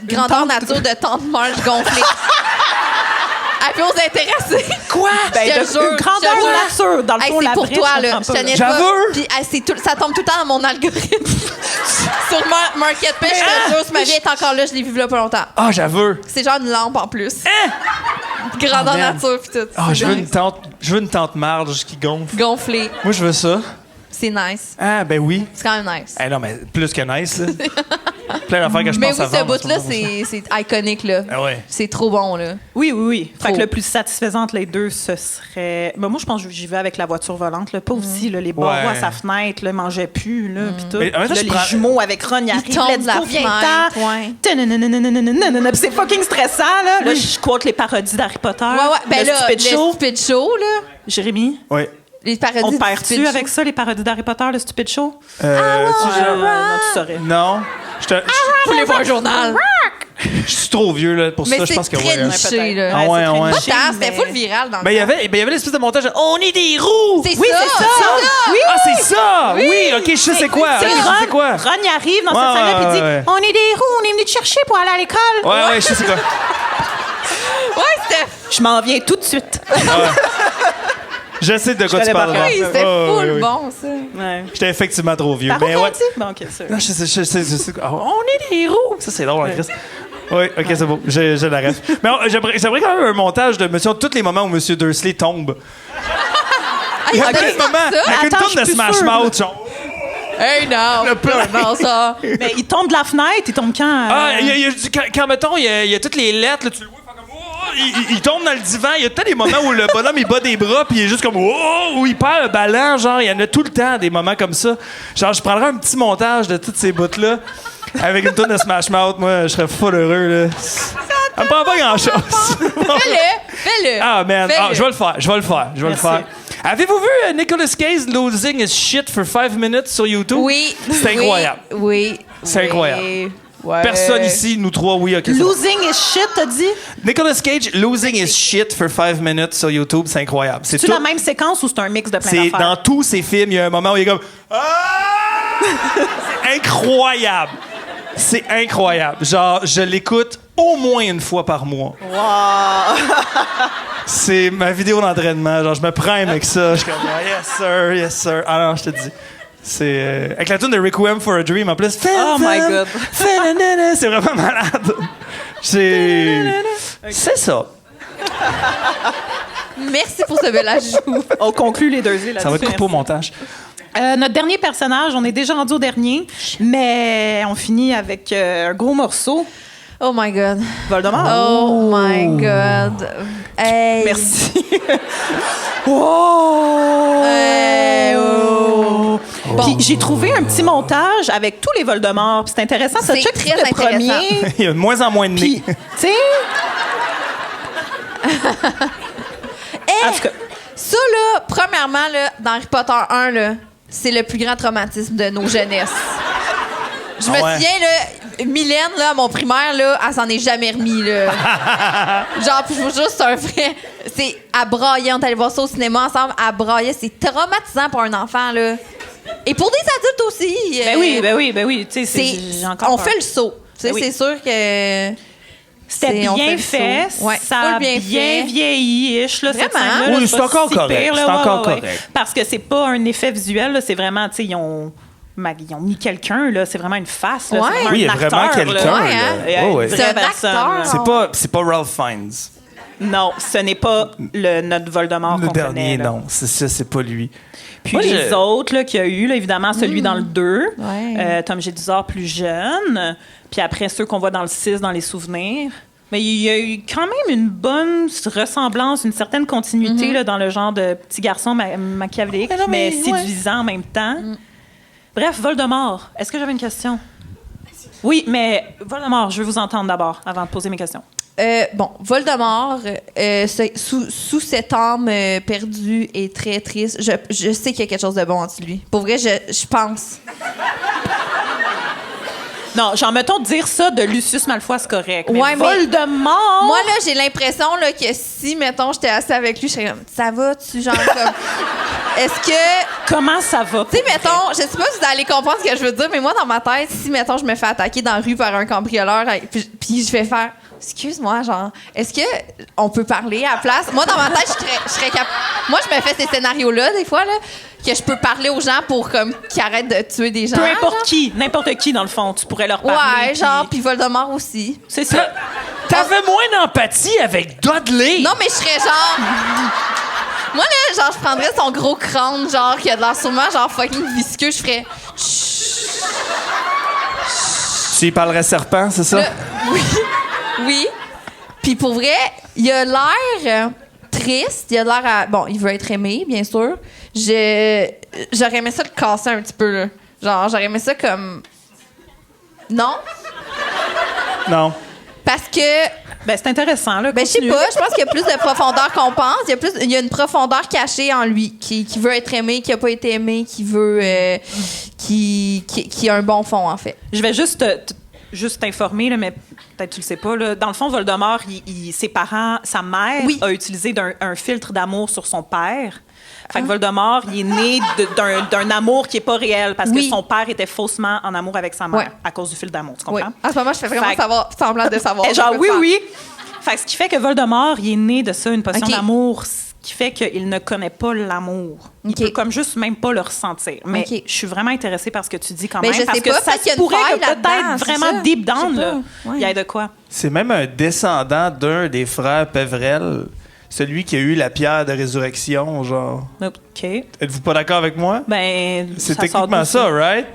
grandeur nature de tante Marge gonflée. Elle peut vous intéresser. Quoi? Ben, Je te de- jure, une grandeur je te jure. nature. Dans le Hey, fond, c'est la pour vraie, toi, je là. comprends Je pas, te niaise J'avoue. pas. Puis ça tombe tout le temps dans mon algorithme. Sur Marketplace, je te jure, si ma vie est encore là, je l'ai vu là pas longtemps. Ah, j'avoue. C'est genre une lampe en plus. Grandeur Oh, man. nature, puis tout. Ah, je veux une tante Marge qui gonfle. Gonflée. Moi, je veux ça. c'est nice. Ah, ben oui. C'est quand même nice. Eh non, mais plus que nice, là. Plein d'affaires que je Mais pense oui, à ce vendre. bout-là, c'est iconique, là. Ah ouais. C'est trop bon, là. Oui. Fait Trop. que le plus satisfaisant entre les deux, ce serait... Ben, moi, je pense que j'y vais avec la voiture volante. Là. Pas aussi, là, les barreaux à sa fenêtre, là, mangeait plus, là, pis tout. Mais en même temps, Là, je les prends- jumeaux avec Ron, ils arrivent, tombent let's de la go, viens-t'en. fenêtre, ouais. Tanananananananana. Pis c'est fucking stressant, là. Là, je quote les parodies d'Harry Potter. Ouais. Ben le là, Stupid Show. le Stupid Show, là. Jérémy, Oui. Les parodies on du perd-tu Stupid avec Show. ça, les parodies d'Harry Potter, le Stupid Show? Tu- Non, tu saurais. Non. Vous voulez voir un journal? Je suis trop vieux là, pour Mais ça. Je c'est pense que très ouais. niché, là. Ah ouais, c'est très ouais. Pas niché, tant, c'était mais- full viral dans le Ben, il y temps. avait l'espèce de montage de On est des roues! C'est Oui, ça! c'est ça! Oui! Ah, c'est ça! Oui, ok, je sais c'est quoi. C'est Oui, je sais c'est quoi. Ron, il arrive dans Ouais, cette salle-là, puis il dit ouais. On est des roues, on est venu te chercher pour aller à l'école. Ouais, je sais c'est quoi. Ouais, c'était Je m'en viens tout de suite. Je sais de quoi tu connais parles. par cœur. oui, c'était Ouais, full ouais, ouais. bon, ça. Ouais. J'étais effectivement trop vieux. Par Mais contre, ouais. tu bon, OK, sûr. Non, je sais. On est des roues! Ça, c'est drôle, hein, Chris. Oui, ok, c'est beau. J'ai la ref. Mais j'aimerais quand même un montage de tous les moments où M. Dursley tombe. Il y a ok. plein de moments avec une Attends, tourne je de suis Smash sûre. Mouth. Genre. Hey, non! Le plan. Non, ça. Mais il tombe de la fenêtre, il tombe quand? Ah, quand mettons, il y a toutes les lettres, là, tu le vois, faire comme. Oh, il tombe dans le divan. Il y a peut-être des moments où le bonhomme il bat des bras, puis il est juste comme. Oh, où il perd un ballon. Genre, il y en a tout le temps des moments comme ça. Genre, je prendrais un petit montage de toutes ces bouts-là avec une tourne de Smash Mouth. Moi, je serais full heureux, là. Ça me prend pas grand-chose. Fais-le! Ah, man. Fais-le. Ah, je vais le faire. Avez-vous vu Nicolas Cage losing his shit for 5 minutes sur YouTube? Oui. C'est incroyable. Oui. C'est incroyable. Ouais. Personne ici, nous trois, oui, ok. c'est bon. Losing his shit, t'as dit? Nicolas Cage losing his shit for 5 minutes sur YouTube, c'est incroyable. C'est C'est la même séquence ou c'est un mix de plein C'est d'affaires? dans tous ses films, il y a un moment où il est comme. Ah! C'est incroyable. C'est incroyable. Genre, je l'écoute au moins une fois par mois. Wow! C'est ma vidéo d'entraînement. Genre, je me prime avec ça. Je suis comme, ah, yes, sir. Ah non, je te dis. C'est. Avec la tune de Requiem for a Dream en plus. Oh my God. C'est vraiment malade. C'est ça. Merci pour ce bel ajout. On conclut les deux là-dessus. Ça va être coupé au montage. Notre dernier personnage, on est déjà rendu au dernier, mais on finit avec un gros morceau. Oh my God. Voldemort. Oh my God. Hey. Merci. Oh! Hey, oh. Puis j'ai trouvé un petit montage avec tous les Voldemort. Puis c'est intéressant. Ça C'est check très le intéressant. premier. Il y a de moins en moins de Puis, nez. tu sais. En tout cas, Ça, là, premièrement, là, dans Harry Potter 1, là, c'est le plus grand traumatisme de nos jeunesses. Je me ouais. souviens, là, Mylène, là, à mon primaire, là, elle s'en est jamais remis, là. Genre, puis je vous jure, c'est un vrai... C'est à brailler. On est allé voir ça au cinéma ensemble, à brailler. C'est traumatisant pour un enfant, là. Et pour des adultes aussi. ben oui. Tu sais, j'ai encore on peur. fait le saut. Tu sais, Ben oui. c'est sûr que... C'était on fait bien le fait, saut. Ouais, ça full a bien fait. vieilli-ish, là, cette Vraiment? scène-là. Oui, là, c'est pas encore si correct, pire, là, c'est encore correct. Parce que c'est pas un effet visuel, là, c'est vraiment, tu sais, ils ont mis quelqu'un, là, c'est vraiment une face, là, Ouais. c'est vraiment Oui, il y a un vraiment acteur, quelqu'un. là. Ouais, là. hein? Et Ouais, une ouais. vraie C'est un personne, acteur. là. C'est pas Ralph Fiennes. Non, ce n'est pas notre Voldemort Le qu'on dernier, connaît, là. non. C'est ça, c'est pas lui. Puis Moi, les autres là, qu'il y a eu, là, évidemment, celui dans le 2, Ouais. Tom Jedusor plus jeune, puis après ceux qu'on voit dans le 6, dans les souvenirs. Mais il y a eu quand même une bonne ressemblance, une certaine continuité là, dans le genre de petit garçon machiavélique, mais séduisant en même temps. Bref, Voldemort. Est-ce que j'avais une question? Oui, mais Voldemort, je veux vous entendre d'abord avant de poser mes questions. Bon, Voldemort, sous cette âme perdue et très triste, je sais qu'il y a quelque chose de bon en lui. Pour vrai, je pense. Non, genre, mettons, dire ça de Lucius Malfoy, c'est correct. Mais Ouais, mais- Voldemort! Moi, là, j'ai l'impression là, que si, mettons, j'étais assise avec lui, je serais comme, ça va-tu, genre, comme. Est-ce que. Comment ça va? Tu sais, mettons, je sais pas si vous allez comprendre ce que je veux dire, mais moi, dans ma tête, si, mettons, je me fais attaquer dans la rue par un cambrioleur, puis je vais faire. Excuse-moi, genre, est-ce que on peut parler à la place? Moi, dans ma tête, je serais capable. Moi, je me fais ces scénarios-là, des fois, là, que je peux parler aux gens pour, comme, qu'ils arrêtent de tuer des gens. Peu importe genre. qui, n'importe qui, dans le fond, tu pourrais leur parler. Ouais, genre, puis Voldemort aussi. C'est ça. T'avais moins d'empathie avec Dudley. Non, mais je serais genre. Moi, là, genre, je prendrais son gros crâne, genre, qui a de l'air sûrement, genre, fucking visqueux. Je ferais... Tu y parlerais serpent, c'est ça? Oui. Oui. Puis pour vrai, il a l'air triste. Il a l'air à... Bon, il veut être aimé, bien sûr. J'aurais aimé ça le casser un petit peu, là. Genre, j'aurais aimé ça comme... Non? Non. Parce que... Ben, c'est intéressant, là. Ben, je sais pas. Je pense qu'il y a plus de profondeur qu'on pense. Il y a une profondeur cachée en lui qui veut être aimé, qui a pas été aimé, qui veut... qui a un bon fond, en fait. Je vais juste t'informer, là, mais peut-être tu le sais pas. Là. Dans le fond, Voldemort, ses parents, sa mère a utilisé un filtre d'amour sur son père. Fait que Voldemort, il est né d'un amour qui est pas réel parce que son père était faussement en amour avec sa mère à cause du filtre d'amour. Tu comprends? Oui. En ce moment, je fais vraiment semblant de savoir. Genre, oui. Fait que ce qui fait que Voldemort, il est né de ça, une potion d'amour, ce qui fait qu'il ne connaît pas l'amour. Il peut comme juste même pas le ressentir. Mais je suis vraiment intéressée par ce que tu dis quand même. Parce que ça se pourrait que peut-être vraiment deep down, là, il y ait de quoi. C'est même un descendant d'un des frères Pévrel. Celui qui a eu la pierre de résurrection, genre. OK. Êtes-vous pas d'accord avec moi? Ben, c'est techniquement ça, right?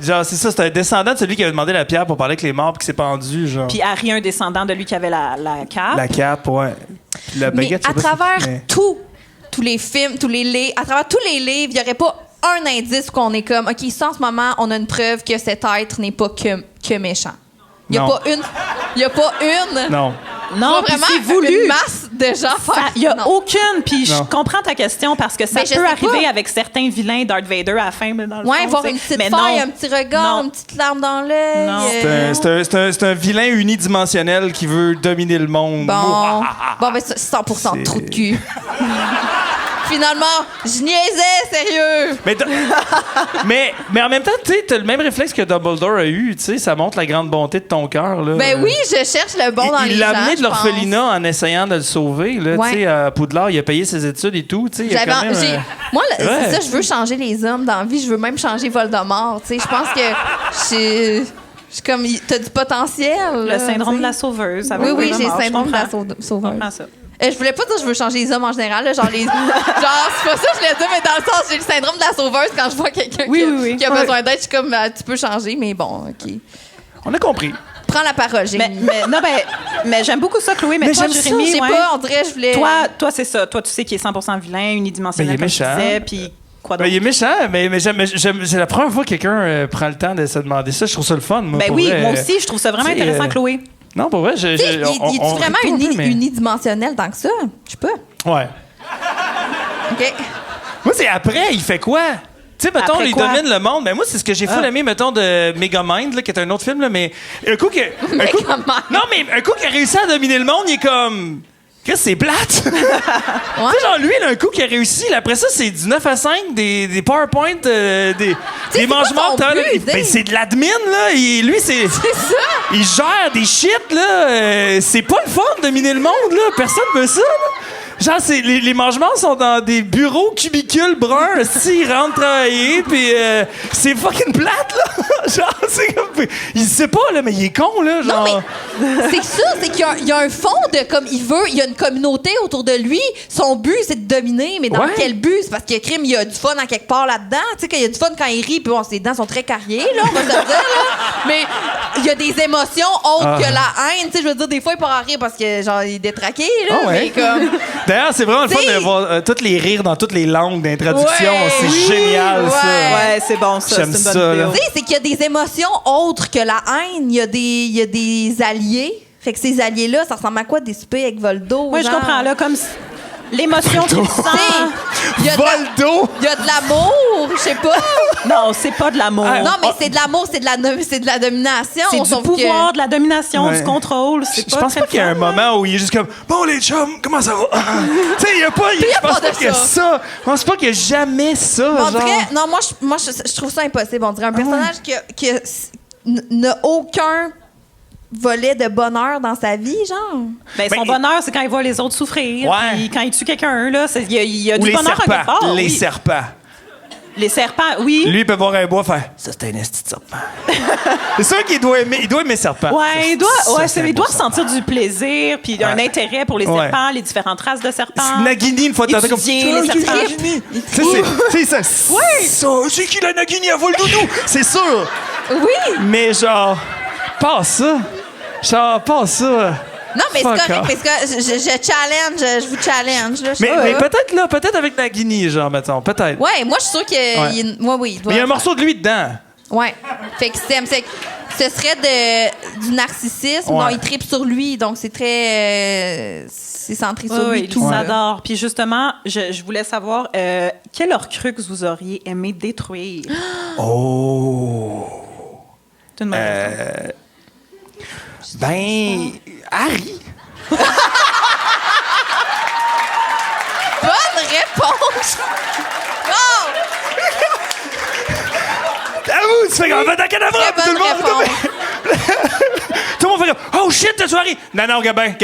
Genre, c'est ça, c'est un descendant de celui qui avait demandé la pierre pour parler avec les morts puis qui s'est pendu, genre. Puis Harry, un descendant de lui qui avait la cape. La cape, ouais. Puis la baguette, mais à travers tous les films, à travers tous les livres, il n'y aurait pas un indice qu'on est comme, OK, ça, en ce moment, on a une preuve que cet être n'est pas que méchant. Il n'y a pas une. Non. Non, puis c'est voulu. Une masse de gens faire. Il n'y a aucune. Puis je comprends ta question parce que ça peut arriver avec certains vilains Darth Vader à la fin, mais dans le fond, voir une petite faille, un petit regard, une petite larme dans l'œil. C'est un vilain unidimensionnel qui veut dominer le monde. Bon, ben, c'est 100% trou de cul. Finalement, je niaisais, sérieux! Mais en même temps, tu sais, t'as le même réflexe que Dumbledore a eu, tu sais, ça montre la grande bonté de ton cœur, là. Ben oui, je cherche le bon dans les gens, il l'a amené de l'orphelinat en essayant de le sauver, là, tu sais, à Poudlard, il a payé ses études et tout, tu sais, Moi, c'est ça, je veux changer les hommes dans la vie, je veux même changer Voldemort, tu sais, je pense que je suis comme, t'as du potentiel. Le syndrome de la sauveuse. Oui, j'ai le syndrome de la sauveuse. Je voulais pas dire que je veux changer les hommes en général. Là, genre, c'est pas ça que je voulais dire, mais dans le sens, j'ai le syndrome de la sauveuse quand je vois quelqu'un qui a besoin d'aide. Je suis comme, tu peux changer, mais bon, OK. On a compris. Prends la parole, Jérémy. Mais j'aime beaucoup ça, Chloé. Mais toi, Jérémy, je sais pas, on dirait, je voulais... Toi, c'est ça. Toi, tu sais qu'il est 100% vilain, unidimensionnel, comme tu disais, puis quoi d'autre? Il est méchant, mais c'est la première fois que quelqu'un prend le temps de se demander ça. Je trouve ça le fun, moi. Moi aussi, je trouve ça vraiment intéressant, Chloé. Non, pour vrai, il est vraiment unidimensionnel tant que ça? Je sais pas. Ouais. OK. Moi, c'est après, il fait quoi? Tu sais, mettons, il domine le monde. Mais moi, c'est ce que j'ai full aimé, mettons, de Megamind, là, qui est un autre film, là, mais un coup Non, mais un coup qui a réussi à dominer le monde, il est comme... Qu'est-ce que c'est plate? Tu sais, genre, lui, il a un coup qui a réussi. Après ça, c'est du 9 à 5, des PowerPoint, des mangements. C'est de l'admin, là. Lui, c'est ça. Il gère des shit, là. C'est pas le fun de dominer le monde, là. Personne veut ça, là. Genre, les mangements sont dans des bureaux cubicules bruns. Ils rentrent travailler, puis c'est fucking plate, là. Genre, c'est comme... Il sait pas, là, mais il est con, là. Genre... Non, mais c'est ça, c'est qu'il y a un fond de, comme, il y a une communauté autour de lui. Son but, c'est de dominer, mais dans quel but? C'est parce qu'il il y a du fun à quelque part là-dedans. Tu sais, qu'il y a du fun quand il rit, puis bon, ses dents sont très carriées, là, on va se le dire, là. Mais il y a des émotions autres que la haine. Tu sais, je veux dire, des fois, il part à rire parce que, genre, il est détraqué, là. Mais comme... D'ailleurs, c'est vraiment le fun de voir tous les rires dans toutes les langues d'introduction. C'est génial, ça. Ouais, c'est bon, ça. J'aime c'est une ça. bonne Tu sais, c'est qu'il y a des émotions autres que la haine. Il y a des alliés. Fait que ces alliés-là, ça ressemble à quoi? Des soupers avec Voldo? Oui, je comprends. Là, comme l'émotion qu'il sent. Voldo! Il y a de l'amour, je sais pas. Non, c'est pas de l'amour. Non, mais c'est de l'amour, c'est de la domination. C'est du pouvoir, de la domination, du contrôle. Je pense pas qu'il y a un moment où il est juste comme « Bon, les chums, comment ça va? » Tu sais, il y a pas... Je pense pas qu'il y a ça. Je pense pas qu'il y a jamais ça, on dirait... Non, moi, je trouve ça impossible. On dirait un personnage qui n'a aucun volet de bonheur dans sa vie, genre. Ben, son bonheur, c'est quand il voit les autres souffrir. Puis quand il tue quelqu'un, là, il y a du bonheur serpents, quelque part. Les serpents. Les serpents, oui. Lui, il peut voir un bois faire « Ça, c'est un esti de serpent. » C'est sûr qu'il doit aimer serpent. Ouais, il doit serpent. ressentir du plaisir puis un intérêt pour les serpents, les différentes races de serpents. Nagini, une fois de temps, comme... Étudier les serpents. C'est ça. C'est qui la Nagini à vol doudou? C'est sûr. Oui. Mais genre, pas ça. Non, mais c'est Fuck correct, off. parce que je vous challenge. Là, Mais peut-être avec Nagini, genre, mettons, peut-être. Ouais, moi, je suis sûre qu'il Ouais. il doit... Mais il y a un morceau de lui dedans. Ouais. Fait que ce serait du narcissisme. Ouais. Non, il tripe sur lui, donc c'est très... c'est centré sur lui. Oui, tout il ça. s'adore. Puis justement, je voulais savoir quel Horcrux vous auriez aimé détruire? Oh. C'est une bonne question. Ben, Harry. Bonne réponse! Wow! Avoue, tu fais comme un cadavre, Très tout le bonne monde. Tout le monde fait comme oh shit, tu arrives. Non, Gabin.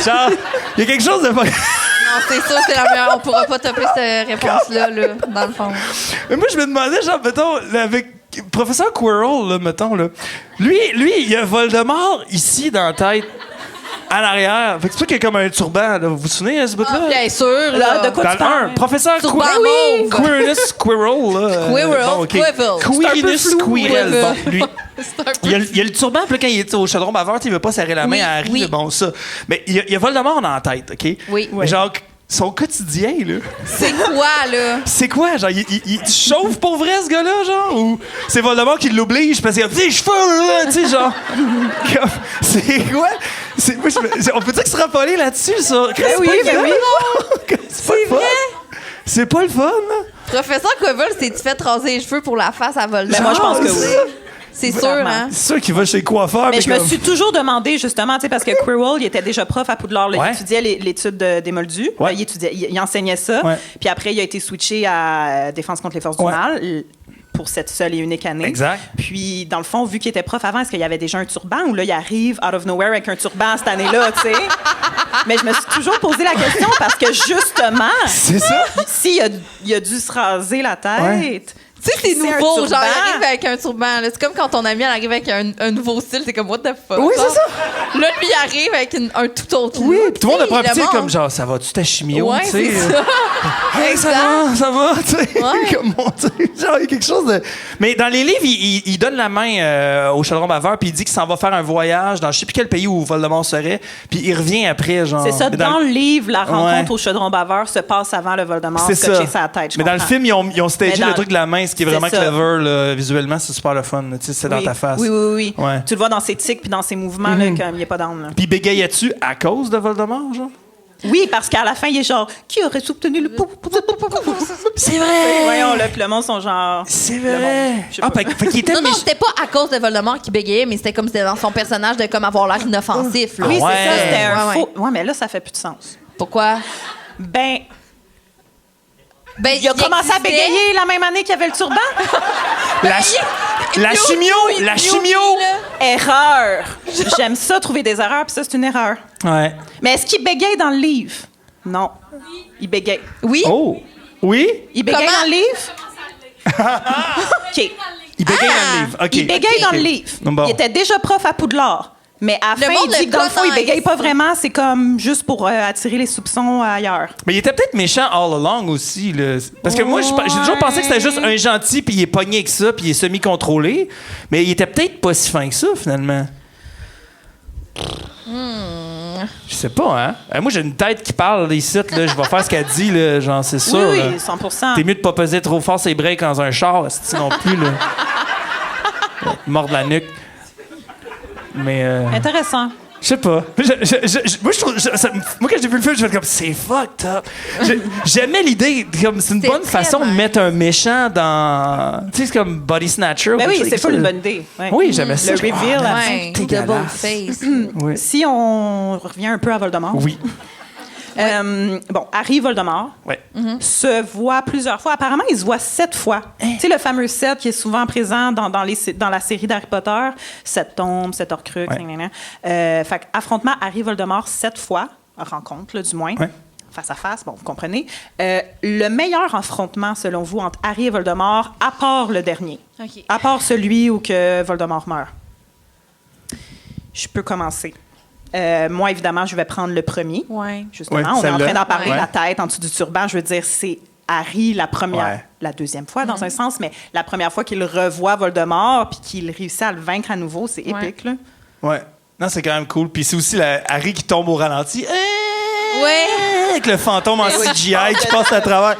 Genre, il y a quelque chose de. Non, c'est sûr, c'est la meilleure. On pourra pas topper cette réponse-là, là, dans le fond. Mais moi, je me demandais, genre, mettons, avec Professeur Quirrell, là, mettons, là. Lui, il y a Voldemort ici dans la tête, en arrière. Fait que c'est pas qu'il y a comme un turban, là. Vous vous souvenez, ce bout-là? Ah, bien sûr, là. De quoi Dans tu le parles? 1, Professeur Turban Quirrell. mauve. Quirrellus Quirrell, là. Quirrell, Quirrell. Quirrellus Quirrell. Quirrell. Bon, lui. Il y a le turban, puis là, quand il est au chaudron bavard, il veut pas serrer la main à Harry, là, bon, ça. Mais il y a Voldemort dans la tête, OK? Oui. Mais genre, son quotidien, là. C'est quoi, là? C'est quoi? Genre, il chauffe pour vrai, ce gars-là, genre? Ou c'est Voldemort qui l'oblige parce qu'il a des cheveux, là, tu sais, genre. Comme, c'est quoi? On peut dire qu'il se rapolait là-dessus, ça. Ben oui. C'est vrai? C'est pas le fun, là. Professeur Quirrell, s'est-tu fait raser les cheveux pour la face à Voldemort? Ben, moi, je pense que oui. C'est sûr, hein? C'est sûr qu'il va chez le coiffeur. Mais je me comme- suis toujours demandé, justement, tu sais, parce que Quirrell, il était déjà prof à Poudlard. Là, Ouais. Il étudiait l'étude des Moldus. Ouais. Il enseignait ça. Ouais. Puis après, il a été switché à Défense contre les forces Ouais. du mal pour cette seule et unique année. Exact. Puis, dans le fond, vu qu'il était prof avant, est-ce qu'il y avait déjà un turban ou là, il arrive out of nowhere avec un turban cette année-là, tu sais? Mais je me suis toujours posé la question parce que, justement, C'est ça? s'il a dû se raser la tête... Ouais. Tu sais, c'est C'est un nouveau. turban. Genre, il arrive avec un turban. là. C'est comme quand ton ami elle arrive avec un nouveau style. C'est comme, what the fuck? Oui, c'est ça. Là, lui, il arrive avec un tout autre Oui, look, puis tout le monde a tu sais, pris monde- comme genre, ça va-tu ta chimio, Ouais, tu sais? c'est ça. Hey, ça va, tu sais. Ouais. Comme on dit, genre, il y a quelque chose de. Mais dans les livres, il donne la main au chaudron baveur, puis il dit qu'il s'en va faire un voyage dans je sais plus quel pays où Voldemort serait, puis il revient après, genre. C'est ça, Mais dans le livre, la rencontre Ouais. au chaudron baveur se passe avant le Voldemort C'est scotcher ça. sa tête. je Mais dans le comprends. film, ils ont stagé Mais dans- le truc de la main, ce qui est C'est vraiment ça. clever, là, visuellement, c'est super le fun. Tu sais, c'est dans Oui. ta face. Oui. Ouais. Tu le vois dans ses tics puis dans ses mouvements, là, comme il n'y a pas d'âme. là. Puis bégayais-tu à cause de Voldemort, genre? Oui, parce qu'à la fin, il est genre, qui aurait soutenu le C'est vrai! Voyons, là, puis le monde sont genre. C'est Le vrai! monde, je sais Ah, pas. fait qu'il était Non, c'était pas à cause de Voldemort qui bégayait, mais c'était comme c'était dans son personnage de comme avoir l'air inoffensif. Là. Oui, Ouais. c'est ça, c'était un Ouais, faux. Ouais, mais là, ça fait plus de sens. Pourquoi? Ben, Ben, il a commencé à existait. bégayer la même année qu'il avait le turban. La chimio! Erreur! J'aime ça, trouver des erreurs, puis ça, c'est une erreur. Ouais. Mais est-ce qu'il bégaye dans le livre? Non. Il bégaye. Oui? Oh! Oui? Il bégaye Comment? dans le livre? OK. Il bégaye dans le livre. OK. Il bégaye dans le livre. Bon. Il était déjà prof à Poudlard. Mais à la Le fin, monde il dit le que dans le fond, il connaît. bégaye pas vraiment. C'est comme juste pour attirer les soupçons ailleurs. Mais il était peut-être méchant all along aussi. Là. Parce que moi, j'ai toujours pensé que c'était juste un gentil, puis il est pogné avec ça, puis il est semi-contrôlé. Mais il était peut-être pas si fin que ça, finalement. Je sais pas, hein? Moi, j'ai une tête qui parle ici, là. Je vais faire ce qu'elle dit, là. Genre, c'est sûr. Oui, là. 100%. T'es mieux de pas peser trop fort ses breaks dans un char, sinon plus, là. Mort de la nuque. Mais. Intéressant. Je sais pas. Moi, je trouve, moi, quand j'ai vu le film, je fais comme c'est fucked up. J'aimais l'idée, comme c'est une C'est bonne très façon de nice. mettre un méchant dans. Tu sais, c'est comme Body Snatcher. Ben ou oui, quelque c'est chose pas une de- bonne idée. Ouais. Oui, j'aimais ça. Le reveal, là. Ouais, double dégueulasse. face. Oui. Si on revient un peu à Voldemort. Oui. Bon, Harry Voldemort Ouais. se voit plusieurs fois. Apparemment, il se voit 7 fois. Tu sais, le fameux 7 qui est souvent présent dans la série d'Harry Potter. 7 tombes, 7 Horcruxes, Ouais. gna, gna, gna. Fait affrontement Harry Voldemort 7 fois, rencontre, là, du moins. Ouais. face à face, bon, vous comprenez. Le meilleur affrontement, selon vous, entre Harry et Voldemort, à part le dernier, à part celui où que Voldemort meurt. Je peux commencer. Moi, évidemment, je vais prendre le premier. Justement, on est en train d'en parler, la tête en dessous du turban. Je veux dire, c'est Harry la deuxième fois, dans un sens, mais la première fois qu'il revoit Voldemort puis qu'il réussit à le vaincre à nouveau, c'est épique, là. Ouais. Non, c'est quand même cool. Puis c'est aussi Harry qui tombe au ralenti. Avec le fantôme en CGI qui passe à travers.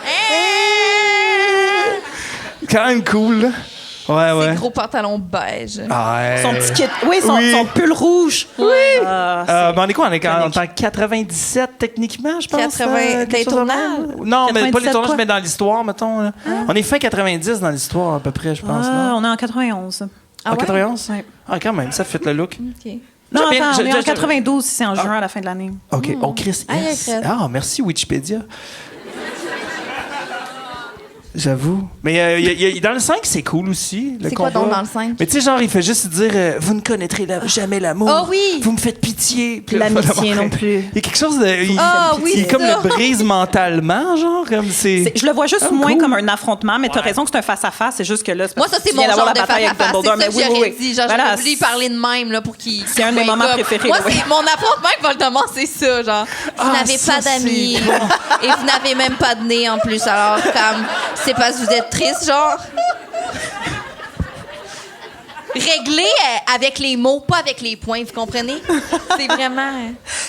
Quand même cool, là. Ses gros pantalons beige. Son petit kit. Son pull rouge. On est quoi? On est en 97, techniquement, je pense. 80. Les tournages? Non, mais pas les tournages, mais dans l'histoire, mettons. On est fin 90 dans l'histoire, à peu près, je pense. On est en 91. En 91? Oui. Quand même, ça fait le look. Non, attends, on est en 92 si c'est en juin à la fin de l'année. OK. Oh, Chris, yes. Merci, Wikipédia. J'avoue. Mais dans le 5, c'est cool aussi. C'est quoi donc dans le 5? Mais tu sais, genre, il fait juste dire vous ne connaîtrez jamais l'amour. Oh oui! Vous me faites pitié. L'amitié non plus. Il y a quelque chose de. Il est comme le brise mentalement, genre. Comme je le vois juste moins comme un affrontement, mais tu as raison que c'est un face-à-face. C'est juste que là, moi, ça, c'est mon genre de face-à-face. C'est ça que j'aurais dit. Genre, j'aurais voulu parler de même là, pour qu'il. C'est un de mes moments préférés. Moi, c'est mon affrontement avec Voldemort, c'est ça. Genre, vous n'avez pas d'amis et vous n'avez même pas de nez en plus. Alors, comme. C'est parce que vous êtes triste, genre. Réglez avec les mots, pas avec les points, vous comprenez? C'est vraiment...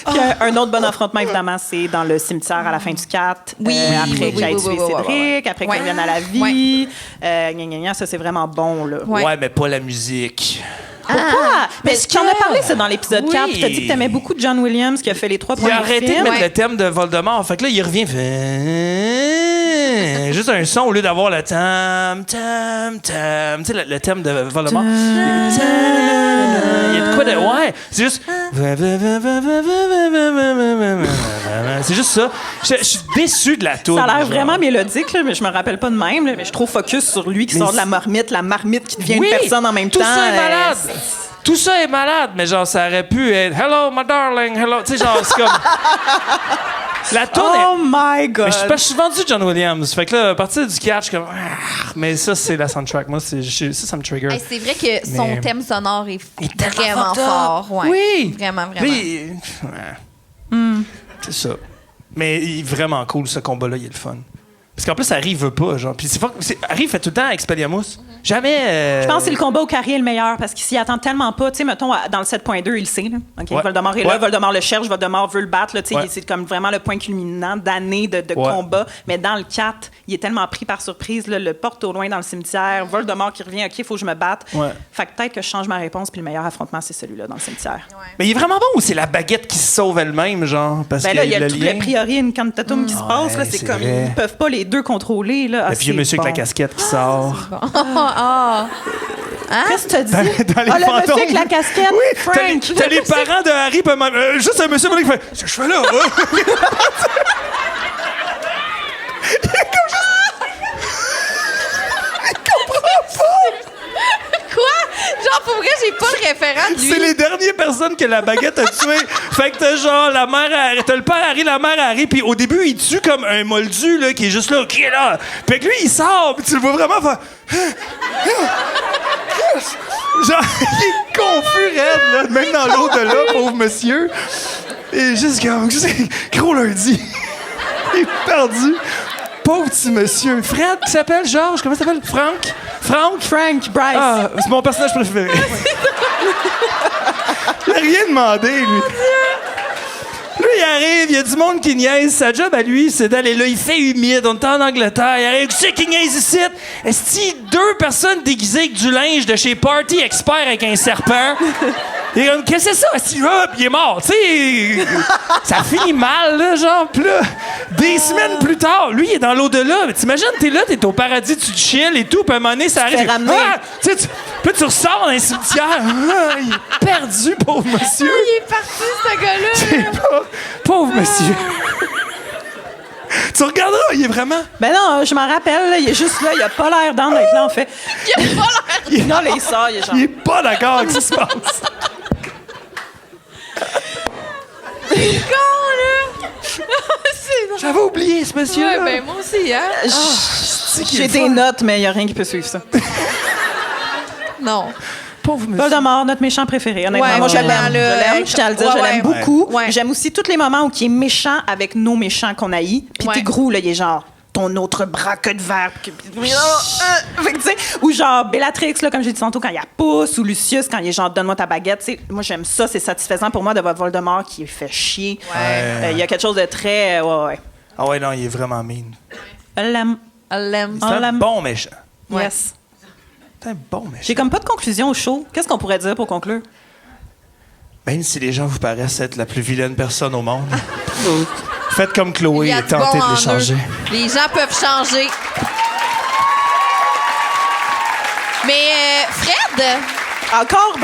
Puis un autre bon affrontement, évidemment, c'est dans le cimetière à la fin du 4. Après qu'il ait tué Cédric, après qu'il revienne à la vie. Ça, c'est vraiment bon, là. Ouais, mais pas la musique. Pourquoi? Mais ce qu'on a parlé, c'est dans l'épisode 4. Tu t'as dit que t'aimais beaucoup John Williams qui a fait les 3 premiers films. Il a arrêté de mettre le thème de Voldemort. Fait que là, il revient. Juste un son au lieu d'avoir le tam, tam, tam. Tu sais, le thème de Voldemort. Il y a de quoi de. Ouais, c'est juste. C'est juste ça. Je suis déçu de la toune. Ça a l'air vraiment mélodique, là, mais je me rappelle pas de même. Là, mais je suis trop focus sur lui qui sort de la marmite qui devient une personne en même temps. Tout ça est malade. Tout ça est malade, mais genre, ça aurait pu être « Hello, my darling, hello ». Tu sais, genre, c'est comme... La toune my God! Mais je suis vendu John Williams. Fait que là, à partir du catch, je suis comme... Mais ça, c'est la soundtrack. Moi, ça me trigger. Hey, c'est vrai que son thème sonore est vraiment fort. Ouais. Oui! Vraiment. C'est ça. Mais il est vraiment cool, ce combat-là. Il est le fun. Parce qu'en plus, Harry veut pas, genre. Puis Harry fait tout le temps Expelliarmus. Jamais. Je pense que c'est le combat où Harry est le meilleur parce qu'il s'y attend tellement pas. Tu sais, mettons, dans le 7.2, il sait. Là. Okay? Voldemort est là, Voldemort le cherche, Voldemort veut le battre. Là, c'est comme vraiment le point culminant d'années de combat. Mais dans le 4, il est tellement pris par surprise. Là, le porte au loin dans le cimetière. Voldemort qui revient, OK, il faut que je me batte. Fait que peut-être que je change ma réponse, puis le meilleur affrontement, c'est celui-là dans le cimetière. Mais il est vraiment bon ou c'est la baguette qui se sauve elle-même, genre? Parce là, il y a tout le priori incantatum qui se passe. Là, c'est comme ils peuvent pas les deux contrôler. Là. Et puis il y a monsieur avec la casquette qui sort. Qu'est-ce que tu as dit? Dans les le fantômes. monsieur avec la casquette, Frank. T'as les parents de Harry, juste un monsieur qui fait « Ce que je fais là, Quoi? Genre, pour vrai, j'ai pas le référent de lui. C'est les dernières personnes que la baguette a tuées. Fait que t'as genre la mère Harry, t'as le père Harry, la mère Harry, puis au début, il tue comme un moldu là, qui est juste là, qui est là. Puis que lui, il sort, puis tu le vois vraiment faire... Genre, il est confus, raide, là, même dans l'au-delà, pauvre monsieur. Et juste comme, gros lundi. Il est perdu. Pauvre petit monsieur. Fred, qui s'appelle Georges, comment ça s'appelle? Frank Bryce. Ah, c'est mon personnage préféré. Il a rien demandé, lui. Lui, il arrive, il y a du monde qui niaise. Sa job à lui, c'est d'aller là. Il fait humide, on est en Angleterre. Il arrive, qui c'est qui niaise ici? Est-ce que 2 personnes déguisées avec du linge de chez Party Expert avec un serpent? Il est comme, qu'est-ce que c'est ça? Est-ce il est mort, tu sais. Ça finit mal, là, genre. Puis là, des semaines plus tard, lui, il est dans l'au-delà. Mais t'imagines, t'es là, t'es au paradis, tu chill et tout. Puis à un moment donné, ça arrive. Puis là, tu ressors dans un cimetière. Il est perdu, pauvre monsieur. Il est parti, ce gars-là. C'est pauvre monsieur. Tu regarderas, il est vraiment... Ben non, je m'en rappelle, là, il est juste là, il a pas l'air d'en être là, en fait. Il a pas l'air... Non, là, il sort, il est genre... Il est pas d'accord avec ce qui se passe. C'est con, là! C'est J'avais oublié ce monsieur-là. Ouais, ben moi aussi, hein? J'ai des notes, mais il n'y a rien qui peut suivre ça. Non. Pauvre monsieur. Voldemort, notre méchant préféré. Honnêtement, Ouais, moi, je vraiment, l'aime. Je tiens à le dire, je l'aime beaucoup. Ouais. J'aime aussi tous les moments où il est méchant avec nos méchants qu'on haït. Puis Tigrou, là, il est genre... ton autre braque de verre. Fait que, tu sais, ou genre Bellatrix, là, comme j'ai dit tantôt, quand il y a pousse, ou Lucius, quand il est genre donne-moi ta baguette. T'sais, moi, j'aime ça, c'est satisfaisant pour moi de voir Voldemort qui fait chier. Il y a quelque chose de très. Ah ouais, non, il est vraiment mean. Elle l'aime. C'est un bon méchant. Yes. C'est un bon méchant. J'ai comme pas de conclusion au show. Qu'est-ce qu'on pourrait dire pour conclure? Même si les gens vous paraissent être la plus vilaine personne au monde, faites comme Chloé et tentez de les changer. Les gens peuvent changer. Mais Fred... Encore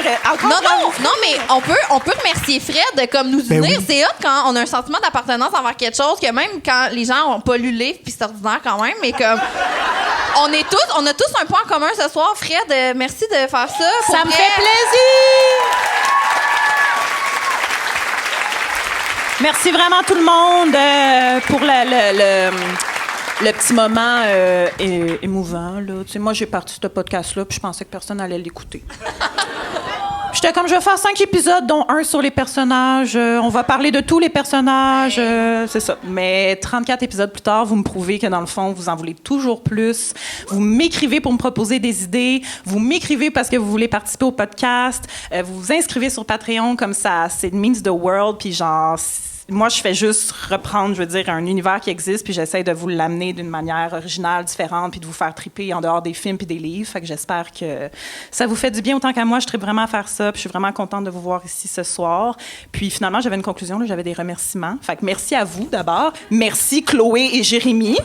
non, mais on peut remercier Fred de comme nous unir. Oui. C'est hot quand on a un sentiment d'appartenance envers quelque chose que même quand les gens n'ont pas lu le livre, puis c'est ordinaire quand même, mais comme... On a tous un point en commun ce soir. Fred, merci de faire ça. Ça me fait plaisir! Merci vraiment tout le monde pour le petit moment émouvant. Là. Tu sais, moi, j'ai parti de ce podcast-là puis je pensais que personne allait l'écouter. J'étais comme, je vais faire 5 épisodes, dont un sur les personnages. On va parler de tous les personnages. C'est ça. Mais 34 épisodes plus tard, vous me prouvez que, dans le fond, vous en voulez toujours plus. Vous m'écrivez pour me proposer des idées. Vous m'écrivez parce que vous voulez participer au podcast. Vous vous inscrivez sur Patreon comme ça. C'est means the world. Puis genre... Moi, je fais juste reprendre, je veux dire, un univers qui existe, puis j'essaie de vous l'amener d'une manière originale, différente, puis de vous faire triper en dehors des films puis des livres. Fait que j'espère que ça vous fait du bien autant qu'à moi. Je tripe vraiment à faire ça, puis je suis vraiment contente de vous voir ici ce soir. Puis finalement, j'avais une conclusion, là, j'avais des remerciements. Fait que merci à vous, d'abord. Merci Chloé et Jérémy.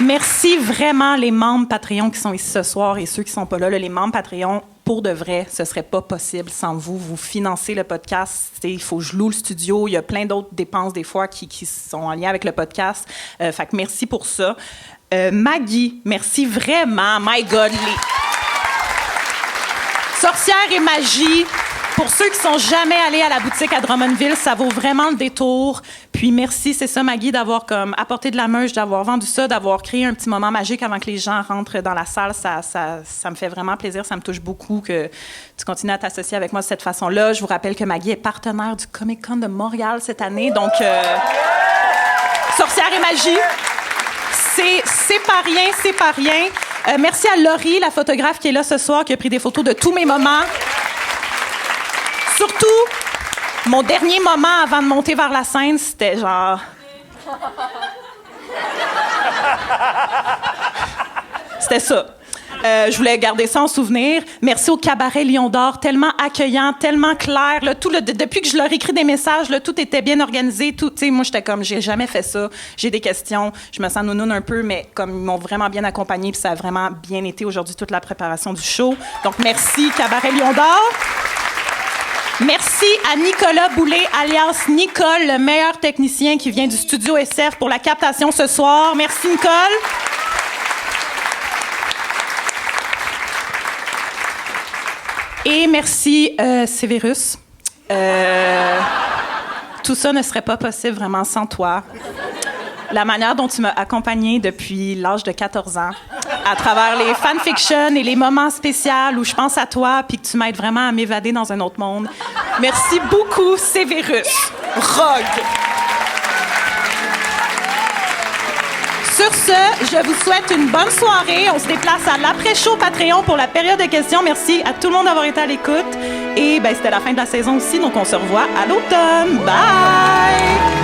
Merci vraiment les membres Patreon qui sont ici ce soir et ceux qui sont pas là. Les membres Patreon, pour de vrai, ce serait pas possible sans vous. Vous financez le podcast. Il faut que je loue le studio. Il y a plein d'autres dépenses des fois qui sont en lien avec le podcast. Fait que merci pour ça. Maggie, merci vraiment. My God. Sorcière et magie. Pour ceux qui sont jamais allés à la boutique à Drummondville, ça vaut vraiment le détour. Puis merci, c'est ça, Maggie, d'avoir comme apporté de la merch, d'avoir vendu ça, d'avoir créé un petit moment magique avant que les gens rentrent dans la salle. Ça me fait vraiment plaisir, ça me touche beaucoup que tu continues à t'associer avec moi de cette façon-là. Je vous rappelle que Maggie est partenaire du Comic-Con de Montréal cette année. Donc, Sorcière et magie, c'est pas rien. Merci à Laurie, la photographe qui est là ce soir, qui a pris des photos de tous mes moments. Surtout, mon dernier moment avant de monter vers la scène, c'était genre... C'était ça. Je voulais garder ça en souvenir. Merci au Cabaret Lion d'Or, tellement accueillant, tellement clair. Là, depuis que je leur écris des messages, là, tout était bien organisé. Moi, j'étais comme, j'ai jamais fait ça. J'ai des questions. Je me sens nounoune un peu, mais comme ils m'ont vraiment bien accompagnée, puis ça a vraiment bien été aujourd'hui toute la préparation du show. Donc, merci Cabaret Lion d'Or. Merci à Nicolas Boulay, alias Nicole, le meilleur technicien qui vient du studio SF pour la captation ce soir. Merci, Nicole. Et merci, Sévérus. Tout ça ne serait pas possible vraiment sans toi. La manière dont tu m'as accompagnée depuis l'âge de 14 ans, à travers les fanfictions et les moments spéciaux où je pense à toi puis que tu m'aides vraiment à m'évader dans un autre monde. Merci beaucoup, Sévérus. Rogue. Sur ce, je vous souhaite une bonne soirée. On se déplace à l'après-show Patreon pour la période de questions. Merci à tout le monde d'avoir été à l'écoute. Et c'était la fin de la saison aussi, donc on se revoit à l'automne. Bye!